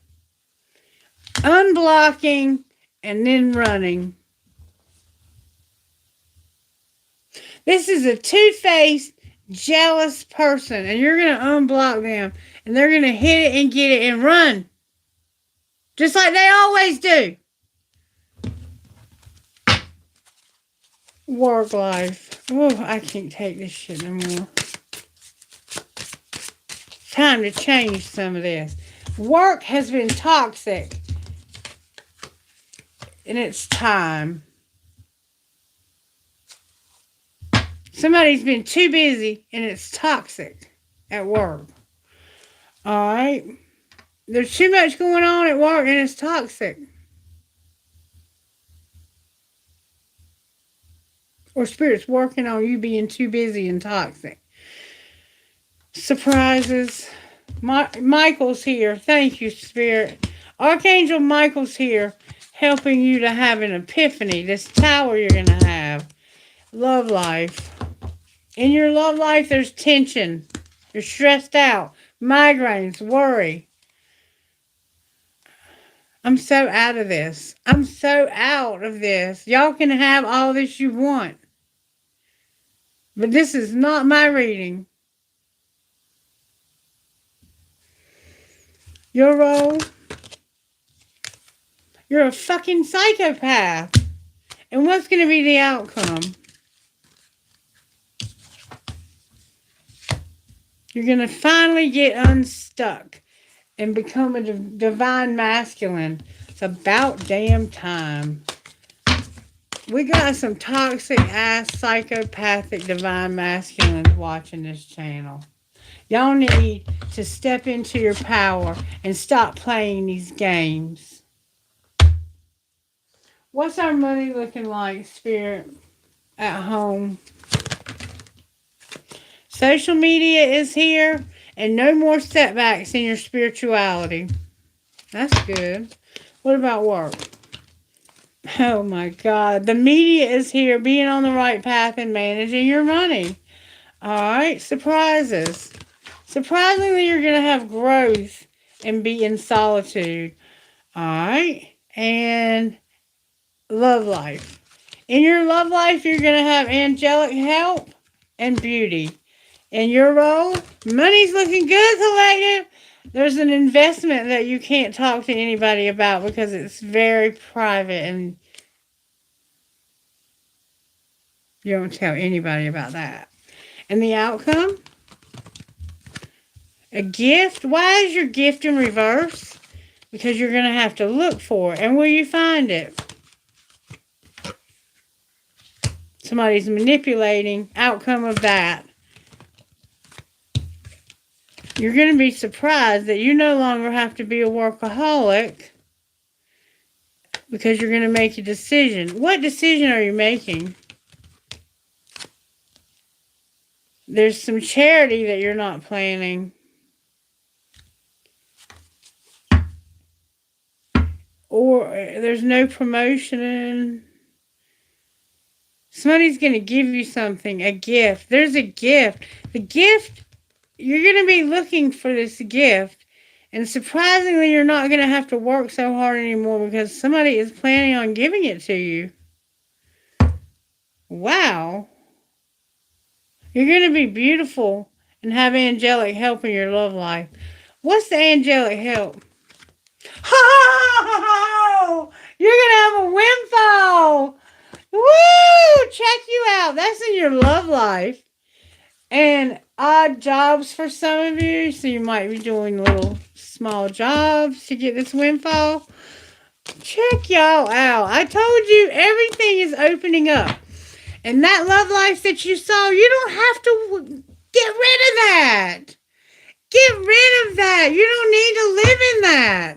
Unblocking and then running. This is a two-faced, jealous person, and you're going to unblock them, and they're going to hit it and get it and run. Just like they always do. Work life. Oh, I can't take this shit no more. Time to change some of this. Work has been toxic. And it's time. Somebody's been too busy and it's toxic at work. Alright. There's too much going on at work and it's toxic. Or Spirit's working on you being too busy and toxic. Surprises. Michael's here. Thank you, Spirit. Archangel Michael's here helping you to have an epiphany. This tower you're going to have. Love life. In your love life, there's tension. You're stressed out. Migraines, worry. I'm so out of this. I'm so out of this. Y'all can have all this you want. But this is not my reading. Your role? You're a fucking psychopath. And what's going to be the outcome? You're going to finally get unstuck and become a divine masculine. It's about damn time. We got some toxic ass psychopathic divine masculines watching this channel. Y'all need to step into your power and stop playing these games. What's our money looking like, Spirit, at home? Social media is here, and no more setbacks in your spirituality. That's good. What about work? Oh my God. The media is here, being on the right path and managing your money. Alright, surprises. Surprisingly, you're going to have growth and be in solitude. Alright, and love life. In your love life, you're going to have angelic help and beauty. In your role, money's looking good, collective. There's an investment that you can't talk to anybody about because it's very private and you don't tell anybody about that. And the outcome? A gift? Why is your gift in reverse? Because you're going to have to look for it. And will you find it? Somebody's manipulating. Outcome of that. You're going to be surprised that you no longer have to be a workaholic because you're going to make a decision. What decision are you making? There's some charity that you're not planning. Or there's no promotion. Somebody's going to give you something, a gift. There's a gift. The gift, you're going to be looking for this gift. And surprisingly, you're not going to have to work so hard anymore because somebody is planning on giving it to you. Wow. You're going to be beautiful and have angelic help in your love life. What's the angelic help? Oh, you're going to have a windfall. Woo! Check you out. That's in your love life. And odd jobs for some of you. So you might be doing little small jobs to get this windfall. Check y'all out. I told you everything is opening up. And that love life that you saw, you don't have to get rid of that. Get rid of that. You don't need to live in that.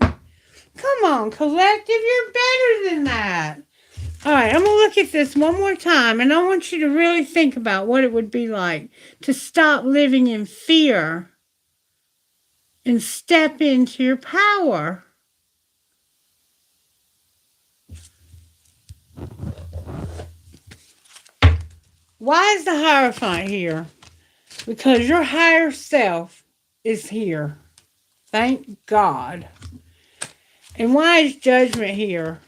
Come on, collective, you're better than that. All right, I'm going to look at this one more time, and I want you to really think about what it would be like to stop living in fear and step into your power. Why is the Hierophant here? Because your higher self is here. Thank God. And why is Judgment here?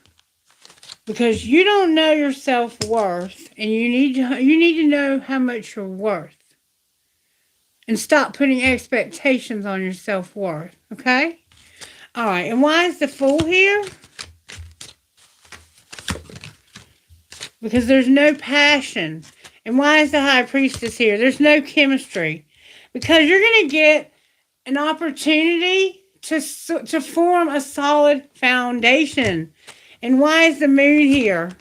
Because you don't know your self-worth, and you need to know how much you're worth. And stop putting expectations on your self-worth, okay? All right, and why is the Fool here? Because there's no passion. And why is the High Priestess here? There's no chemistry. Because you're going to get an opportunity to form a solid foundation. And why is the Moon here?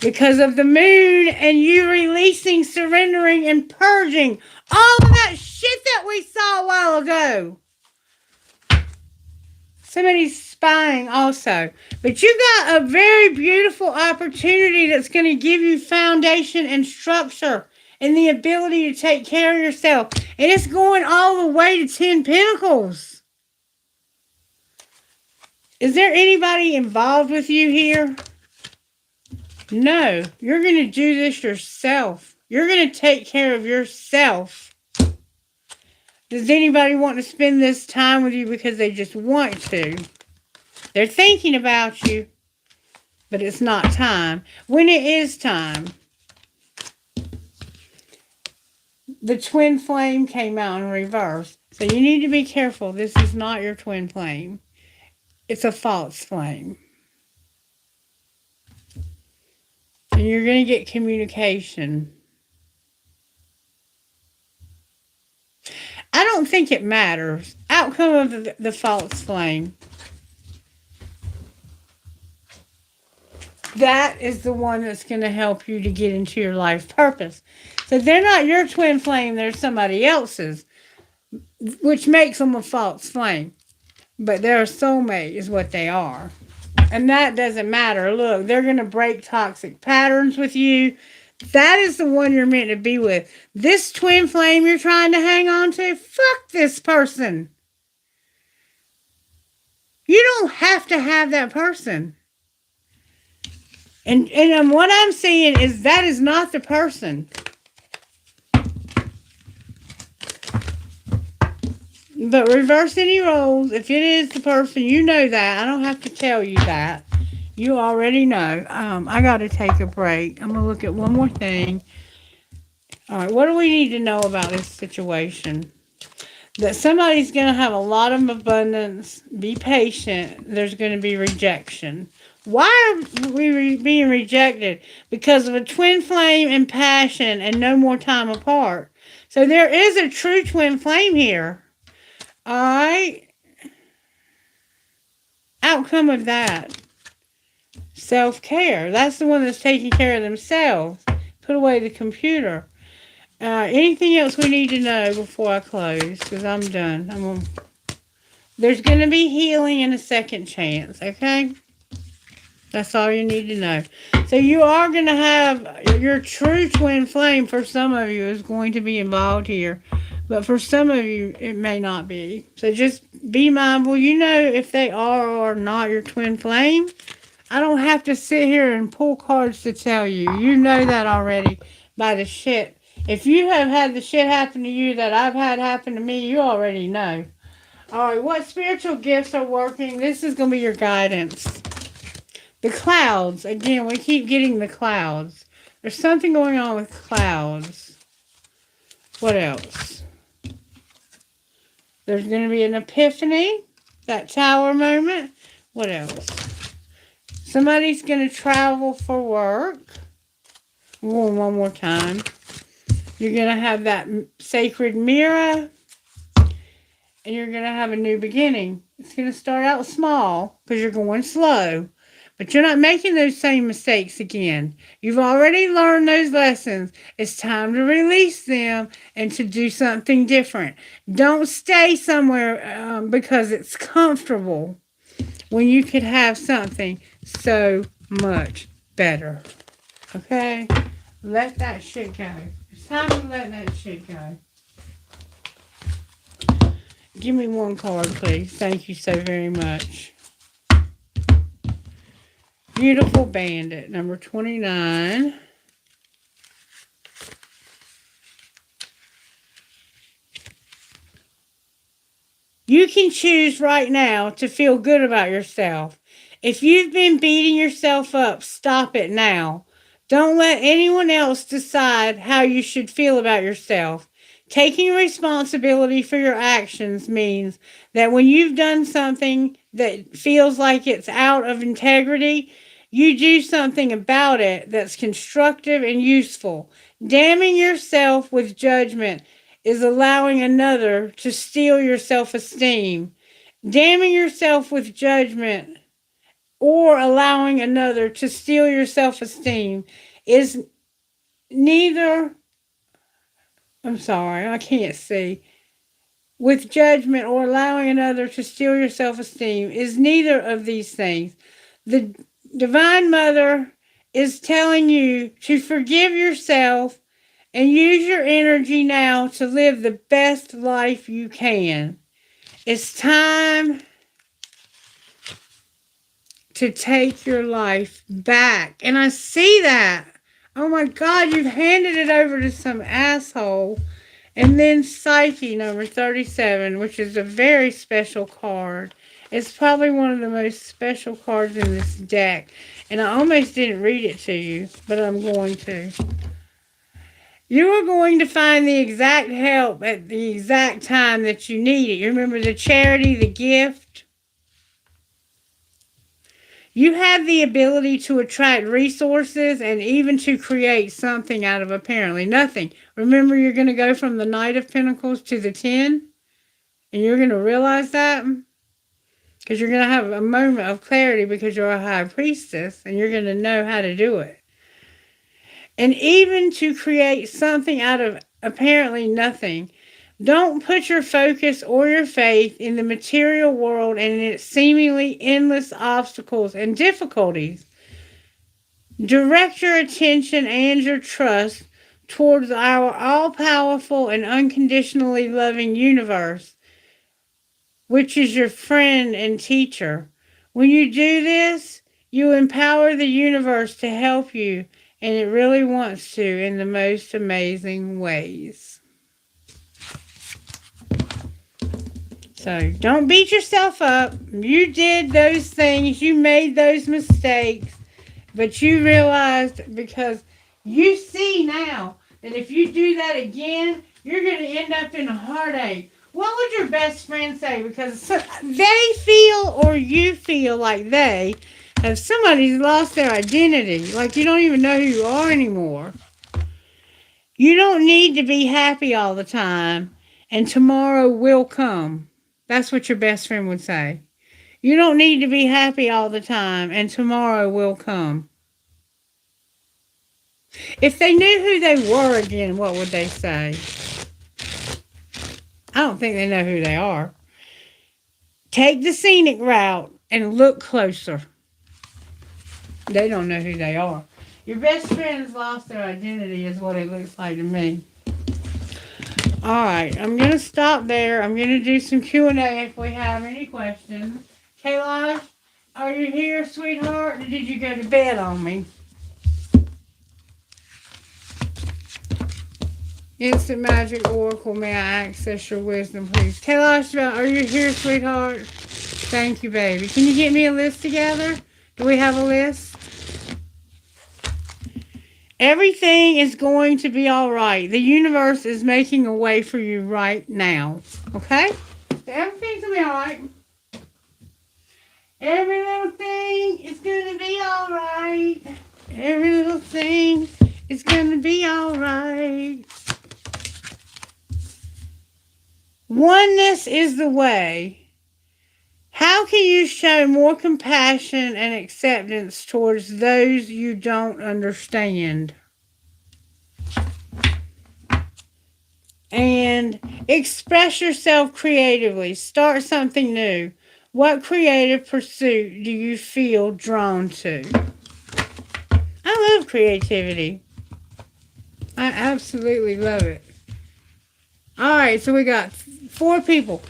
Because of the Moon and you releasing, surrendering, and purging all of that shit that we saw a while ago. Somebody's spying also. But you got a very beautiful opportunity that's going to give you foundation and structure and the ability to take care of yourself. And it's going all the way to 10 Pentacles. Is there anybody involved with you here? No, you're going to do this yourself. You're going to take care of yourself. Does anybody want to spend this time with you because they just want to? They're thinking about you, but it's not time. When it is time, the twin flame came out in reverse. So you need to be careful. This is not your twin flame. It's a false flame. And you're going to get communication. I don't think it matters. Outcome of the false flame. That is the one that's going to help you to get into your life purpose. So they're not your twin flame, they're somebody else's, which makes them a false flame. But they're a soulmate is what they are. And that doesn't matter. Look, they're going to break toxic patterns with you. That is the one you're meant to be with. This twin flame you're trying to hang on to, fuck this person. You don't have to have that person. And what I'm saying is that is not the person. But reverse any roles. If it is the person, you know that. I don't have to tell you that. You already know. I got to take a break. I'm going to look at one more thing. All right, what do we need to know about this situation? That somebody's going to have a lot of abundance. Be patient. There's going to be rejection. Why are we being rejected? Because of a twin flame and passion and no more time apart. So there is a true twin flame here. All right. Outcome of that. Self-care. That's the one that's taking care of themselves. Put away the computer. Anything else we need to know before I close? Because I'm done. There's going to be healing and a second chance, okay? That's all you need to know. So you are going to have your true twin flame, for some of you, is going to be involved here. But for some of you, it may not be. So just be mindful. You know if they are or not your twin flame. I don't have to sit here and pull cards to tell you. You know that already by the shit. If you have had the shit happen to you that I've had happen to me, you already know. All right, what spiritual gifts are working? This is going to be your guidance. The clouds. Again, we keep getting the clouds. There's something going on with clouds. What else? There's going to be an epiphany. That tower moment. What else? Somebody's going to travel for work. One more time. You're going to have that sacred mirror. And you're going to have a new beginning. It's going to start out small because you're going slow. But you're not making those same mistakes again. You've already learned those lessons. It's time to release them and to do something different. Don't stay somewhere because it's comfortable when you could have something so much better. Okay? Let that shit go. It's time to let that shit go. Give me one card, please. Thank you so very much. Beautiful Bandit, number 29. You can choose right now to feel good about yourself. If you've been beating yourself up, stop it now. Don't let anyone else decide how you should feel about yourself. Taking responsibility for your actions means that when you've done something that feels like it's out of integrity, you do something about it that's constructive and useful. Damning yourself with judgment is allowing another to steal your self-esteem. Damning yourself with judgment or allowing another to steal your self-esteem is neither, I'm sorry, I can't see. With judgment or allowing another to steal your self-esteem is neither of these things. The Divine Mother is telling you to forgive yourself and use your energy now to live the best life you can. It's time to take your life back. And I see that. Oh my God, you've handed it over to some asshole. And then Psyche number 37, which is a very special card. It's probably one of the most special cards in this deck. And I almost didn't read it to you, but I'm going to. You are going to find the exact help at the exact time that you need it. You remember the charity, the gift? You have the ability to attract resources and even to create something out of apparently nothing. Remember, you're going to go from the Knight of Pentacles to the 10, and you're going to realize that because you're going to have a moment of clarity because you're a high priestess and you're going to know how to do it. And even to create something out of apparently nothing. Don't put your focus or your faith in the material world and in its seemingly endless obstacles and difficulties. Direct your attention and your trust towards our all-powerful and unconditionally loving universe, which is your friend and teacher. When you do this, you empower the universe to help you, and it really wants to in the most amazing ways. So don't beat yourself up. You did those things. You made those mistakes. But you realized because you see now that if you do that again, you're going to end up in a heartache. What would your best friend say? Because they feel or you feel like they have somebody's lost their identity. Like you don't even know who you are anymore. You don't need to be happy all the time, and tomorrow will come. That's what your best friend would say. You don't need to be happy all the time, and tomorrow will come. If they knew who they were again, what would they say? I don't think they know who they are. Take the scenic route and look closer. They don't know who they are. Your best friend's lost their identity is what it looks like to me. Alright, I'm going to stop there. I'm going to do some Q&A if we have any questions. Kayla, are you here, sweetheart? Or did you go to bed on me? Instant Magic Oracle, may I access your wisdom, please? Kayla, are you here, sweetheart? Thank you, baby. Can you get me a list together? Do we have a list? Everything is going to be all right. The universe is making a way for you right now. Okay? So everything's going to be all right. Every little thing is going to be all right. Every little thing is going to be all right. Oneness is the way. How can you show more compassion and acceptance towards those you don't understand? And express yourself creatively. Start something new. What creative pursuit do you feel drawn to? I love creativity. I absolutely love it. All right, so we got 4 people.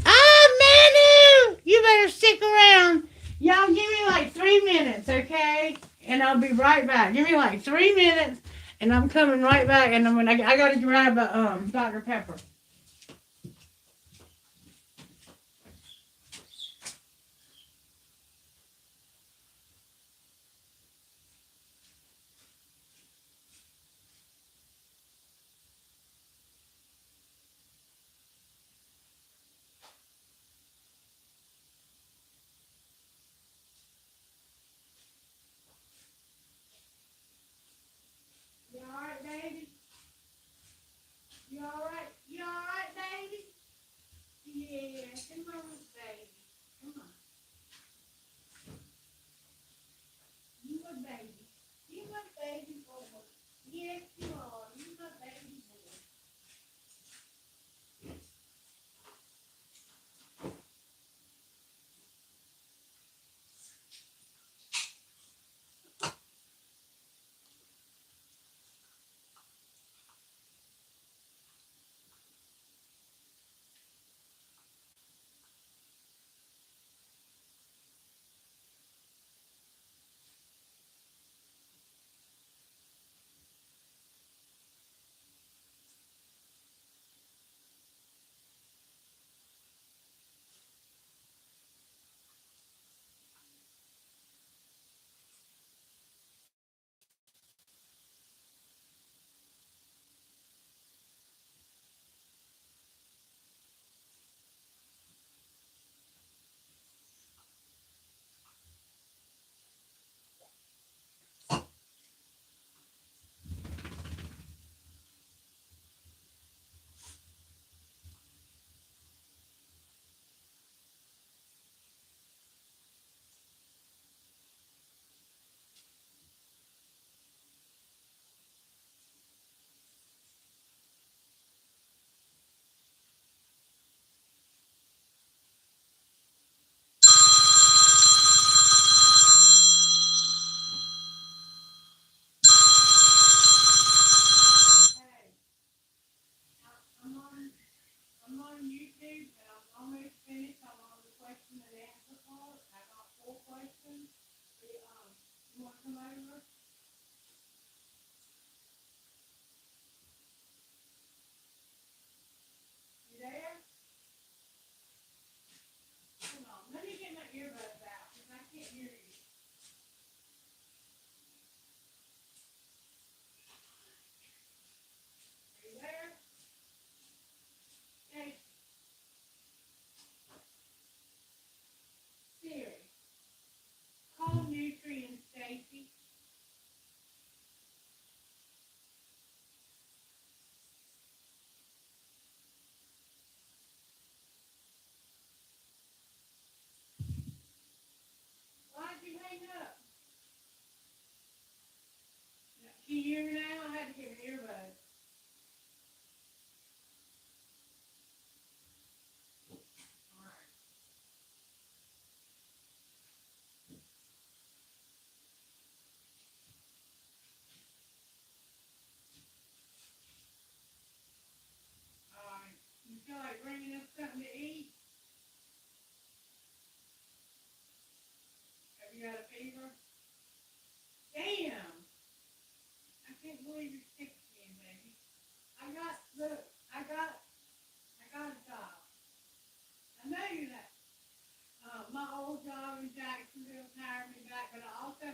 Manu! You better stick around. Y'all give me like 3 minutes, okay? And I'll be right back. Give me like 3 minutes, and I'm coming right back. And I got to grab a Dr. Pepper. You all right, baby? You all right? You all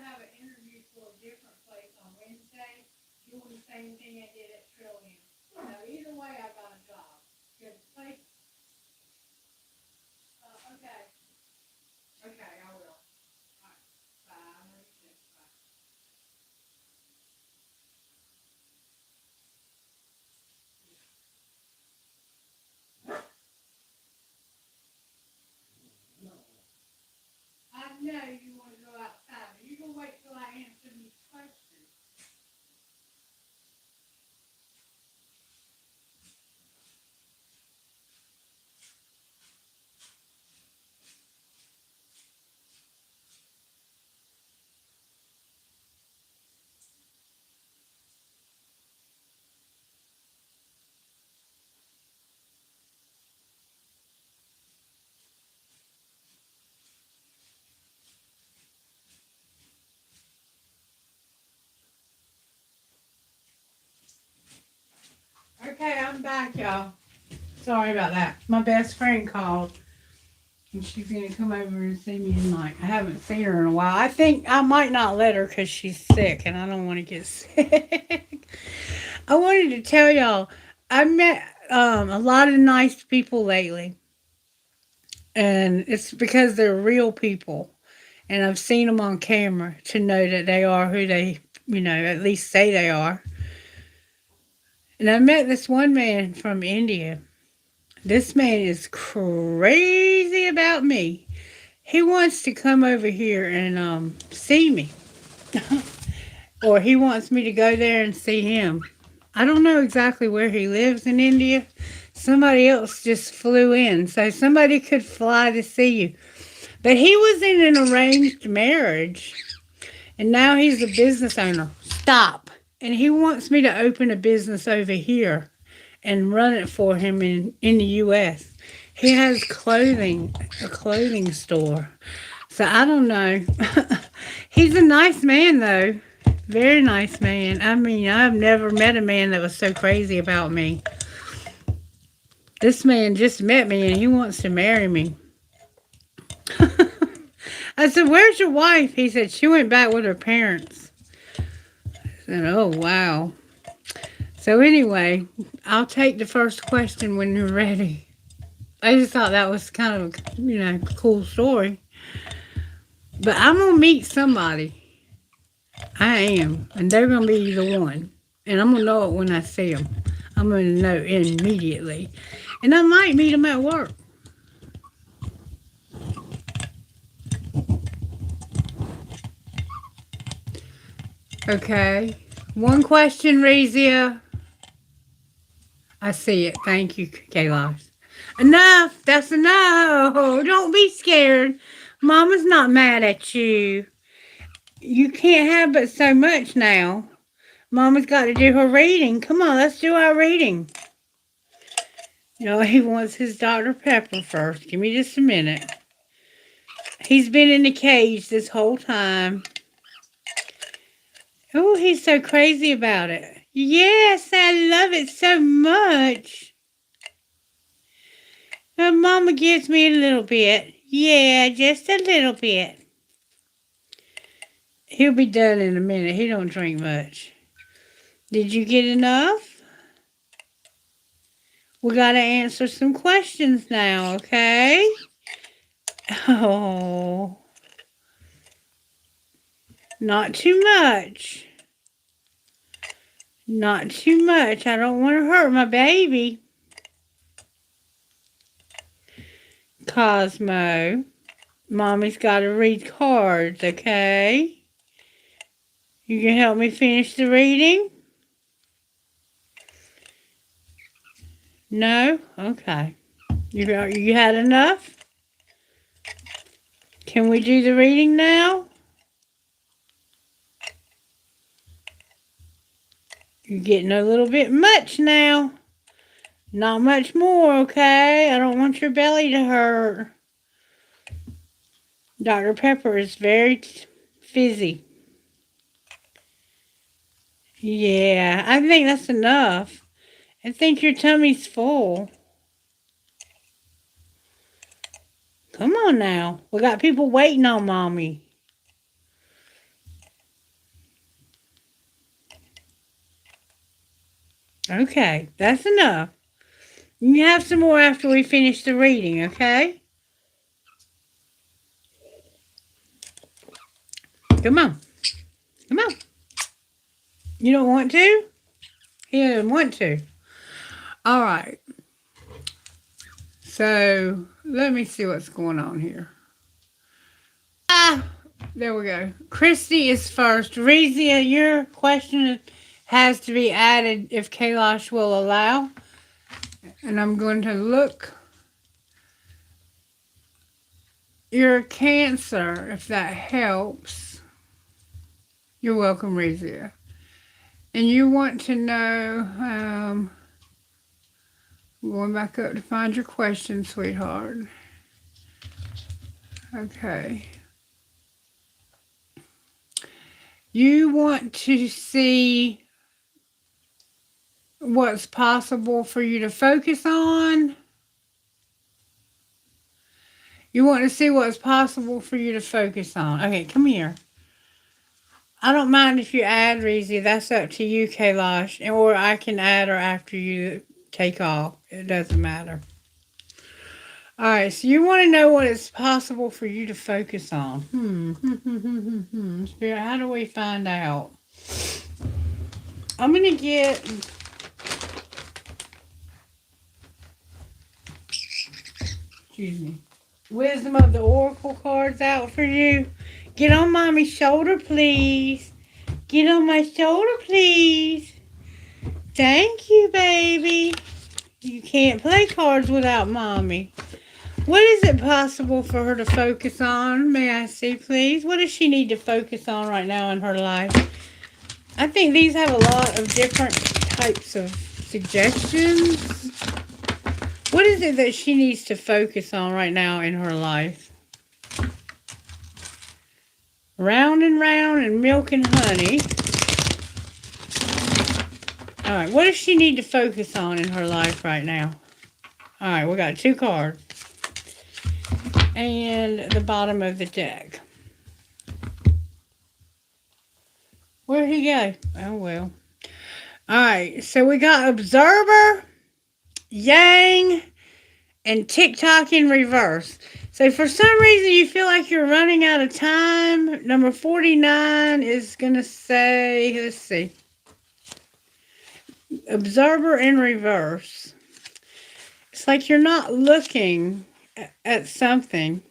have an interview for a different place on Wednesday, doing the same thing I did at Trillium. So either way, I got a job. Good place. Okay. Okay, I will. All right. Bye. Bye. I know you want to go outside, but you can wait till I answer these questions. Okay, I'm back, y'all. Sorry about that. My best friend called, and she's gonna come over and see me tonight. I haven't seen her in a while. I think I might not let her because she's sick, and I don't want to get sick. I wanted to tell y'all, I met a lot of nice people lately, and it's because they're real people, and I've seen them on camera to know that they are who they, at least say they are. And I met this one man from India. This man is crazy about me. He wants to come over here and see me, or he wants me to go there and see him. I don't know exactly where he lives in India. Somebody else just flew in, so somebody could fly to see you. But he was in an arranged marriage, and now he's a business owner. Stop. And he wants me to open a business over here and run it for him in the U.S. He has a clothing store. So I don't know. He's a nice man, though. Very nice man. I mean, I've never met a man that was so crazy about me. This man just met me and he wants to marry me. I said, "Where's your wife?" He said, "She went back with her parents." I said, "Oh, wow." So anyway, I'll take the first question when you're ready. I just thought that was kind of, a cool story. But I'm going to meet somebody. I am. And they're going to be the one. And I'm going to know it when I see them. I'm going to know immediately. And I might meet them at work. Okay. One question, Razia. I see it. Thank you, Kayla. Enough. That's enough. Don't be scared. Mama's not mad at you. You can't have but so much now. Mama's got to do her reading. Come on, let's do our reading. He wants his Dr. Pepper first. Give me just a minute. He's been in the cage this whole time. Oh, he's so crazy about it. Yes, I love it so much. Mama gives me a little bit. Yeah, just a little bit. He'll be done in a minute. He don't drink much. Did you get enough? We got to answer some questions now, okay? Oh, not too much. Not too much. I don't want to hurt my baby. Cosmo. Mommy's got to read cards, okay? You can help me finish the reading? No? Okay. You had enough? Can we do the reading now? You're getting a little bit much now. Not much more, okay? I don't want your belly to hurt. Dr. Pepper is very fizzy. Yeah, I think that's enough. I think your tummy's full. Come on now. We got people waiting on Mommy. Okay, that's enough. You can have some more after we finish the reading, okay? Come on. Come on. You don't want to? He doesn't want to. All right. So, let me see what's going on here. There we go. Christie is first. Rezia, your question has to be added if Kailash will allow. And I'm going to look. You're a Cancer, if that helps. You're welcome, Rezia. And you want to know, I'm going back up to find your question, sweetheart. Okay. You want to see what's possible for you to focus on. You want to see what's possible for you to focus on. Okay, come here. I don't mind if you add, Reezy. That's up to you, Kailash. Or I can add her after you take off. It doesn't matter. Alright, so you want to know what is possible for you to focus on. Spirit, how do we find out? I'm going to get... Excuse me. Wisdom of the Oracle cards out for you. Get on Mommy's shoulder, please. Get on my shoulder, please. Thank you, baby. You can't play cards without Mommy. What is it possible for her to focus on? May I see, please? What does she need to focus on right now in her life? I think these have a lot of different types of suggestions. What is it that she needs to focus on right now in her life? Round and milk and honey. Alright, what does she need to focus on in her life right now? Alright, we got 2 cards. And the bottom of the deck. Where'd he go? Oh, well. Alright, so we got Observer, Yang, and TikTok in reverse. So for some reason you feel like you're running out of time. Number 49 is going to say, let's see. Observer in reverse. It's like you're not looking at something.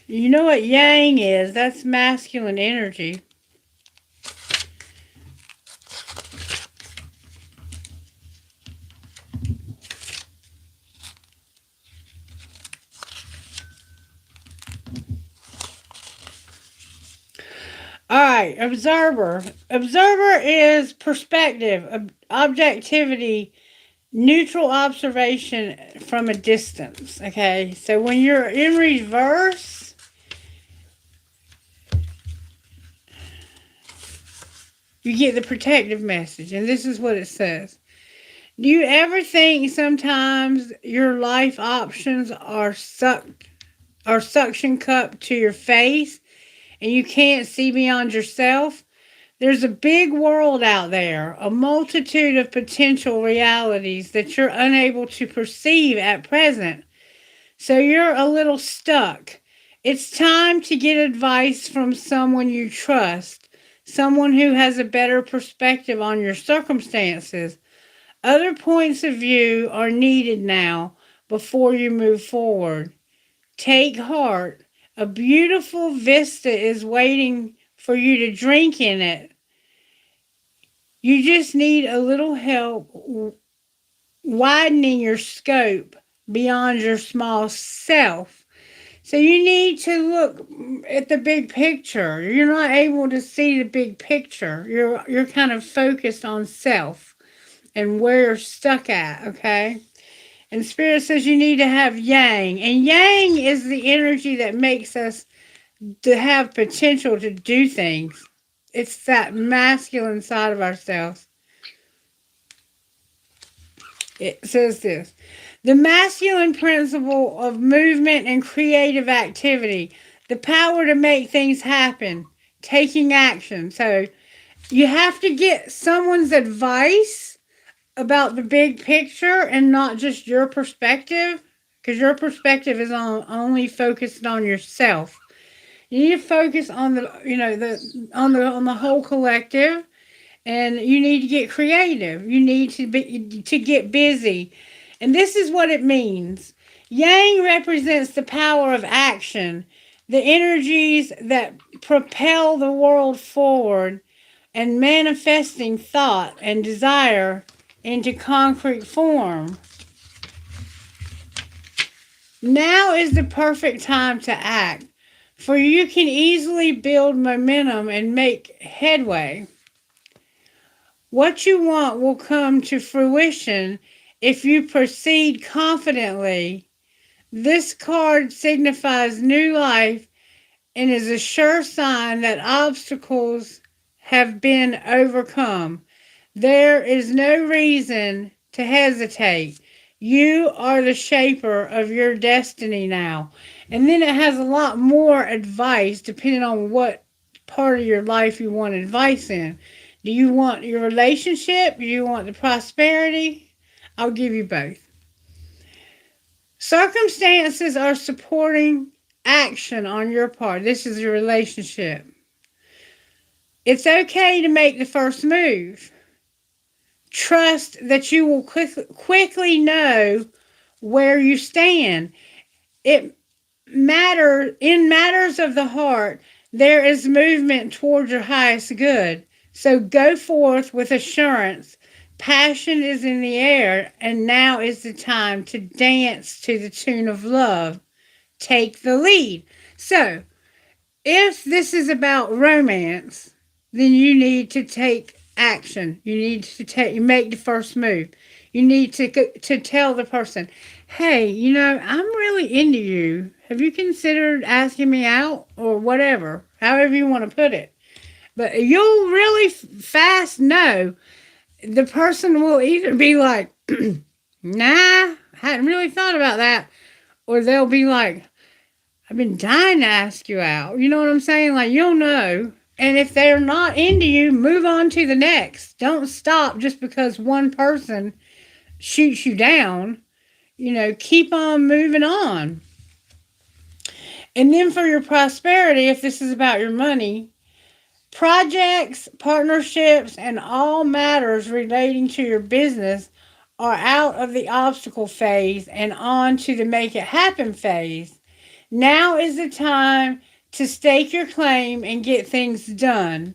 You know what Yang is? That's masculine energy. Alright, observer. Observer is perspective, objectivity, neutral observation from a distance. Okay, so when you're in reverse, you get the protective message, and this is what it says. Do you ever think sometimes your life options are suction cupped to your face and you can't see beyond yourself? There's a big world out there, a multitude of potential realities that you're unable to perceive at present. So you're a little stuck. It's time to get advice from someone you trust, someone who has a better perspective on your circumstances. Other points of view are needed now before you move forward. Take heart. A beautiful vista is waiting for you to drink in it. You just need a little help widening your scope beyond your small self. So you need to look at the big picture. You're not able to see the big picture. You're kind of focused on self and where you're stuck at, okay? And Spirit says you need to have Yang. And Yang is the energy that makes us to have potential to do things. It's that masculine side of ourselves. It says this. The masculine principle of movement and creative activity. The power to make things happen. Taking action. So You have to get someone's advice about the big picture and not just your perspective, because your perspective is only focused on yourself. You need to focus on the whole collective, and you need to get creative. You need to get busy. And this is what it means. Yang represents the power of action, the energies that propel the world forward and manifesting thought and desire into concrete form. Now is the perfect time to act, for you can easily build momentum and make headway. What you want will come to fruition if you proceed confidently. This card signifies new life and is a sure sign that obstacles have been overcome. There is no reason to hesitate. You are the shaper of your destiny now. And then it has a lot more advice depending on what part of your life you want advice in. Do you want your relationship? Do you want the prosperity? I'll give you both. Circumstances are supporting action on your part. This is your relationship. It's okay to make the first move. Trust that you will quickly know where you stand. It in matters of the heart, there is movement toward your highest good. So go forth with assurance. Passion is in the air, and now is the time to dance to the tune of love. Take the lead. So, if this is about romance, then you need to take action. You need to make the first move. You need to tell the person, "Hey, I'm really into you. Have you considered asking me out or whatever, however you want to put it?" But you'll really fast know. The person will either be like, "Nah, I hadn't really thought about that," or they'll be like, "I've been dying to ask you out." You know what I'm saying? Like, you'll know. And if they're not into you, move on to the next. Don't stop just because one person shoots you down. Keep on moving on. And then for your prosperity, if this is about your money, projects, partnerships, and all matters relating to your business are out of the obstacle phase and on to the make it happen phase. Now is the time to stake your claim and get things done.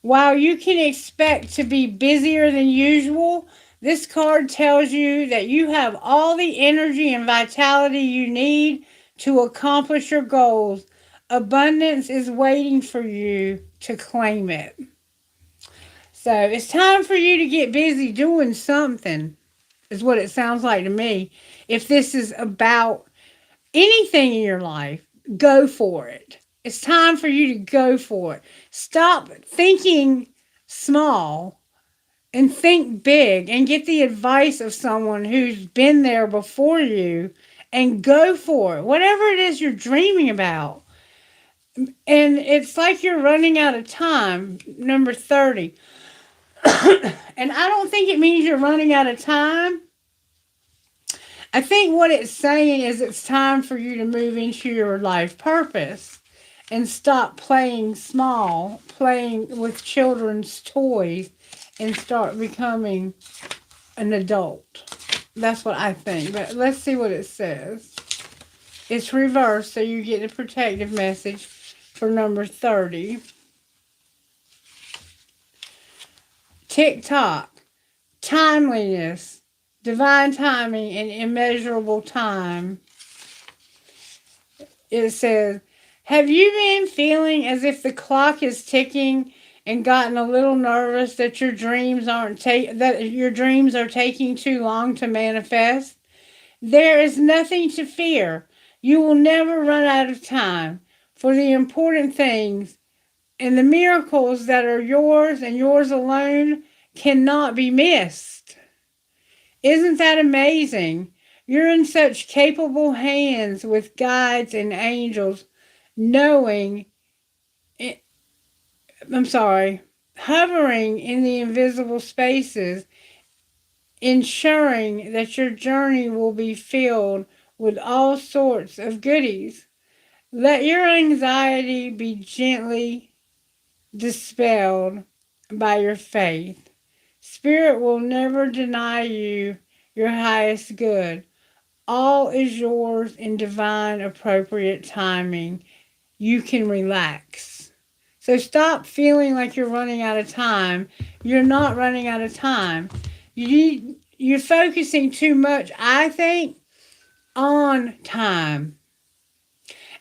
While you can expect to be busier than usual, this card tells you that you have all the energy and vitality you need to accomplish your goals. Abundance is waiting for you to claim it. So it's time for you to get busy doing something, is what it sounds like to me. If this is about anything in your life, go for it. It's time for you to go for it. Stop thinking small and think big and get the advice of someone who's been there before you and go for it. Whatever it is you're dreaming about. And it's like you're running out of time, number 30. And I don't think it means you're running out of time. I think what it's saying is it's time for you to move into your life purpose and stop playing small, playing with children's toys, and start becoming an adult. That's what I think. But let's see what it says. It's reversed, so you get a protective message for number 30. Tick-tock, timeliness, divine timing, and immeasurable time. It says, have you been feeling as if the clock is ticking and gotten a little nervous that your dreams are taking too long to manifest? There is nothing to fear. You will never run out of time for the important things, and the miracles that are yours and yours alone cannot be missed. Isn't that amazing? You're in such capable hands with guides and angels, knowing I'm sorry, hovering in the invisible spaces, ensuring that your journey will be filled with all sorts of goodies. Let your anxiety be gently dispelled by your faith. Spirit will never deny you your highest good. All is yours in divine appropriate timing. You can relax. So stop feeling like you're running out of time. You're not running out of time. You're focusing too much, I think, on time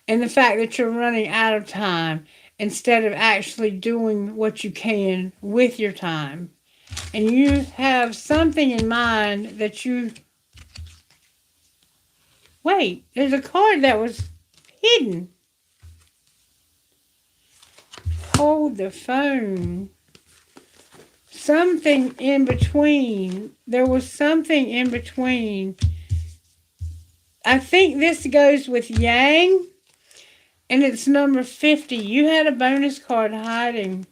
and the fact that you're running out of time instead of actually doing what you can with your time. And you have something in mind that you. Wait, there's a card that was hidden. Hold the phone. Something in between. There was something in between. I think this goes with Yang, and it's number 50. You had a bonus card hiding.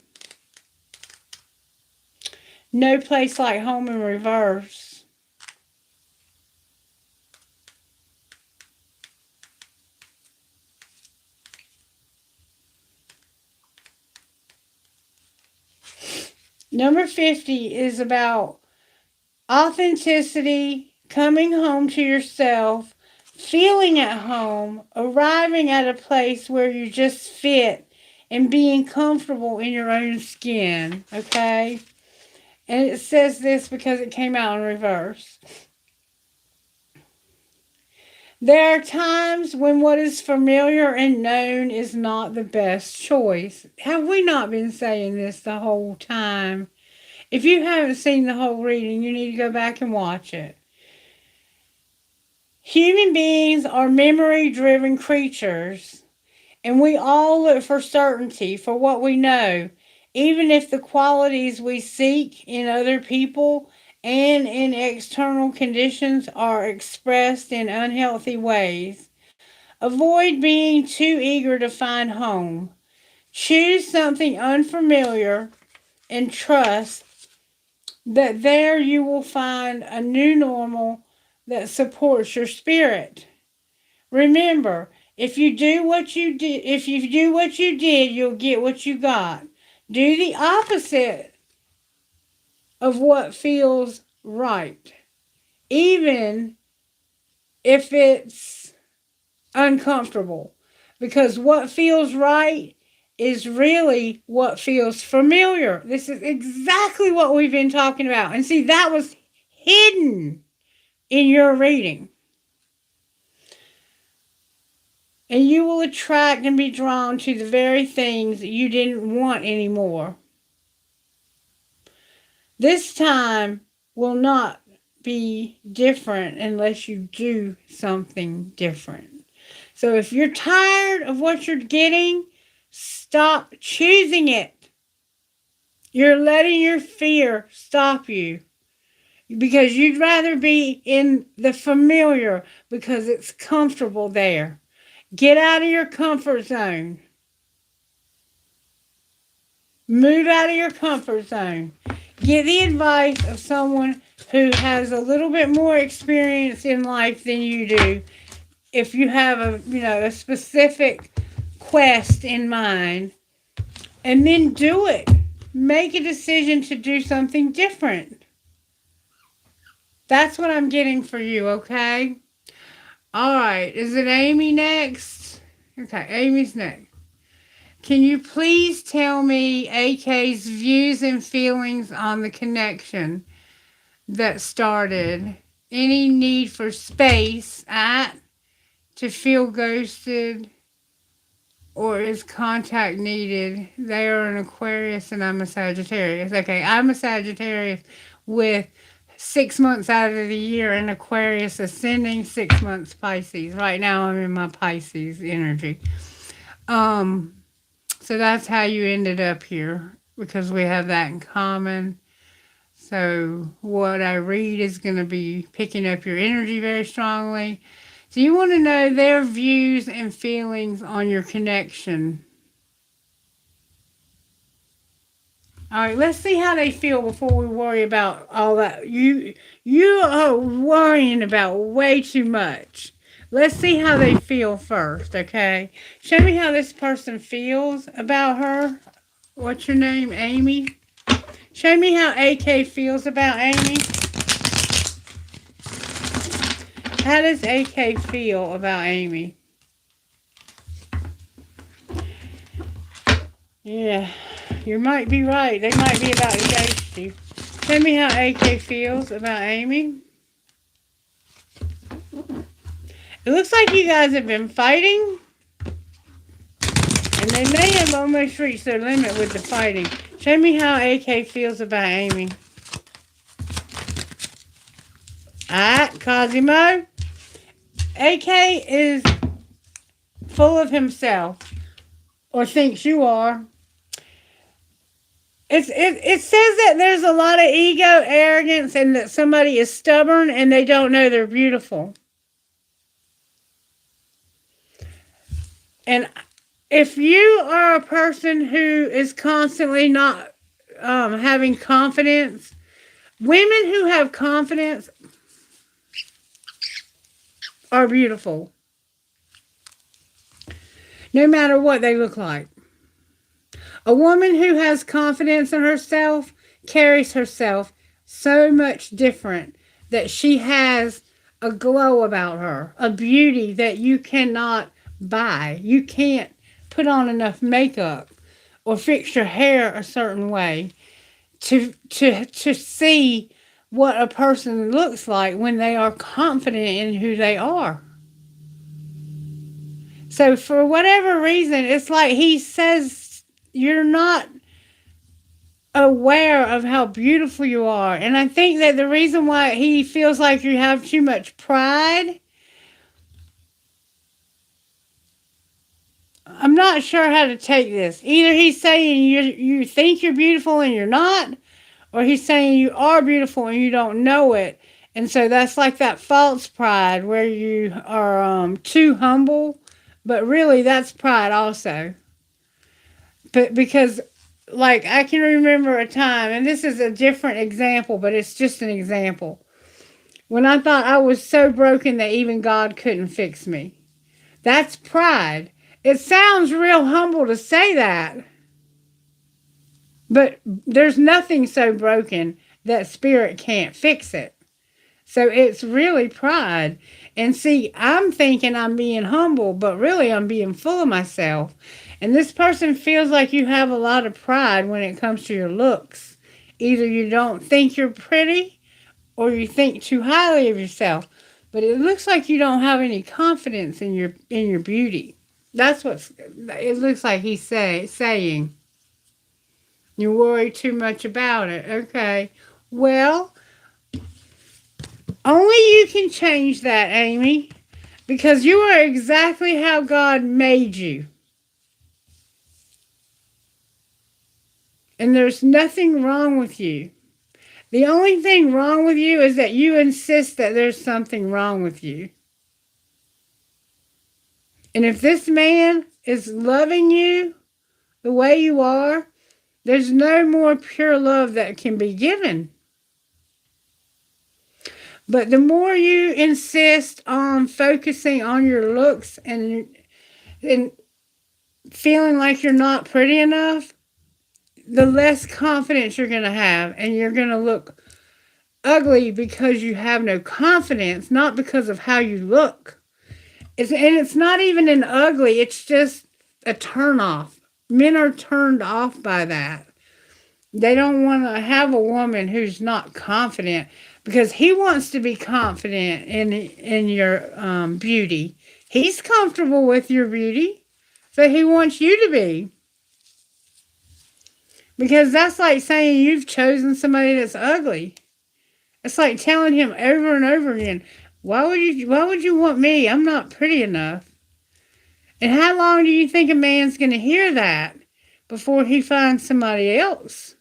No place like home in reverse. Number 50 is about authenticity, coming home to yourself, feeling at home, arriving at a place where you just fit, and being comfortable in your own skin, okay? And it says this because it came out in reverse. There are times when what is familiar and known is not the best choice. Have we not been saying this the whole time? If you haven't seen the whole reading, you need to go back and watch it. Human beings are memory-driven creatures, and we all look for certainty for what we know, even if the qualities we seek in other people and in external conditions are expressed in unhealthy ways. Avoid being too eager to find home. Choose something unfamiliar and trust that there you will find a new normal that supports your spirit. Remember, if you do what you did, you'll get what you got. Do the opposite of what feels right, even if it's uncomfortable. Because what feels right is really what feels familiar. This is exactly what we've been talking about. And see, that was hidden in your reading. And you will attract and be drawn to the very things that you didn't want anymore. This time will not be different unless you do something different. So if you're tired of what you're getting, stop choosing it. You're letting your fear stop you because you'd rather be in the familiar because it's comfortable there. Get out of your comfort zone. Move out of your comfort zone. Get the advice of someone who has a little bit more experience in life than you do. If you have a specific quest in mind, and then do it. Make a decision to do something different. That's what I'm getting for you, okay? All right, is it Amy next? Okay, Amy's next. Can you please tell me AK's views and feelings on the connection that started? Any need for space to feel ghosted, or is contact needed? They are an Aquarius and I'm a Sagittarius. Okay, I'm a Sagittarius with 6 months out of the year in Aquarius ascending, 6 months Pisces. Right now I'm in my Pisces energy. So that's how you ended up here because we have that in common. So what I read is going to be picking up your energy very strongly. So you want to know their views and feelings on your connection. All right, let's see how they feel before we worry about all that. You are worrying about way too much. Let's see how they feel first, okay? Show me how this person feels about her. What's your name, Amy? Show me how AK feels about Amy. How does AK feel about Amy? Yeah, you might be right. They might be about to ghost you. Show me how AK feels about Amy. It looks like you guys have been fighting, and they may have almost reached their limit with the fighting. Show me how AK feels about Amy. Alright, Cosimo. AK is full of himself, or thinks you are. It says that there's a lot of ego, arrogance, and that somebody is stubborn and they don't know they're beautiful. And if you are a person who is constantly not having confidence, women who have confidence are beautiful, no matter what they look like. A woman who has confidence in herself carries herself so much different that she has a glow about her, a beauty that you cannot buy. You can't put on enough makeup or fix your hair a certain way to see what a person looks like when they are confident in who they are. So for whatever reason, it's like he says you're not aware of how beautiful you are. And I think that the reason why he feels like you have too much pride, I'm not sure how to take this. Either he's saying you think you're beautiful and you're not, or he's saying you are beautiful and you don't know it. And so that's like that false pride where you are too humble, but really that's pride also. But because like I can remember a time, and this is a different example, but it's just an example, when I thought I was so broken that even God couldn't fix me. That's pride. It sounds real humble to say that, but there's nothing so broken that spirit can't fix it. So it's really pride. And see, I'm thinking I'm being humble, but really I'm being full of myself. And this person feels like you have a lot of pride when it comes to your looks. Either you don't think you're pretty or you think too highly of yourself. But it looks like you don't have any confidence in your beauty. That's what it looks like he's saying. You worry too much about it. Okay. Well, only you can change that, Amy, because you are exactly how God made you. And there's nothing wrong with you. The only thing wrong with you is that you insist that there's something wrong with you. And if this man is loving you the way you are, there's no more pure love that can be given. But the more you insist on focusing on your looks and feeling like you're not pretty enough, the less confidence you're going to have. And you're going to look ugly because you have no confidence, not because of how you look. And it's not even an ugly, it's just a turn off. Men are turned off by that. They don't want to have a woman who's not confident because he wants to be confident in your beauty. He's comfortable with your beauty, so he wants you to be. Because that's like saying you've chosen somebody that's ugly. It's like telling him over and over again, why would you want me? I'm not pretty enough. And how long do you think a man's going to hear that before he finds somebody else?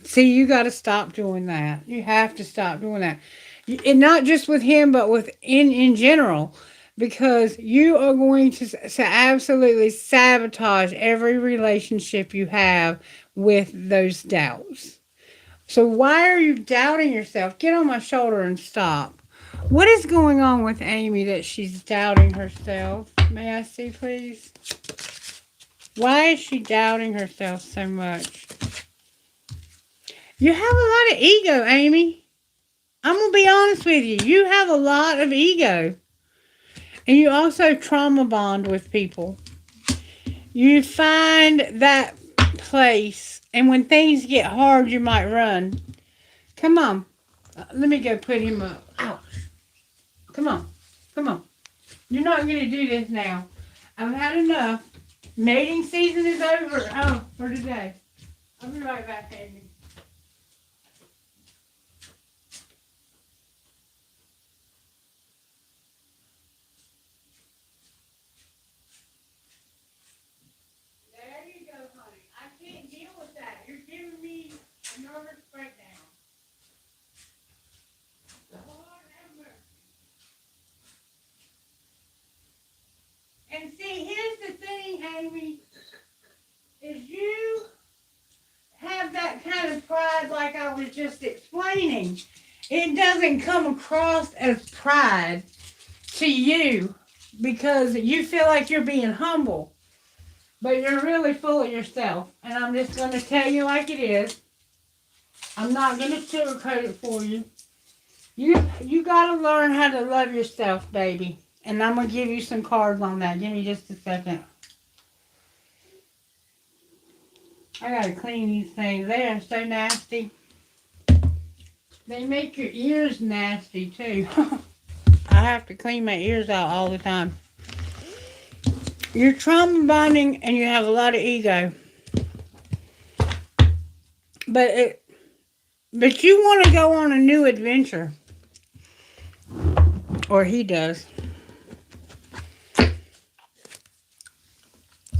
See, you got to stop doing that. You have to stop doing that. And not just with him, but with in general. because you are going to absolutely sabotage every relationship you have with those doubts. So why are you doubting yourself? Get on my shoulder and stop. What is going on with Amy that she's doubting herself? May I see, please? Why is she doubting herself so much? You have a lot of ego, Amy. I'm going to be honest with you. You have a lot of ego. And you also trauma bond with people. You find that place, and when things get hard, you might run. Come on. Let me go put him up. Ouch. Come on. Come on. You're not going to do this now. I've had enough. Mating season is over. Oh, for today. I'll be right back, Amy. There you go, honey. I can't deal with that. You're giving me a nervous breakdown. Lord have mercy. And see, here's the thing, Amy, is you have that kind of pride like I was just explaining. It doesn't come across as pride to you because you feel like you're being humble. But you're really full of yourself. And I'm just going to tell you like it is. I'm not going to sugarcoat it for you. You got to learn how to love yourself, baby. And I'm going to give you some cards on that. Give me just a second. I got to clean these things. They are so nasty. They make your ears nasty, too. I have to clean my ears out all the time. You're trauma bonding and you have a lot of ego. But you want to go on a new adventure. Or he does.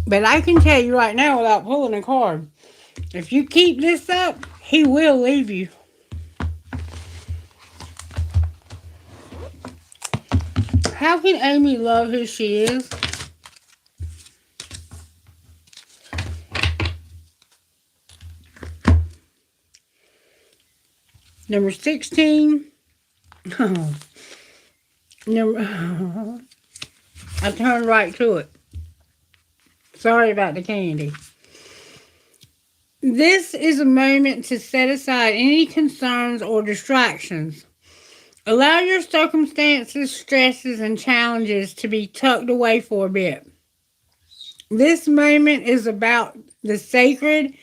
But I can tell you right now without pulling a card, if you keep this up, he will leave you. How can Amy love who she is? Number 16. I turned right to it. Sorry about the candy. This is a moment to set aside any concerns or distractions. Allow your circumstances, stresses, and challenges to be tucked away for a bit. This moment is about the sacred,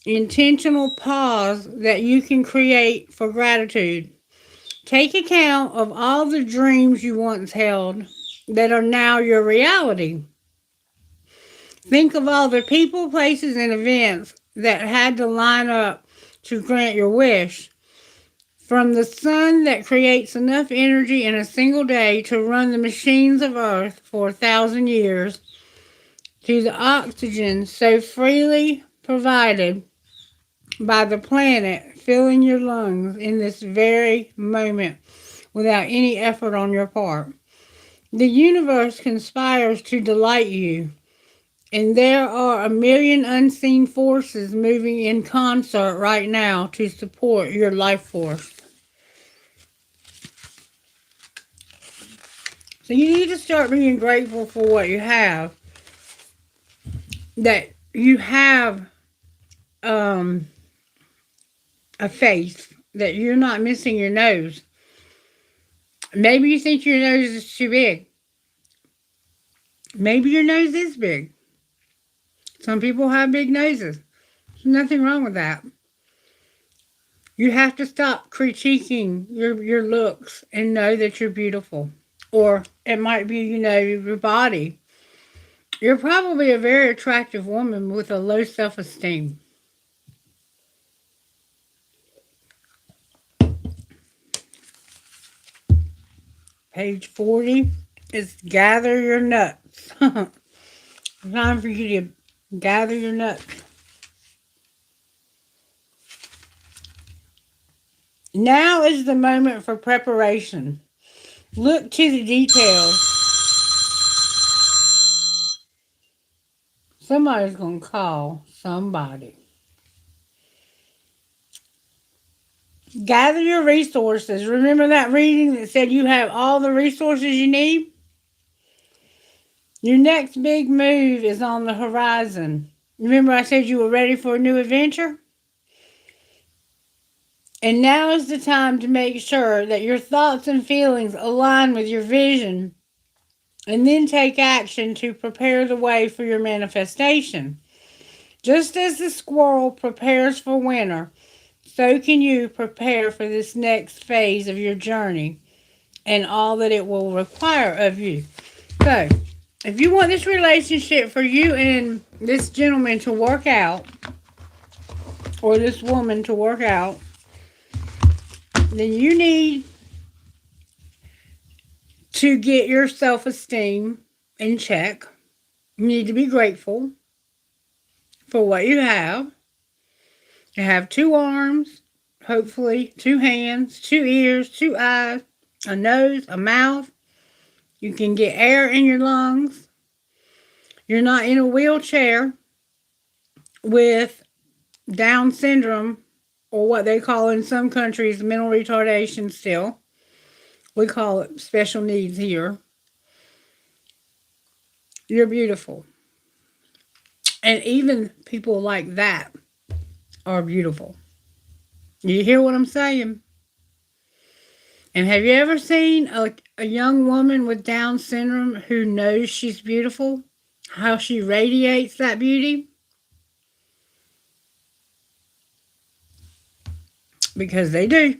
intentional pause that you can create for gratitude. Take account of all the dreams you once held that are now your reality. Think of all the people, places, and events that had to line up to grant your wish. From the sun that creates enough energy in a single day to run the machines of Earth for 1,000 years, to the oxygen so freely provided by the planet filling your lungs in this very moment without any effort on your part. The universe conspires to delight you, and there are a million unseen forces moving in concert right now to support your life force. So you need to start being grateful for what you have. That you have a face, that you're not missing your nose. Maybe you think your nose is too big. Maybe your nose is big. Some people have big noses. There's nothing wrong with that. You have to stop critiquing your looks and know that you're beautiful. Or it might be, your body. You're probably a very attractive woman with a low self-esteem. Page 40 is gather your nuts. Time for you to gather your nuts. Now is the moment for preparation. Look to the details. Somebody's going to call somebody. Gather your resources. Remember that reading that said you have all the resources you need? Your next big move is on the horizon. Remember I said you were ready for a new adventure? And now is the time to make sure that your thoughts and feelings align with your vision, and then take action to prepare the way for your manifestation. Just as the squirrel prepares for winter, so can you prepare for this next phase of your journey and all that it will require of you. So, if you want this relationship for you and this gentleman to work out, or this woman to work out, then you need to get your self-esteem in check. You need to be grateful for what you have. You have 2 arms, hopefully 2 hands, 2 ears, 2 eyes, a nose, a mouth. You can get air in your lungs. You're not in a wheelchair with Down syndrome, or what they call in some countries mental retardation still. We call it special needs here. You're beautiful. And even people like that are beautiful. You hear what I'm saying? And have you ever seen a young woman with Down syndrome who knows she's beautiful? How she radiates that beauty? Because they do.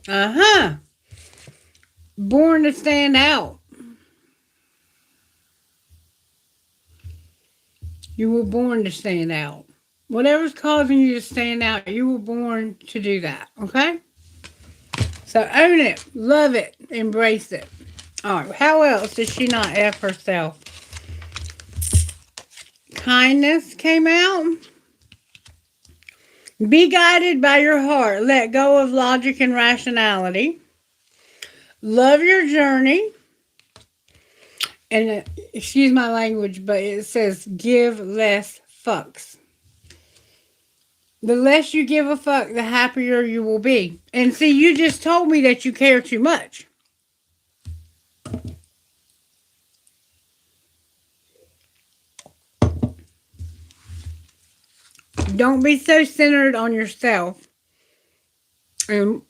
Uh-huh. Born to stand out. You were born to stand out. Whatever's causing you to stand out, you were born to do that. Okay? So own it. Love it. Embrace it. Alright, how else does she not F herself? Kindness came out. Be guided by your heart. Let go of logic and rationality. Love your journey. And excuse my language, but it says give less fucks. The less you give a fuck, the happier you will be. And see, you just told me that you care too much. Don't be so centered on yourself. And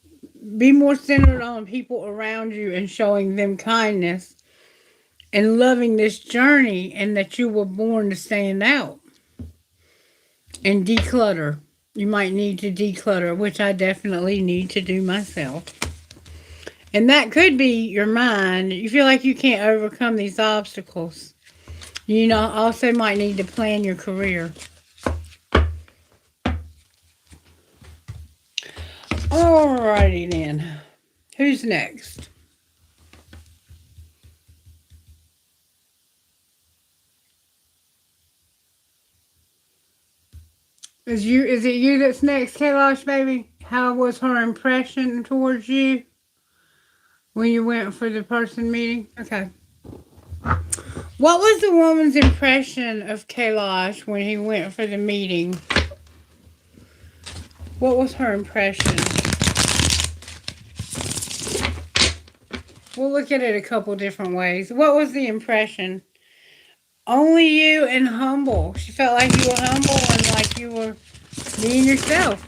be more centered on people around you and showing them kindness and loving this journey, and that you were born to stand out. And declutter. You might need to declutter, which I definitely need to do myself. And that could be your mind. You feel like you can't overcome these obstacles. You also might need to plan your career. Alrighty then. Who's next? Is it you that's next, Kailash, baby? How was her impression towards you when you went for the person meeting? Okay. What was the woman's impression of Kailash when he went for the meeting? What was her impression? We'll look at it a couple different ways. What was the impression? Only you and humble. She felt like you were humble and like you were being yourself.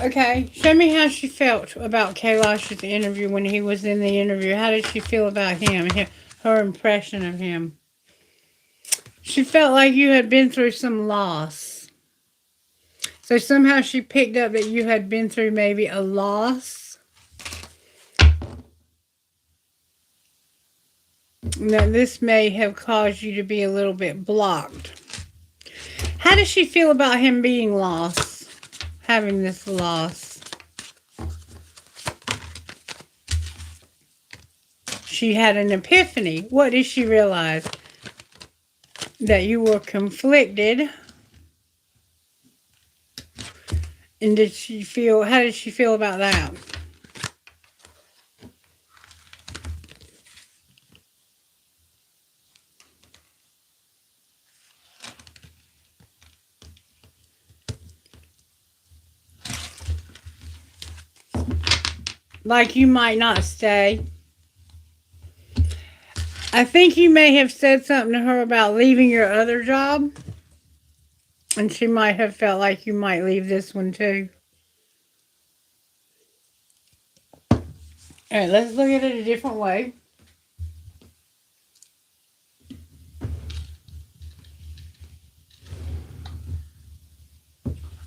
Okay, show me how she felt about Kailash's interview when he was in the interview. How did she feel about him? Her impression of him. She felt like you had been through some loss. So somehow she picked up that you had been through maybe a loss. Now, this may have caused you to be a little bit blocked. How does she feel about him being lost? Having this loss? She had an epiphany. What did she realize? That you were conflicted. And did she feel, how did she feel about that? Like you might not stay. I think you may have said something to her about leaving your other job. And she might have felt like you might leave this one too. Alright, let's look at it a different way.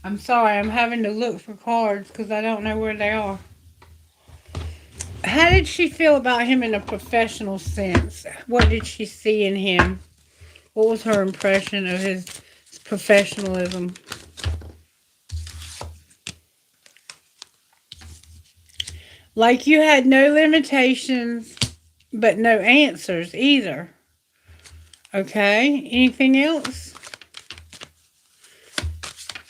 I'm sorry, I'm having to look for cards because I don't know where they are. How did she feel about him in a professional sense? What did she see in him? What was her impression of his professionalism? Like you had no limitations, but no answers either. Okay, anything else?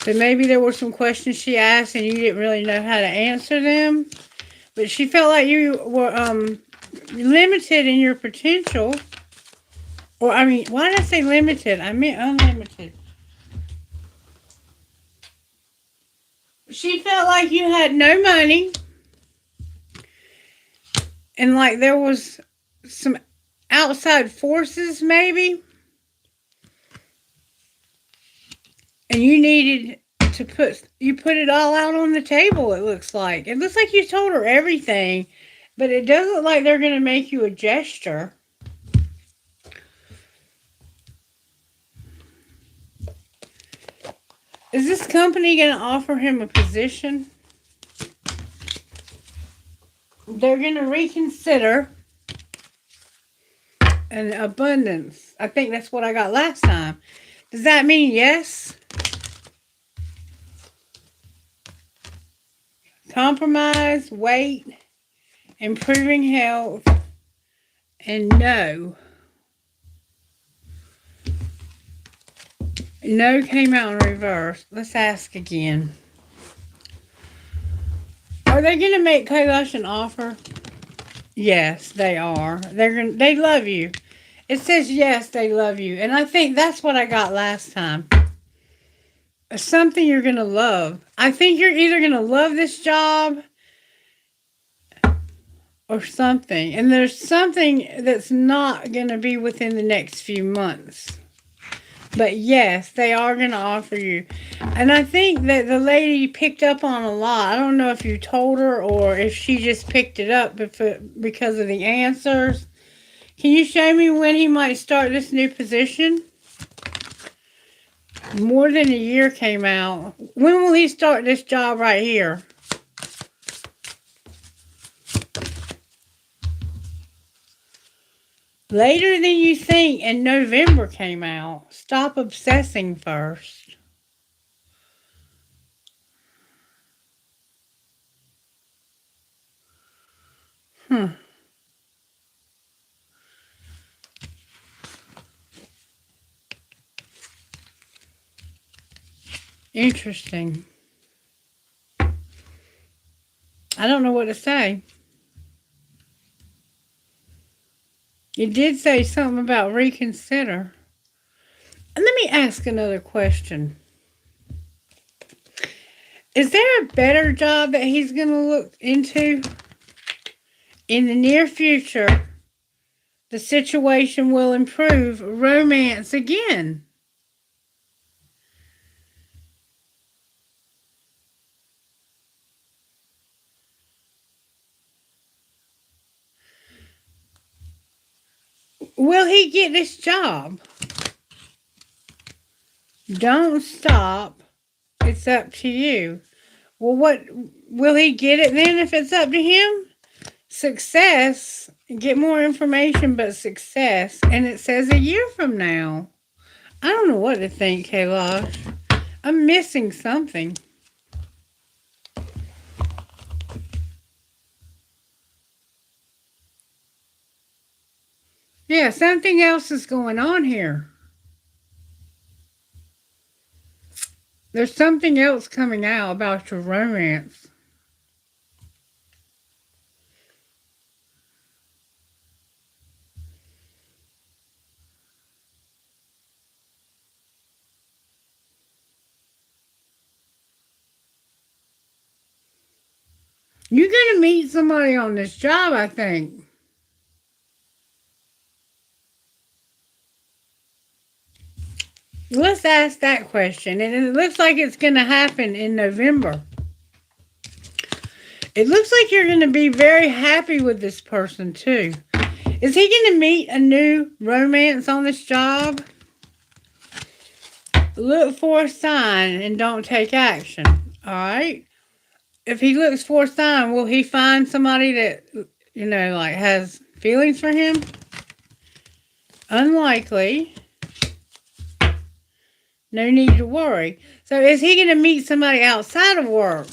So maybe there were some questions she asked and you didn't really know how to answer them. But she felt like you were limited in your potential. Or, I mean, why did I say limited? I meant unlimited. She felt like you had no money. And like there was some outside forces maybe. And you needed to put it all out on the table, it looks like. It looks like you told her everything. But it doesn't look like they're going to make you a gesture. Is this company going to offer him a position? They're going to reconsider an abundance. I think that's what I got last time. Does that mean yes? Compromise, wait, improving health, and no. No came out in reverse. Let's ask again. Are they going to make Kailash an offer? Yes, they are. They love you. It says yes, they love you. And I think that's what I got last time. Something you're going to love. I think you're either going to love this job or something. And there's something that's not going to be within the next few months. But yes, they are going to offer you. And I think that the lady picked up on a lot. I don't know if you told her or if she just picked it up because of the answers. Can you show me when he might start this new position? More than a year came out. When will he start this job right here? Later than you think, and November came out. Stop obsessing first. Interesting. I don't know what to say. It did say something about reconsider. And let me ask another question. Is there a better job that he's going to look into? In the near future, the situation will improve. Romance again. Will he get this job? Don't stop. It's up to you. Well, what will he get it then if it's up to him? Success. Get more information, but success. And it says a year from now. I don't know what to think, Kailash. I'm missing something. Yeah, something else is going on here. There's something else coming out about your romance. You're going to meet somebody on this job, I think. Let's ask that question. And it looks like it's going to happen in November. It looks like you're going to be very happy with this person, too. Is he going to meet a new romance on this job? Look for a sign and don't take action. All right? If he looks for a sign, will he find somebody that, like has feelings for him? Unlikely. No need to worry. So is he going to meet somebody outside of work?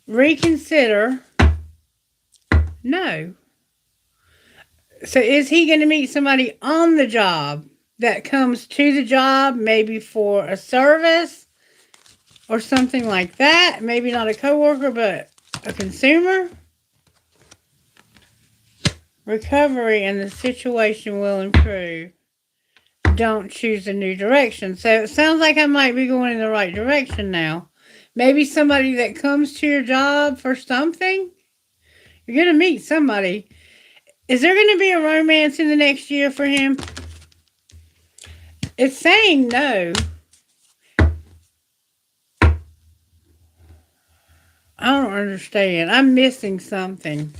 Reconsider. No. So is he going to meet somebody on the job that comes to the job, maybe for a service or something like that? Maybe not a coworker, but a consumer? Recovery and the situation will improve. Don't choose a new direction. So it sounds like I might be going in the right direction now. Maybe somebody that comes to your job for something. You're going to meet somebody. Is there going to be a romance in the next year for him? It's saying no. I don't understand. I'm missing something.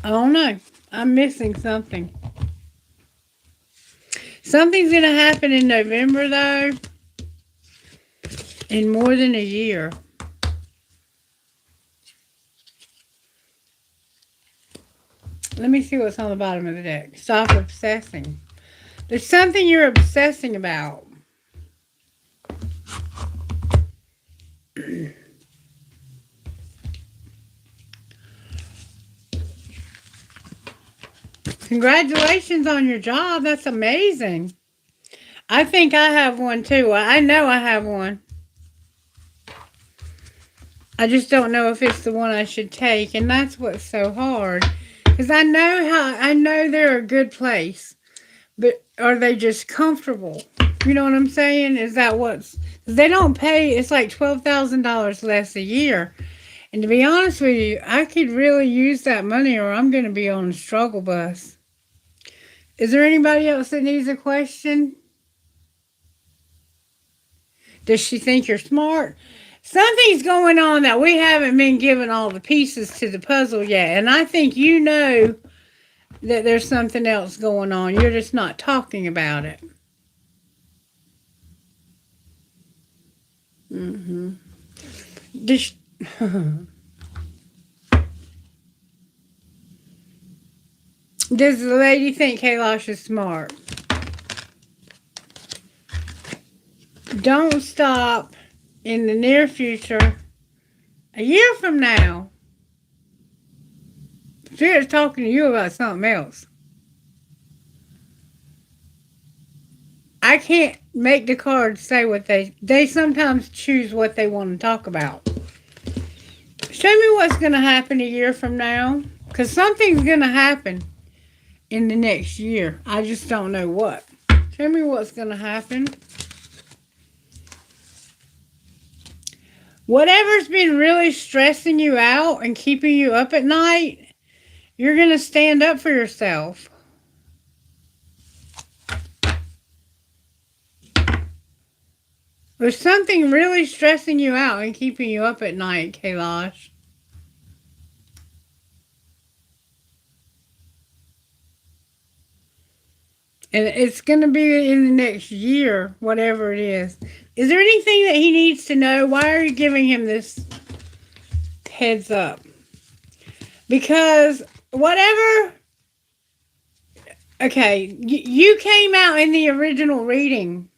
I don't know. I'm missing something. Something's going to happen in November, though. In more than a year. Let me see what's on the bottom of the deck. Stop obsessing. There's something you're obsessing about. Congratulations on your job. That's amazing. I think I have one too. I know I have one. I just don't know if it's the one I should take, and that's what's so hard. Because I know they're a good place, but are they just comfortable? You know what I'm saying? Is that they don't pay, it's like $12,000 less a year. And to be honest with you, I could really use that money or I'm going to be on a struggle bus. Is there anybody else that needs a question? Does she think you're smart? Something's going on that we haven't been given all the pieces to the puzzle yet. And I think you know that there's something else going on. You're just not talking about it. Mm-hmm. Does the lady think Kailash is smart? Don't stop in the near future. A year from now, Spirit's talking to you about something else. I can't make the cards say what they sometimes choose what they want to talk about. Show me what's going to happen a year from now. Because something's going to happen in the next year. I just don't know what. Show me what's going to happen. Whatever's been really stressing you out and keeping you up at night, you're going to stand up for yourself. There's something really stressing you out and keeping you up at night, Kailash. And it's going to be in the next year, whatever it is. Is there anything that he needs to know? Why are you giving him this heads up? Because whatever. Okay, you came out in the original reading.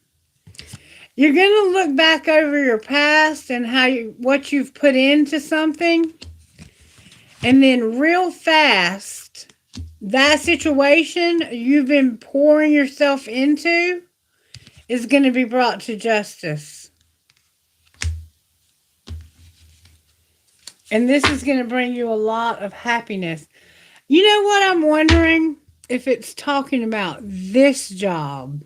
You're going to look back over your past and what you've put into something. And then real fast, that situation you've been pouring yourself into is going to be brought to justice. And this is going to bring you a lot of happiness. You know what I'm wondering? If it's talking about this job.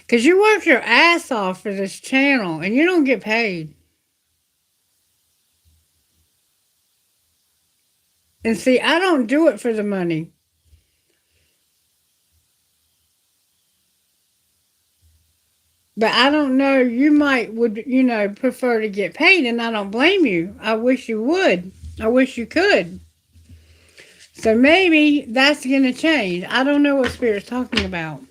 Because you work your ass off for this channel and you don't get paid. And see, I don't do it for the money. But I don't know, you would prefer to get paid, and I don't blame you. I wish you would. I wish you could. So maybe that's going to change. I don't know what Spirit's talking about.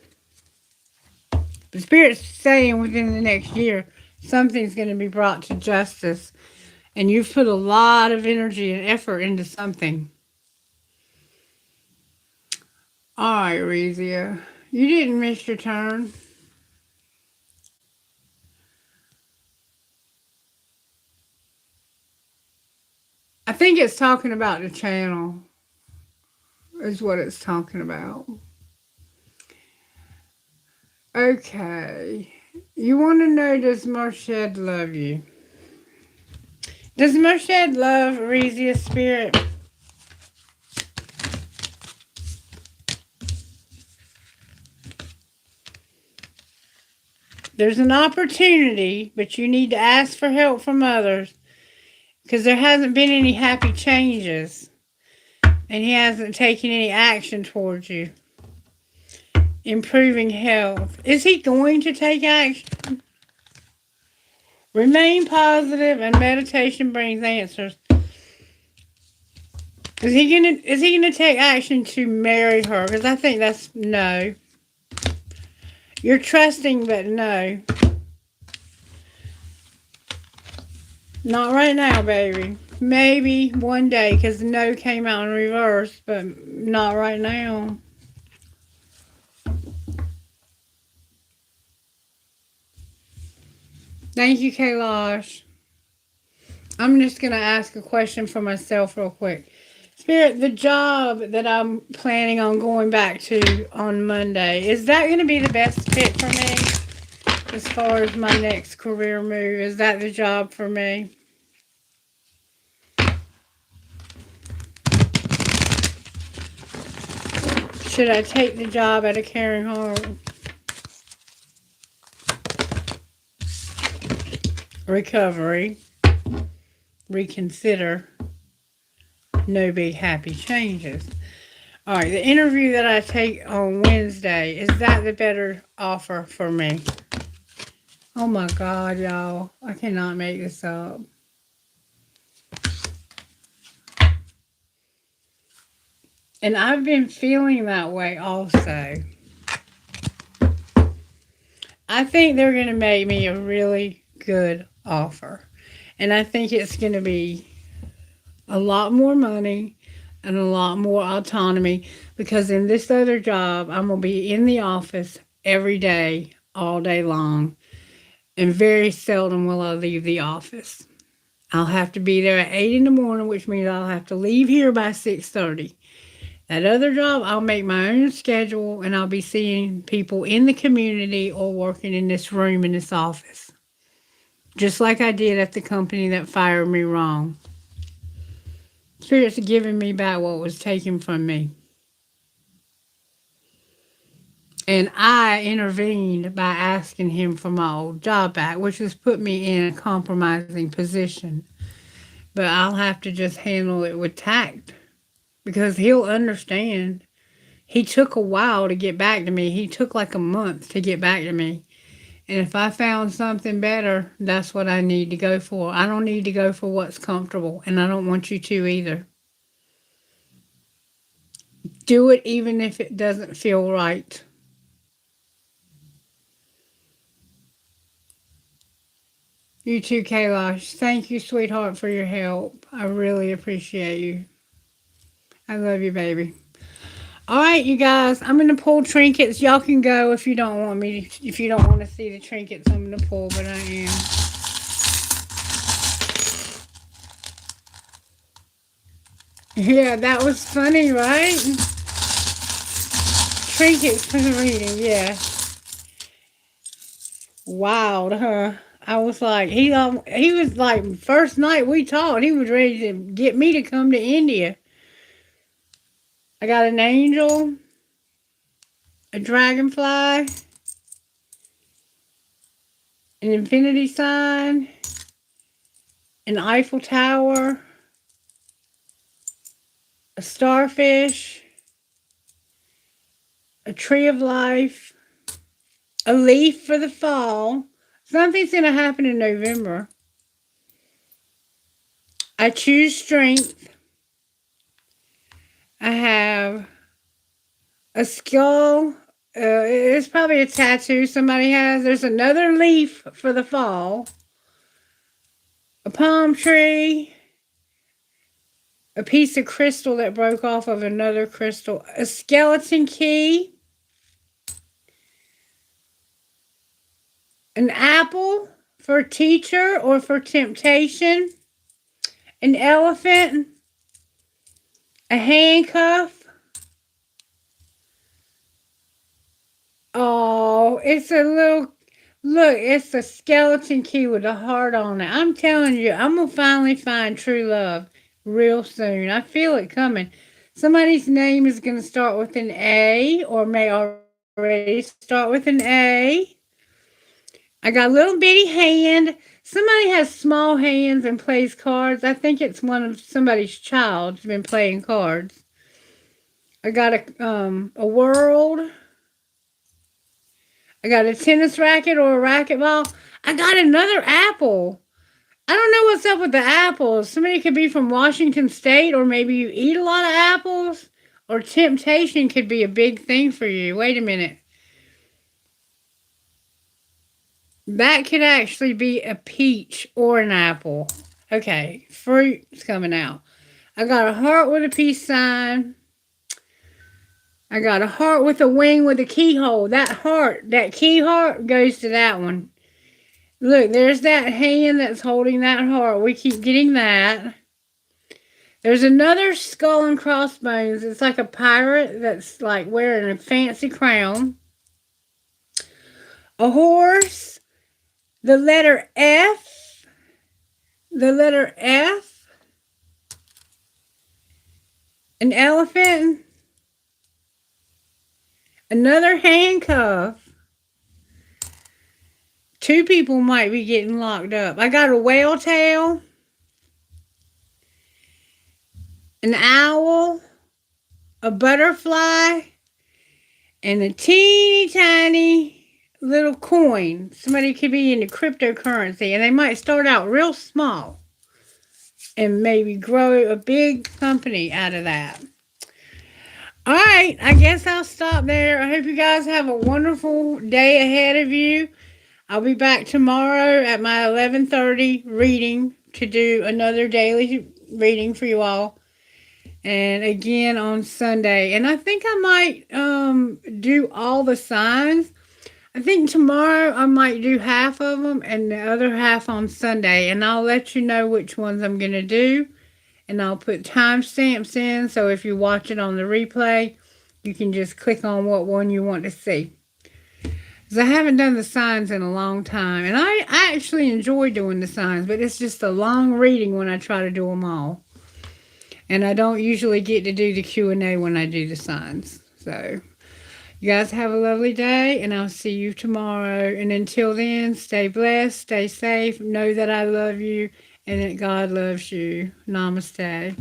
The Spirit's saying within the next year, something's going to be brought to justice. And you've put a lot of energy and effort into something. All right, Rezia. You didn't miss your turn. I think it's talking about the channel. Is what it's talking about. Okay. You want to know, does Merched love you? Does Merched love Rezia's spirit? There's an opportunity, but you need to ask for help from others because there hasn't been any happy changes and he hasn't taken any action towards you. Improving health. Is he going to take action? Remain positive and meditation brings answers. Is he gonna take action to marry her? Because I think that's no. You're trusting, but no. Not right now, baby. Maybe one day, because no came out in reverse, but not right now. Thank you, Kailash. I'm just going to ask a question for myself real quick. Spirit, the job that I'm planning on going back to on Monday, is that going to be the best fit for me as far as my next career move? Is that the job for me? Should I take the job at a caring heart? Recovery. Reconsider. No big happy changes. All right, the interview that I take on Wednesday, is that the better offer for me? Oh my God, y'all. I cannot make this up. And I've been feeling that way also. I think they're going to make me a really good offer. And I think it's going to be a lot more money and a lot more autonomy, because in this other job, I'm going to be in the office every day, all day long, and very seldom will I leave the office. I'll have to be there at 8 in the morning, which means I'll have to leave here by 6:30. That other job, I'll make my own schedule, and I'll be seeing people in the community or working in this room in this office, just like I did at the company that fired me wrong. Spirit's giving me back what was taken from me. And I intervened by asking him for my old job back, which has put me in a compromising position. But I'll have to just handle it with tact, because he'll understand. He took a while to get back to me. He took like a month to get back to me. And if I found something better, that's what I need to go for. I don't need to go for what's comfortable, and I don't want you to either. Do it even if it doesn't feel right. You too, Kailash. Thank you, sweetheart, for your help. I really appreciate you. I love you, baby. All right, you guys. I'm gonna pull trinkets. Y'all can go if you don't want me. If you don't want to see the trinkets, I'm gonna pull, but I am. Yeah, that was funny, right? Trinkets for the reading. Yeah, wild, huh? I was like, he was like, first night we talked, he was ready to get me to come to India. I got an angel, a dragonfly, an infinity sign, an Eiffel Tower, a starfish, a tree of life, a leaf for the fall. Something's going to happen in November. I choose strength. I have a skull. It's probably a tattoo somebody has. There's another leaf for the fall. A palm tree. A piece of crystal that broke off of another crystal. A skeleton key. An apple for teacher or for temptation. An elephant. A handcuff. Oh, it's a little, look, it's a skeleton key with a heart on it. I'm telling you, I'm going to finally find true love real soon. I feel it coming. Somebody's name is going to start with an A or may already start with an A. I got a little bitty hand. Somebody has small hands and plays cards. I think it's one of somebody's child's been playing cards. I got a world. I got a tennis racket or a racquetball. I got another apple. I don't know what's up with the apples. Somebody could be from Washington State, or maybe you eat a lot of apples, or temptation could be a big thing for you. Wait a minute. That could actually be a peach or an apple. Okay, fruit's coming out. I got a heart with a peace sign. I got a heart with a wing with a keyhole. That heart, that key heart goes to that one. Look, there's that hand that's holding that heart. We keep getting that. There's another skull and crossbones. It's like a pirate that's like wearing a fancy crown. A horse. The letter F. The letter F. An elephant. Another handcuff. Two people might be getting locked up. I got a whale tail. An owl. A butterfly. And a teeny tiny little coin. Somebody could be into cryptocurrency. And they might start out real small. And maybe grow a big company out of that. All right, I guess I'll stop there. I hope you guys have a wonderful day ahead of you. I'll be back tomorrow at my 11:30 reading to do another daily reading for you all. And again on Sunday. And I think I might do all the signs. I think tomorrow I might do half of them and the other half on Sunday. And I'll let you know which ones I'm going to do. And I'll put timestamps in, so if you watch it on the replay, you can just click on what one you want to see. Because I haven't done the signs in a long time. And I actually enjoy doing the signs, but it's just a long reading when I try to do them all. And I don't usually get to do the Q&A when I do the signs. So, you guys have a lovely day, and I'll see you tomorrow. And until then, stay blessed, stay safe, know that I love you, and that God loves you. Namaste.